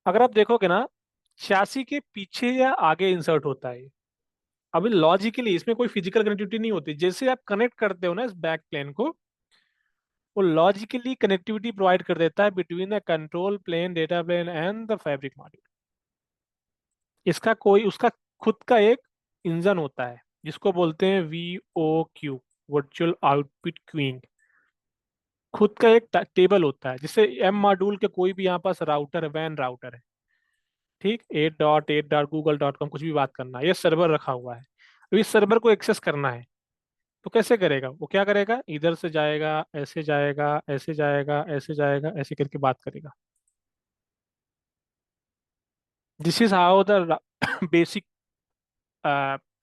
अगर आप देखोगे ना, चैसी के पीछे या आगे इंसर्ट होता है ये। अभी लॉजिकली इसमें कोई फिजिकल कनेक्टिविटी नहीं होती, जैसे आप कनेक्ट करते हो ना इस बैक प्लेन को, वो लॉजिकली कनेक्टिविटी प्रोवाइड कर देता है between the control plane, data plane and the fabric module. इसका कोई उसका खुद का एक इंजन होता है जिसको बोलते हैं VOQ, वर्चुअल आउटपुट क्यूइंग। खुद का एक टेबल होता है, जिससे एम मॉड्यूल के कोई भी यहाँ पास राउटर है, वैन राउटर है, ठीक, 8.8.google.com कुछ भी बात करना है, ये सर्वर रखा हुआ है, तो इस सर्वर को एक्सेस करना है, तो कैसे करेगा? वो क्या करेगा, इधर से जाएगा, ऐसे जाएगा, ऐसे जाएगा, ऐसे जाएगा, ऐसे करके बात करेगा। This is how the basic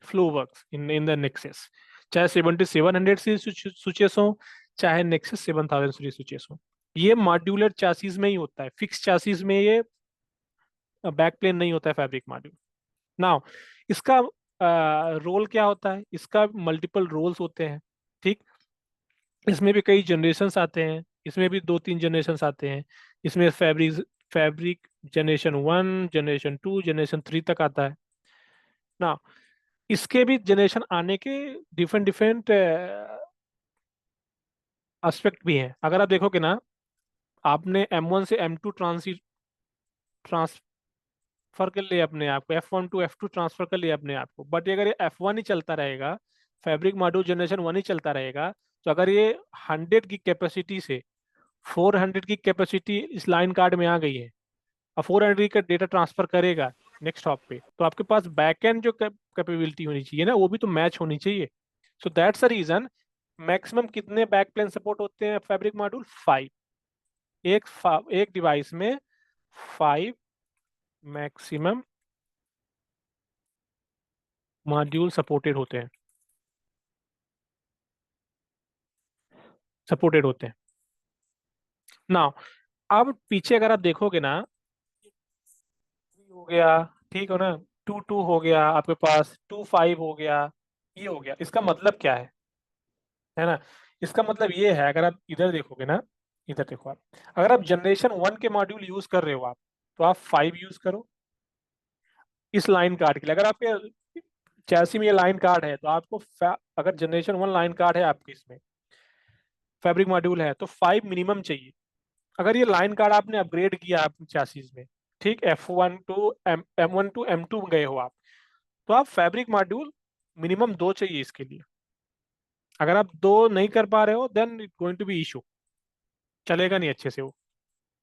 flow works in the nexus, चाहे 7700 सीरीज स्विचेस हो, चाहे नेक्सस 7000 सीरीज स्विचेस हो, ये मॉड्यूलर चासीज में ही होता है, फिक्स चासीज में ये बैक प्लेन नहीं होता है फैब्रिक मॉड्यूल। नाउ इसका रोल क्या होता है? इसका मल्टीपल रोल्स होते हैं, ठीक, इसमें भी कई जनरेशन्स आते हैं, इसमें भी 2-3 जनरेशन्स आते हैं, इसमें फैब्रिक जनरेशन 1, जनरेशन 2, जनरेशन 3 तक आता है ना। इसके भी जनरेशन आने के डिफरेंट डिफरेंट एस्पेक्ट भी हैं। अगर आप देखोगे ना, आपने M1 से M2 ट्रांसफर कर लिया अपने आप को, F1 टू F2 ट्रांसफर कर लिया अपने आप को, बट अगर ये F1 ही चलता रहेगा, फैब्रिक मॉड्यूल जनरेशन 1 ही चलता रहेगा, तो अगर ये 100 की कैपेसिटी से 400 की कैपेसिटी इस लाइन कार्ड में आ गई है, और 400 का डेटा ट्रांसफर करेगा नेक्स्ट हॉप पे, तो आपके पास बैकएंड जो कैपेबिलिटी होनी चाहिए ना, वो भी तो मैच होनी चाहिए। So that's the reason maximum कितने बैक प्लेन सपोर्ट होते हैं फैब्रिक मॉड्यूल? 5। एक डिवाइस में 5 मैक्सिमम मॉड्यूल सपोर्टेड होते हैं, नाउ अब पीछे अगर आप देखोगे ना, हो गया, ठीक हो ना, 2 हो गया आपके पास, 2 5 हो गया, ये हो गया। इसका मतलब क्या है ना? इसका मतलब ये है, अगर आप इधर देखोगे ना, इधर देखो आप, अगर आप जनरेशन 1 के मॉड्यूल यूज कर रहे हो आप, तो आप 5 यूज करो इस लाइन कार्ड के लिए। अगर आपके चैसी में ये लाइन कार्ड है, तो आपको अगर जनरेशन 1 लाइन कार्ड है आपके इसमें, फैब्रिक मॉड्यूल है, तो 5 मिनिमम चाहिए। अगर ये लाइन कार्ड आपने अपग्रेड किया अपनी चैसीज में, ठीक, F1 to M1 to M2 गए हो आप, तो आप फैब्रिक मॉड्यूल मिनिमम 2 चाहिए इसके लिए। अगर आप 2 नहीं कर पा रहे हो, then it going to be issue, चलेगा नहीं अच्छे से वो।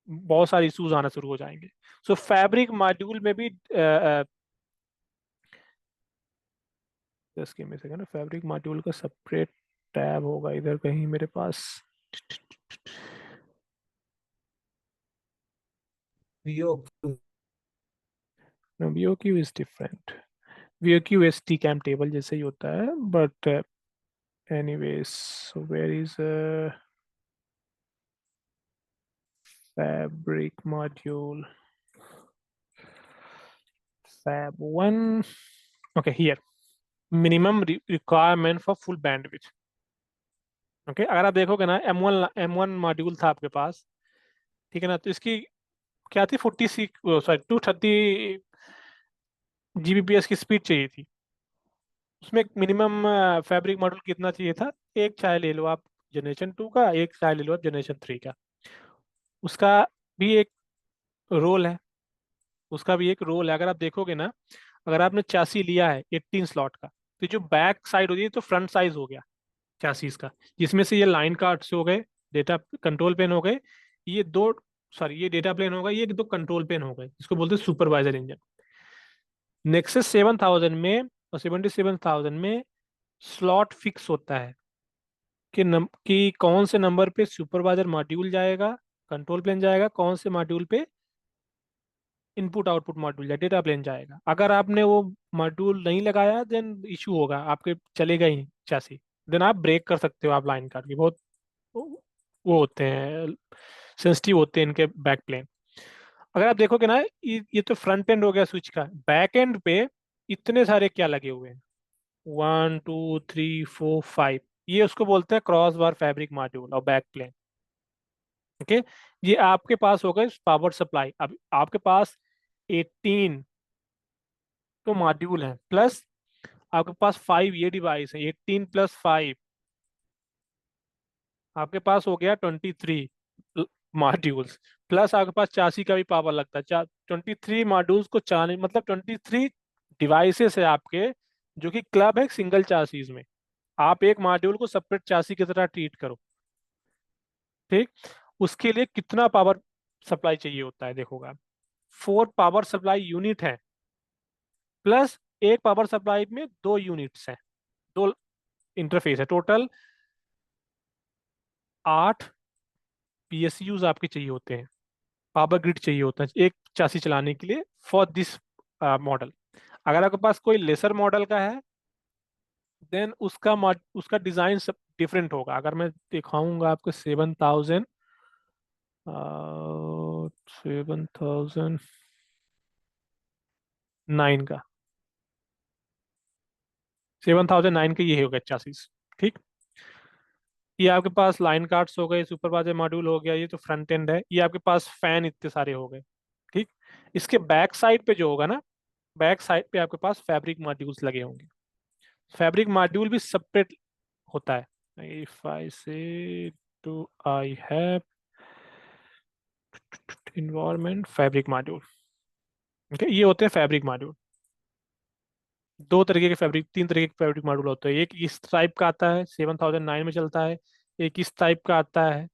बहुत सारे इश्यूज आना शुरू हो जाएंगे। सो फैब्रिक मॉड्यूल में भी just give me second, fabric module का सेपरेट टैब होगा इधर कहीं मेरे पास। VOQ. No, VOQ is different. VOQ is TCAM table जैसे ही होता है, but anyways, so where is fabric module? Fab 1. Okay, here. Minimum requirement for full bandwidth. Okay, अगर आप देखोगे ना M1 मॉड्यूल था आपके पास, ठीक है ना, तो इसकी क्या थी 230 GBps की स्पीड चाहिए थी। उसमें मिनिमम फैब्रिक मॉड्यूल कितना चाहिए था, एक चाहे ले लो आप जनरेशन 2 का, एक चाहे ले लो आप जनरेशन 3 का। उसका भी एक रोल है, अगर आप देखोगे ना, अगर आपने चासी लिया है 18 स्लॉट का, तो जो बैक साइड होती है तो फ्रंट साइज हो गया चासीस का, जिसमें से ये लाइन कार्ड्स हो गए, डेटा कंट्रोल पेन हो गए, ये दो, सॉरी ये डेटा प्लेन हो गए, ये दो कंट्रोल पेन हो गए, इसको बोलते हैं सुपरवाइजर इंजन। नेक्सस 7000 में और 77000 में स्लॉट फिक्स होता है कि कौन से नंबर पे सुपरवाइजर मॉड्यूल जाएगा, कंट्रोल प्लेन जाएगा, कौन से मॉड्यूल पे इनपुट आउटपुट मॉड्यूल या डेटा प्लेन जाएगा। अगर आपने वो मॉड्यूल नहीं लगाया देन इशू होगा, आपके चलेगा ही चासी, देन आप ब्रेक कर सकते हो आप लाइन कार्ड की। बहुत वो होते हैं, सेंसिटिव होते हैं इनके बैक प्लेन। अगर आप देखोगे ना, ये तो फ्रंट एंड हो गया स्विच का, बैक एंड पे इतने सारे क्या लगे हुए हैं, 1 2 3 4 5, ये उसको बोलते हैं क्रॉस बार फैब्रिक मॉड्यूल और बैक प्लेन। ओके, ये आपके पास होगा पावर सप्लाई। अब आपके पास 18 तो मॉड्यूल है, प्लस आपके पास 5 ये डिवाइस है, 18 + 5 आपके पास हो गया 23 मॉड्यूल्स, प्लस आपके पास चासी का भी पावर लगता है। 23 मॉड्यूल्स को चलाने, मतलब 23 डिवाइसेस है आपके, जो कि क्लब है सिंगल चासीज में। आप एक मॉड्यूल को सेपरेट चासी की तरह ट्रीट करो, ठीक। उसके लिए कितना पावर सप्लाई चाहिए होता है, देखोगा 4 पावर सप्लाई यूनिट है, प्लस एक पावर सप्लाई में 2 यूनिट्स हैं, 2 इंटरफेस है, टोटल 8 PSUs आपके चाहिए होते हैं, पावर ग्रिड चाहिए होता है एक चासी चलाने के लिए फॉर दिस मॉडल। अगर आपके पास कोई लेसर मॉडल का है देन उसका डिजाइन सब डिफरेंट होगा। अगर मैं दिखाऊंगा आपको 7000 7009 का, 7009 का ये होगा चासीस, ठीक। ये आपके पास लाइन कार्ड्स हो गए, सुपरवाइजर मॉड्यूल हो गया, ये तो फ्रंट एंड है, ये आपके पास फैन इतने सारे हो गए, ठीक। इसके बैक साइड पे जो होगा ना, बैक साइड पे आपके पास फैब्रिक मॉड्यूल्स लगे होंगे। फैब्रिक मॉड्यूल भी सेपरेट होता है। If I say to I have environment fabric module, okay, ये होते हैं फैब्रिक मॉड्यूल। तीन तरीके के फैब्रिक मॉड्यूल होते हैं। एक इस टाइप का आता है 7009 में चलता है, एक इस टाइप का आता है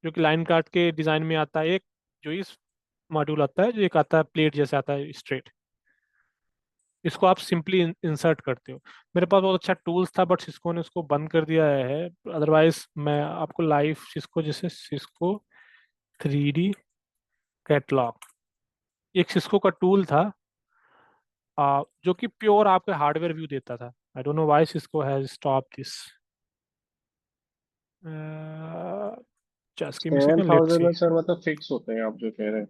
जो कि लाइन कार्ड के डिजाइन में आता है, एक जो इस मॉड्यूल आता है, जो एक आता है प्लेट जैसे आता है स्ट्रेट। इसको आप सिंपली इंसर्ट करते हो। मेरे पास बहुत अच्छा टूल्स था बट सिस्को ने उसको बंद कर दिया है, अदरवाइज मैं आपको लाइव सिस्को, जैसे सिस्को 3D कैटलॉग, एक सिस्को का टूल था जो कि प्योर आपके हार्डवेयर व्यू देता था। I don't know why Cisco has stop this. Just give me seven second, let's thousand see. में सर मतलब फिक्स होते हैं आप जो कह रहे हैं,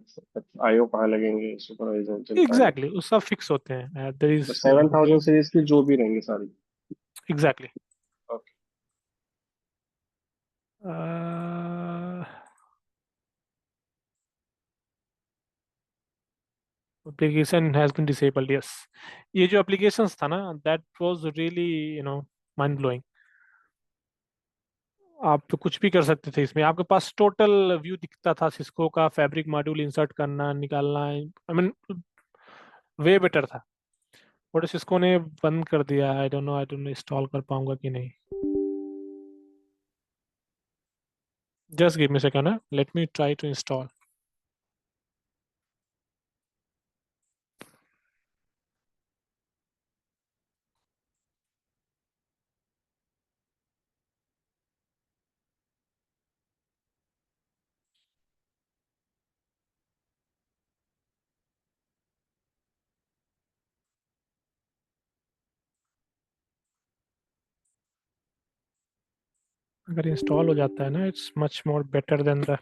आईओ कहाँ लगेंगे, सुपरवाइजर जिन एग्जैक्टली वो सब फिक्स होते हैं, देयर इज 7000 सीरीज की जो भी रहेंगी सारी। Exactly. Okay. Application has been disabled, yes. ये जो एप्लीकेशंस था ना, that was really mind blowing. आप तो कुछ भी कर सकते थे इसमें, आपके पास टोटल व्यू दिखता था सिस्को का, फैब्रिक मॉड्यूल इंसर्ट करना निकालना, आई मीन वे बेटर था। बट सिस्को ने बंद कर दिया। आई डोंट नो इंस्टॉल कर पाऊंगा कि नहीं। Just give me second, let me try to install. अगर इंस्टॉल हो जाता है ना, it's much more better than the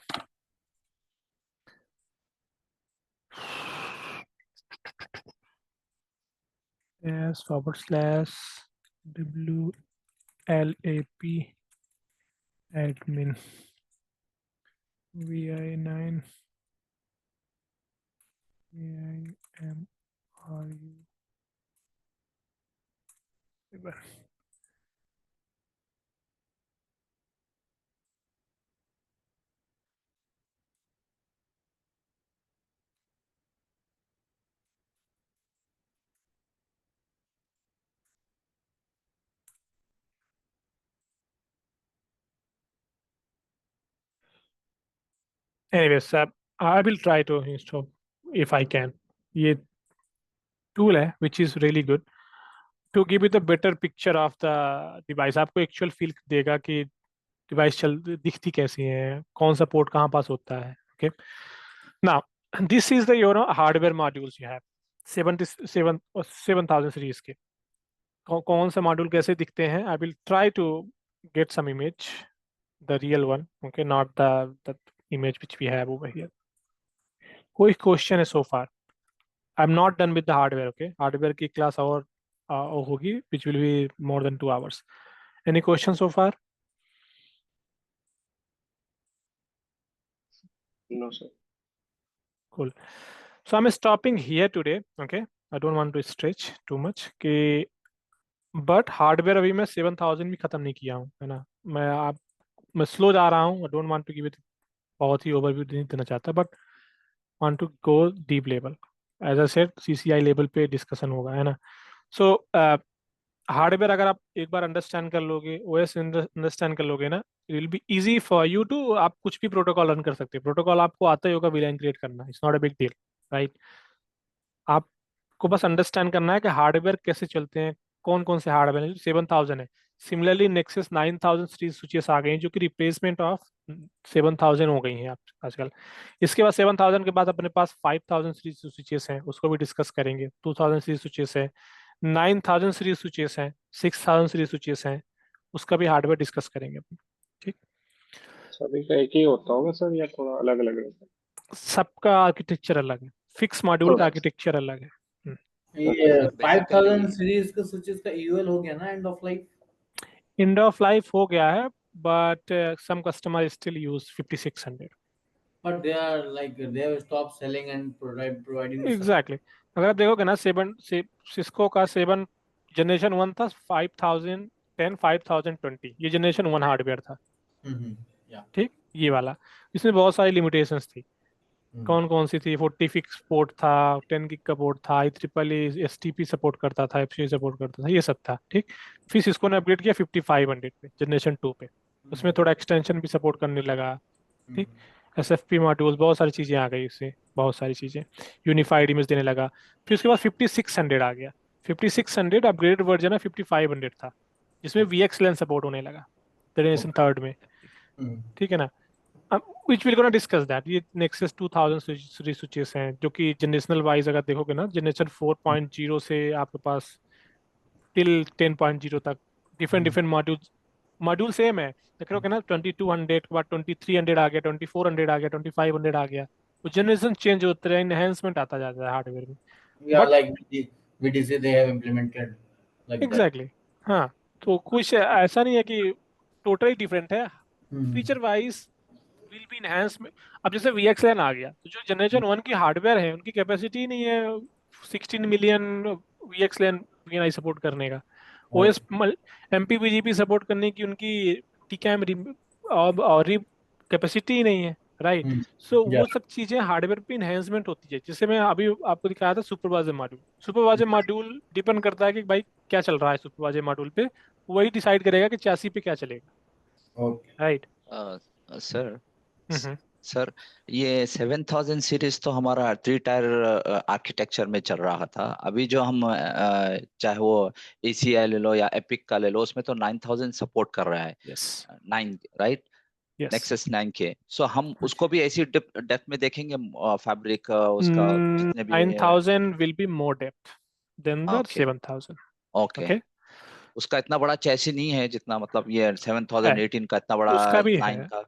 /WLAP admin vi9 vimru. Anyways, I will try to install if I can. ये tool है which is really good to give you the better picture of the device. आपको actual feel देगा कि device दिखती कैसी है, कौन सा पोर्ट कहाँ पास होता है. Okay. Now this is the hardware modules you have 7000 series के. कौन सा मॉड्यूल कैसे दिखते हैं. I will try to get some image, the real one, okay, not the image which we have over here. कोई क्वेश्चन है so far? I'm not done with the hardware, okay? Hardware की class और होगी which will be more than 2 hours. Any questions so far? No, sir. Cool. So I'm stopping here today, okay? I don't want to stretch too much कि but hardware अभी मैं 7000 भी खत्म नहीं किया हूँ, है ना. मैं स्लो जा रहा हूँ. I don't want to give it बहुत ही ओवरव्यू नहीं देना चाहता, but want to go deep level. As I said, CCI level पे डिस्कशन होगा, है ना. So हार्डवेयर अगर आप एक बार अंडरस्टैंड कर लोगे, OS अंडरस्टैंड कर लोगे ना, it will be easy for you too, आप कुछ भी प्रोटोकॉल रन कर सकते हैं. प्रोटोकॉल आपको आता ही होगा VLAN क्रिएट करना, it's not a big deal, right. आपको बस अंडरस्टैंड करना है कि हार्डवेयर कैसे चलते हैं, कौन कौन से हार्डवेयर हैं. 7000 है. सिमिलरली नेक्सस 9000 सीरीज स्विचेस आ गई हैं जो कि रिप्लेसमेंट ऑफ 7000 हो गई हैं आजकल. इसके बाद 7000 के बाद अपने पास 5000 सीरीज स्विचेस हैं, उसको भी डिस्कस करेंगे. 2000 सीरीज स्विचेस है, 9000 सीरीज स्विचेस हैं, 6000 सीरीज स्विचेस हैं, उसका भी हार्डवेयर डिस्कस करेंगे अपन. ठीक. सभी का एक ही होता होगा सर या थोड़ा अलग अलग रहता है? सबका आर्किटेक्चर अलग है, फिक्स मॉड्यूल का Okay. आर्किटेक्चर अलग है. ये So 5000 basically, सीरीज के स्विचेस का EOL हो गया ना, end of life. End of life हो गया है, but some customer still use 5600. But they are like they have stop selling and providing. Exactly. अगर आप देखोगे ना, सिस्को का 7 जनरेशन 1 था, 5010 5020, ये जनरेशन 1 हार्डवेयर था. ठीक. ये वाला, इसमें बहुत सारी लिमिटेशंस थी. कौन कौन सी थी? 40 फिक्स पोर्ट था, 10 गिग का पोर्ट था, IEEE STP सपोर्ट करता था, FCA सपोर्ट करता था, ये सब था. ठीक. फिर सिस्को ने अपग्रेड किया 5500 पे, जनरेशन 2 पे. उसमें थोड़ा एक्सटेंशन भी सपोर्ट करने लगा. ठीक. SFP मॉड्यूल, बहुत सारी चीज़ें आ गई इससे, बहुत सारी चीज़ें. यूनिफाइड इमेज देने लगा. फिर उसके बाद 5600 आ गया. 5600 अपग्रेडेड वर्जन है 5500 था, जिसमें VXLAN सपोर्ट होने लगा जनरेशन 3 में. ठीक है ना. which we're gonna discuss that. ये Nexus 2000 सीरीज स्विचेस हैं जो कि जनरेशनल वाइज अगर देखोगे ना, जनरेशन 4.0 से आपके पास टिल 10.0 तक डिफरेंट मॉड्यूल सेम है. देख रहे हो ना, 2200 के बाद 2300 आ गया, 2400 आ गया, 2500 आ गया. वो जनरेशन चेंज होते रहे, एनहेंसमेंट आता जाता है हार्डवेयर में. या But- like VDC they have implemented like exactly. हाँ, तो कुछ ऐसा नहीं है कि टोटली डिफरेंट है. Feature wise will be enhancement. अब जैसे VXLAN आ गया, तो जो जनरेशन 1 की हार्डवेयर है उनकी कैपेसिटी नहीं है 16 मिलियन VXLAN VNI सपोर्ट करने का. OS MPBGP सपोर्ट करने की उनकी TCAM और कैपेसिटी ही नहीं है, राइट. सो वो सब चीजें हार्डवेयर पे इन्हेंसमेंट होती है. जैसे मैं अभी आपको दिखाया था सुपरवाइजर मॉड्यूल डिपेंड करता है कि भाई क्या चल रहा है सुपरवाइजर मॉड्यूल पे, वही डिसाइड करेगा कि चैसी पे क्या चलेगा, राइट. सर ये 7000 सीरीज तो हमारा 3 टायर आर्किटेक्चर में चल रहा था. अभी जो हम चाहे वो ACI ले लो या एपिक का ले लो, उसमें तो 9000 सपोर्ट कर रहा है. 9, राइट. Nexus 9 के. सो हम उसको भी ऐसी डेप्थ में देखेंगे, फैब्रिक उसका जितने भी 9000 will be more depth than the 7000. Okay. उसका इतना बड़ा चैसी नहीं है जितना मतलब ये 7018 का इतना बड़ा, उसका भी 9 है, का,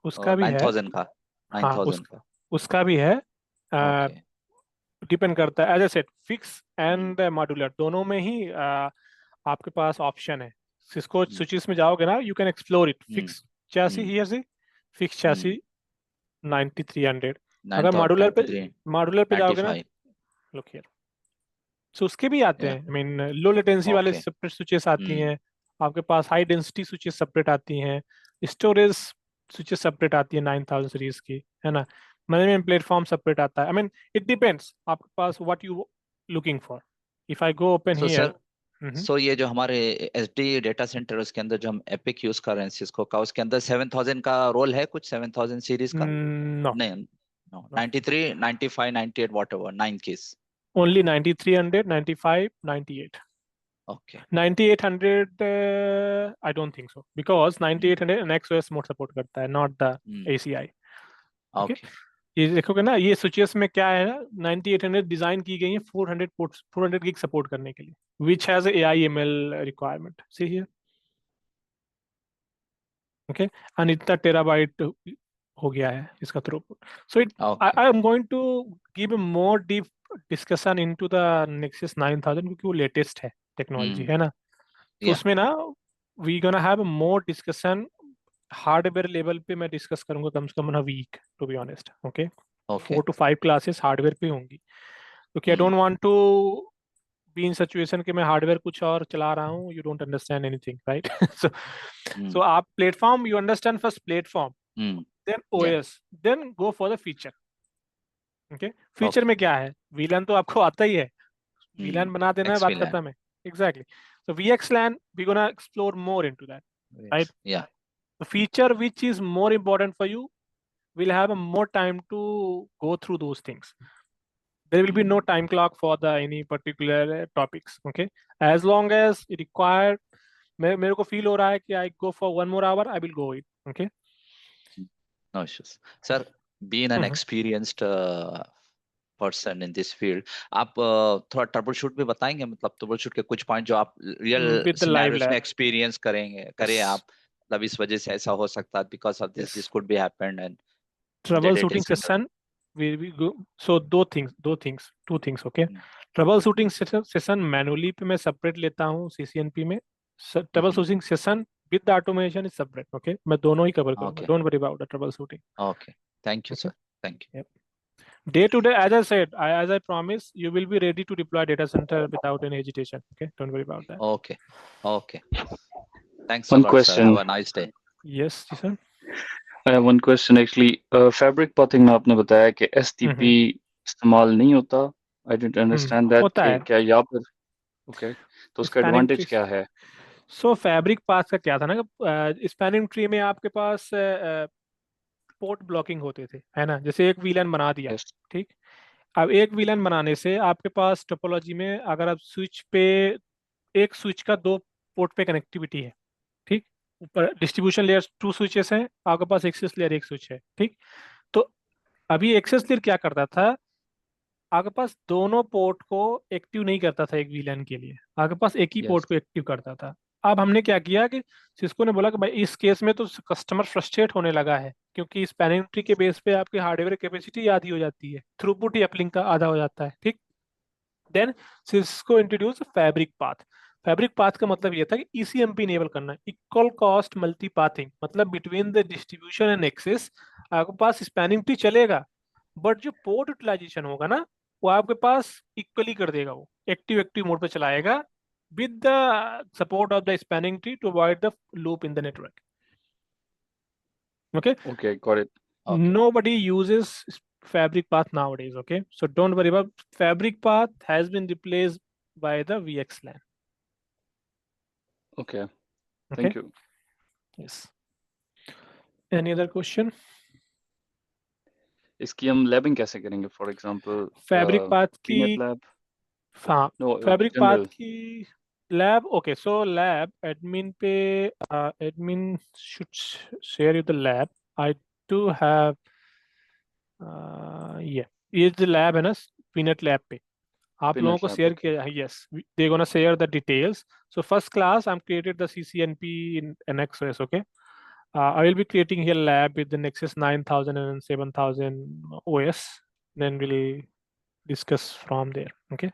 उसका भी है। 9000 का, हाँ 9000 का। उसका भी है। ओके। डिपेंड करता है, as a set fix and modular दोनों में ही आपके पास ऑप्शन है। सिस्को स्विचेस में जाओगे ना, you can explore it. Fix chassis here से, फिक्स चैसी 9300। अगर मॉड्यूलर पे 93, जाओगे ना, 95। लुक हियर, सो उसके भी आते या हैं। आई मीन लो लेटेंसी वाले ओके। सेपरेट स्विचेस आती हैं, आपके पास हाई डेंसिटी स्विचेस सेपरेट आती हैं, स्टोरेज स्विचेस सेपरेट आती है 9000 सीरीज की, है ना। मैनेजमेंट प्लेटफॉर्म सेपरेट आता है। आई मीन इट डिपेंड्स आपके पास what you looking for. If I go open so here, sir, so ये जो हमारे एसडी डेटा सेंटर उसके अंदर जो हम एपिक यूज कर रहे हैं सिस्को का, उसके अंदर 7000 का रोल है कुछ, 7000 सीरीज का? नो, नहीं, no, 93, 95, 98, whatever, 9 keys. Only 9300, 95, 98। Okay. 9800 I don't think so, because 9800 NXOS mode support करता है, not the ACI। Okay, Okay. ये देखोगे ना, ये स्विचेस में क्या है ना, 9800 डिजाइन की गई है 400 पोर्ट्स, 400 गिग सपोर्ट करने के लिए, which has AI/ML requirement. See here, okay, and इतना टेराबाइट हो गया है इसका throughput. So it, Okay. I am going to give a more deep discussion into the Nexus 9000, क्योंकि वो लेटेस्ट है टेक्नोलॉजी, है ना। तो Yeah. उसमें ना we gonna have more discussion hardware level पे। मैं डिस्कस करूंगा कम से कम week, to be honest. Okay, Okay. 4 to 5 classes hardware पे होंगी, क्योंकि I don't want to be in situation कि मैं हार्डवेयर कुछ और चला रहा हूँ, you don't understand anything, right. So आप platform, you understand first platform, then Yeah. OS, then go for the feature. Okay, feature Okay. में क्या है, VLAN तो आपको आता ही है, VLAN बना देना है, बात XVLAN. खत्म है। Exactly, so VXLAN we gonna explore more into that, right. Yeah. The feature which is more important for you will have a more time to go through those things. There will be no time clock for the any particular topics. Okay, as long as it required, मेरे को feel हो रहा है कि I go for 1 more hour, I will go it. Okay. No issues. Sir, being an experienced person in this field, आप थोड़ा trouble shoot भी बताएंगे, मतलब ट्रबल शूट के कुछ पॉइंट जो आप real With the live scenarios में lab. एक्सपीरियंस करे Yes. आप, मतलब इस वजह से ऐसा हो सकता है, because of this Yes. Could be happened and Troubleshooting session, we go. So two things. Okay. Troubleshooting session manually पे मैं separate लेता हूँ CCNP में. Troubleshooting session with the automation is separate. Okay, मैं दोनों ही cover करूँगा. Okay. Don't worry about the troubleshooting. Okay. Thank you, Okay. sir. Thank you. Yep. Day to day, as I said, as I promised, you will be ready to deploy data center without any hesitation. Okay, don't worry about that. Okay. Okay. Thanks a One lot, question. sir. Have a nice day. Yes, ji sir. I have one question actually. Fabric pathing में आपने बताया कि STP इस्तेमाल नहीं होता. I didn't understand that. होता है. क्या यहाँ पर? Okay. तो उसका Spanning advantage trees. क्या है? So fabric path का क्या था ना, स्पैनिंग ट्री में आपके पास पोर्ट ब्लॉकिंग होते थे, है ना। जैसे एक VLAN बना दिया, Yes. ठीक। अब एक VLAN बनाने से आपके पास टोपोलॉजी में, अगर आप स्विच पे, एक स्विच का 2 पोर्ट पे कनेक्टिविटी है, ठीक। ऊपर डिस्ट्रीब्यूशन लेयर 2 स्विचेस हैं, आपके पास एक्सेस लेयर 1 स्विच है, ठीक। तो अभी एक्सेस लेयर क्या करता था, आपके पास दोनों पोर्ट को एक्टिव नहीं करता था एक VLAN के लिए, आपके पास एक ही Yes. पोर्ट को एक्टिव करता था। अब हमने क्या किया कि सिस्को ने बोला कि भाई इस केस में तो कस्टमर फ्रस्ट्रेट होने लगा है, क्योंकि स्पैनिंग ट्री के बेस पे आपकी हार्डवेयर कैपेसिटी आधी हो जाती है, थ्रूपुट ही अपलिंक का आधा हो जाता है, ठीक। Then Cisco introduce fabric path. Fabric path का मतलब ये था कि ECMP इनेबल करना, इक्वल कॉस्ट मल्टी पाथिंग, मतलब between the distribution and access आपके पास स्पैनिंग ट्री चलेगा, बट जो पोर्ट यूटिलाइजेशन होगा ना, वो आपके पास इक्वली कर देगा, वो एक्टिव मोड पे चलाएगा with the support of the spanning tree to avoid the loop in the network. Okay. Okay, got it. Okay. Nobody uses fabric path nowadays. Okay, so don't worry about fabric path has been replaced by the VXLAN. Okay. Okay. Thank you. Yes. Any other question? इसकी हम लैबिंग कैसे करेंगे? For example, Fabric path की, VNet lab. हाँ, No, fabric general. path की lab. Okay, so lab admin पे admin should share you the lab. I do have ये जो लैब है ना VNet लैब पे, आप लोगों को PinetLab, शेयर okay. किया, yes, they're gonna share the details. So first class, I'm created the CCNP in NXOS, okay. I will be creating here lab with the Nexus 9000 and 7000 OS. Then we'll discuss from there, okay.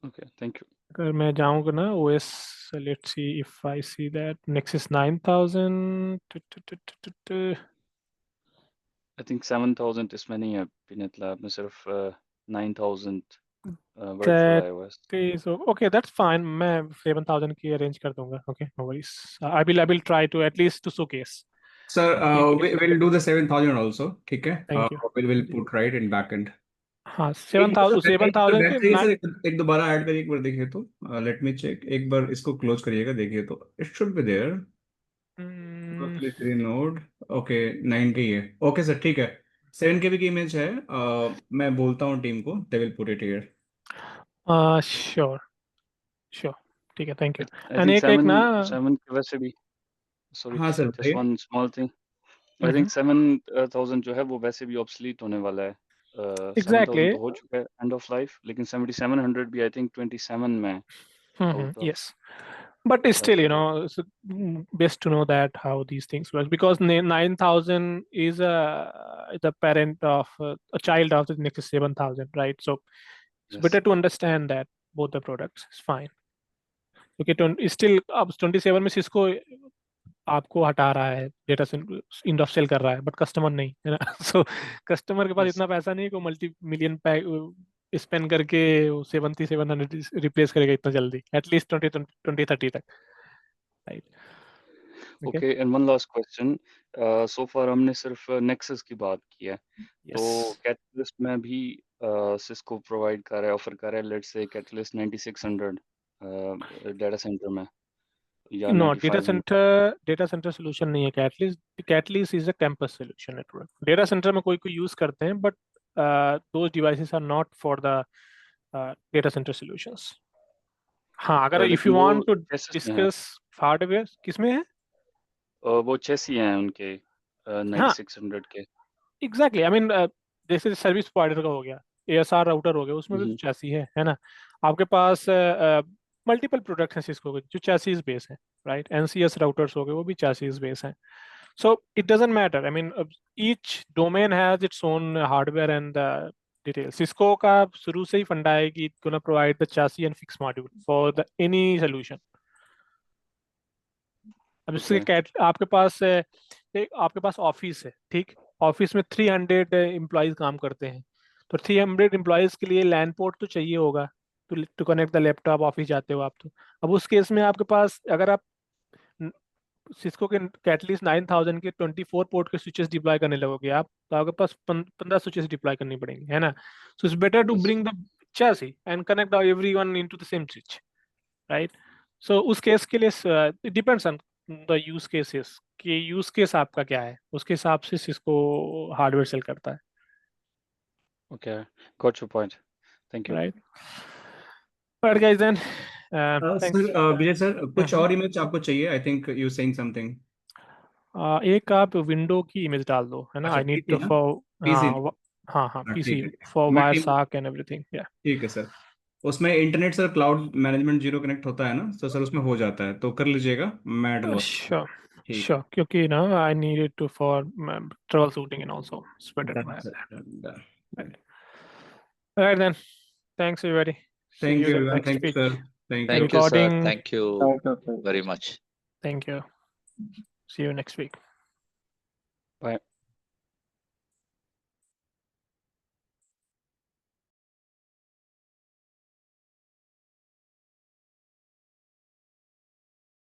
Okay, thank you. अगर मैं जाऊँगा ना OS, let's see if I see that Nexus 9000. I think 7000 इसमें नहीं है PinetLab में, सिर्फ 9000 virtual That iOS. is okay. That's fine. मैं 7000 की arrange कर दूंगा. Okay, no worries. I will try to at least to showcase. Sir, we'll do the 7000 also. ठीक है? Thank you. We'll put right in backend. हाँ 7000 के sir एक दोबारा ऐड करिए, एक बार देखिए तो लेट मी चेक, एक बार इसको क्लोज करिएगा, देखिए तो it should be there. Node okay 9 की है। ओके सर ठीक है, 7 KB की इमेज है। मैं बोलता हूँ टीम को, they will put it here. Sure ठीक है, thank you. I and think एक ना 7 के वैसे भी, sorry, हाँ sir just one small thing. I think 7000 जो है वो वैसे भी obsolete होने वाला है। 7000 तो हो चुका है end of life, लेकिन 7700 भी I think 27 में होगा। yes, but still, you know, it's best to know that how these things work, because 9000 is the parent of a child of the Nexus 7000, right? So it's better to understand that both the products is fine. Okay, still अब 27 में Cisco आपको हटा रहा है, data end cell कर रहा है, but customer नहीं है ना। सो कस्टमर के पास इतना पैसा नहीं को मल्टी मिलियन स्पेंड करके 7700 रिप्लेस करेगा इतना जल्दी, एटलीस्ट 2030 तक, right. Okay, and one last question. So far हमने सिर्फ Nexus की बात की है, तो Catalyst में भी Cisco प्रोवाइड कर रहा है, ऑफर कर रहा है, let's say Catalyst 9600 data center में, या नो 9500? डेटा सेंटर सोल्यूशन नहीं है catalyst is a campus solution network. Data center में कोई यूज करते हैं, but those devices are not for the data center solutions. हाँ, अगर if you want to discuss hardware, किसमें है वो चेसी हैं उनके 9600 के। एग्जैक्टली, आई मीन जैसे सर्विस प्रोवाइडर का हो गया, ASR राउटर हो गया, उसमें भी तो चैसी है ना। आपके पास मल्टीपल प्रोडक्ट्स हैं सिस्को के जो चैसीज बेस है, राइट। NCS राउटर्स हो गए, वो भी चैसीज बेस हैं। So it doesn't matter, I mean each domain has its own hardware and detail. Cisco का शुरू से ही फंडा है कि it's gonna provide the chassis and fix module for the any solution. अब इसके आपके पास ऑफिस है, ठीक, ऑफिस में 300 एम्प्लॉयज काम करते हैं, तो 300 एम्प्लॉयज के लिए लैन पोर्ट तो चाहिए होगा to connect the laptop, office जाते हो आप तो। अब उस केस में आपके पास, अगर आप सिस्को के कैटलिस्ट 9000 के 24 पोर्ट के स्विचेस डिप्लॉय करने लगोगे आप, तो आपके पास 15 स्विचेस डिप्लॉय करनी पड़ेंगी, है ना। So it's better to bring the chassis and connect everyone into the same switch, right. So उस केस के लिए it depends on the use cases कि यूज केस आपका क्या है, उसके हिसाब से सिस्को हार्डवेयर सेल करता है। Okay, got your point. Thank you. Right. Alright guys then. Thanks. Sir Vijay sir, कुछ और इमेज आपको चाहिए? I think you saying something. एक आप विंडो की इमेज डाल दो, है ना। आई नीड टू फॉर हाँ PC for Wireshark and everything, या ठीक है सर। उसमें internet sir cloud management 0 connect होता है ना, तो सर उसमें हो जाता है, तो कर लीजिएगा, मैं डलवा। श्योर, क्योंकि ना I need to for troubleshooting and also Alright then, thanks everybody. Thank you everyone. Thank you sir. Thank you, sir. Recording. Thank you very much. Thank you. See you next week. Bye.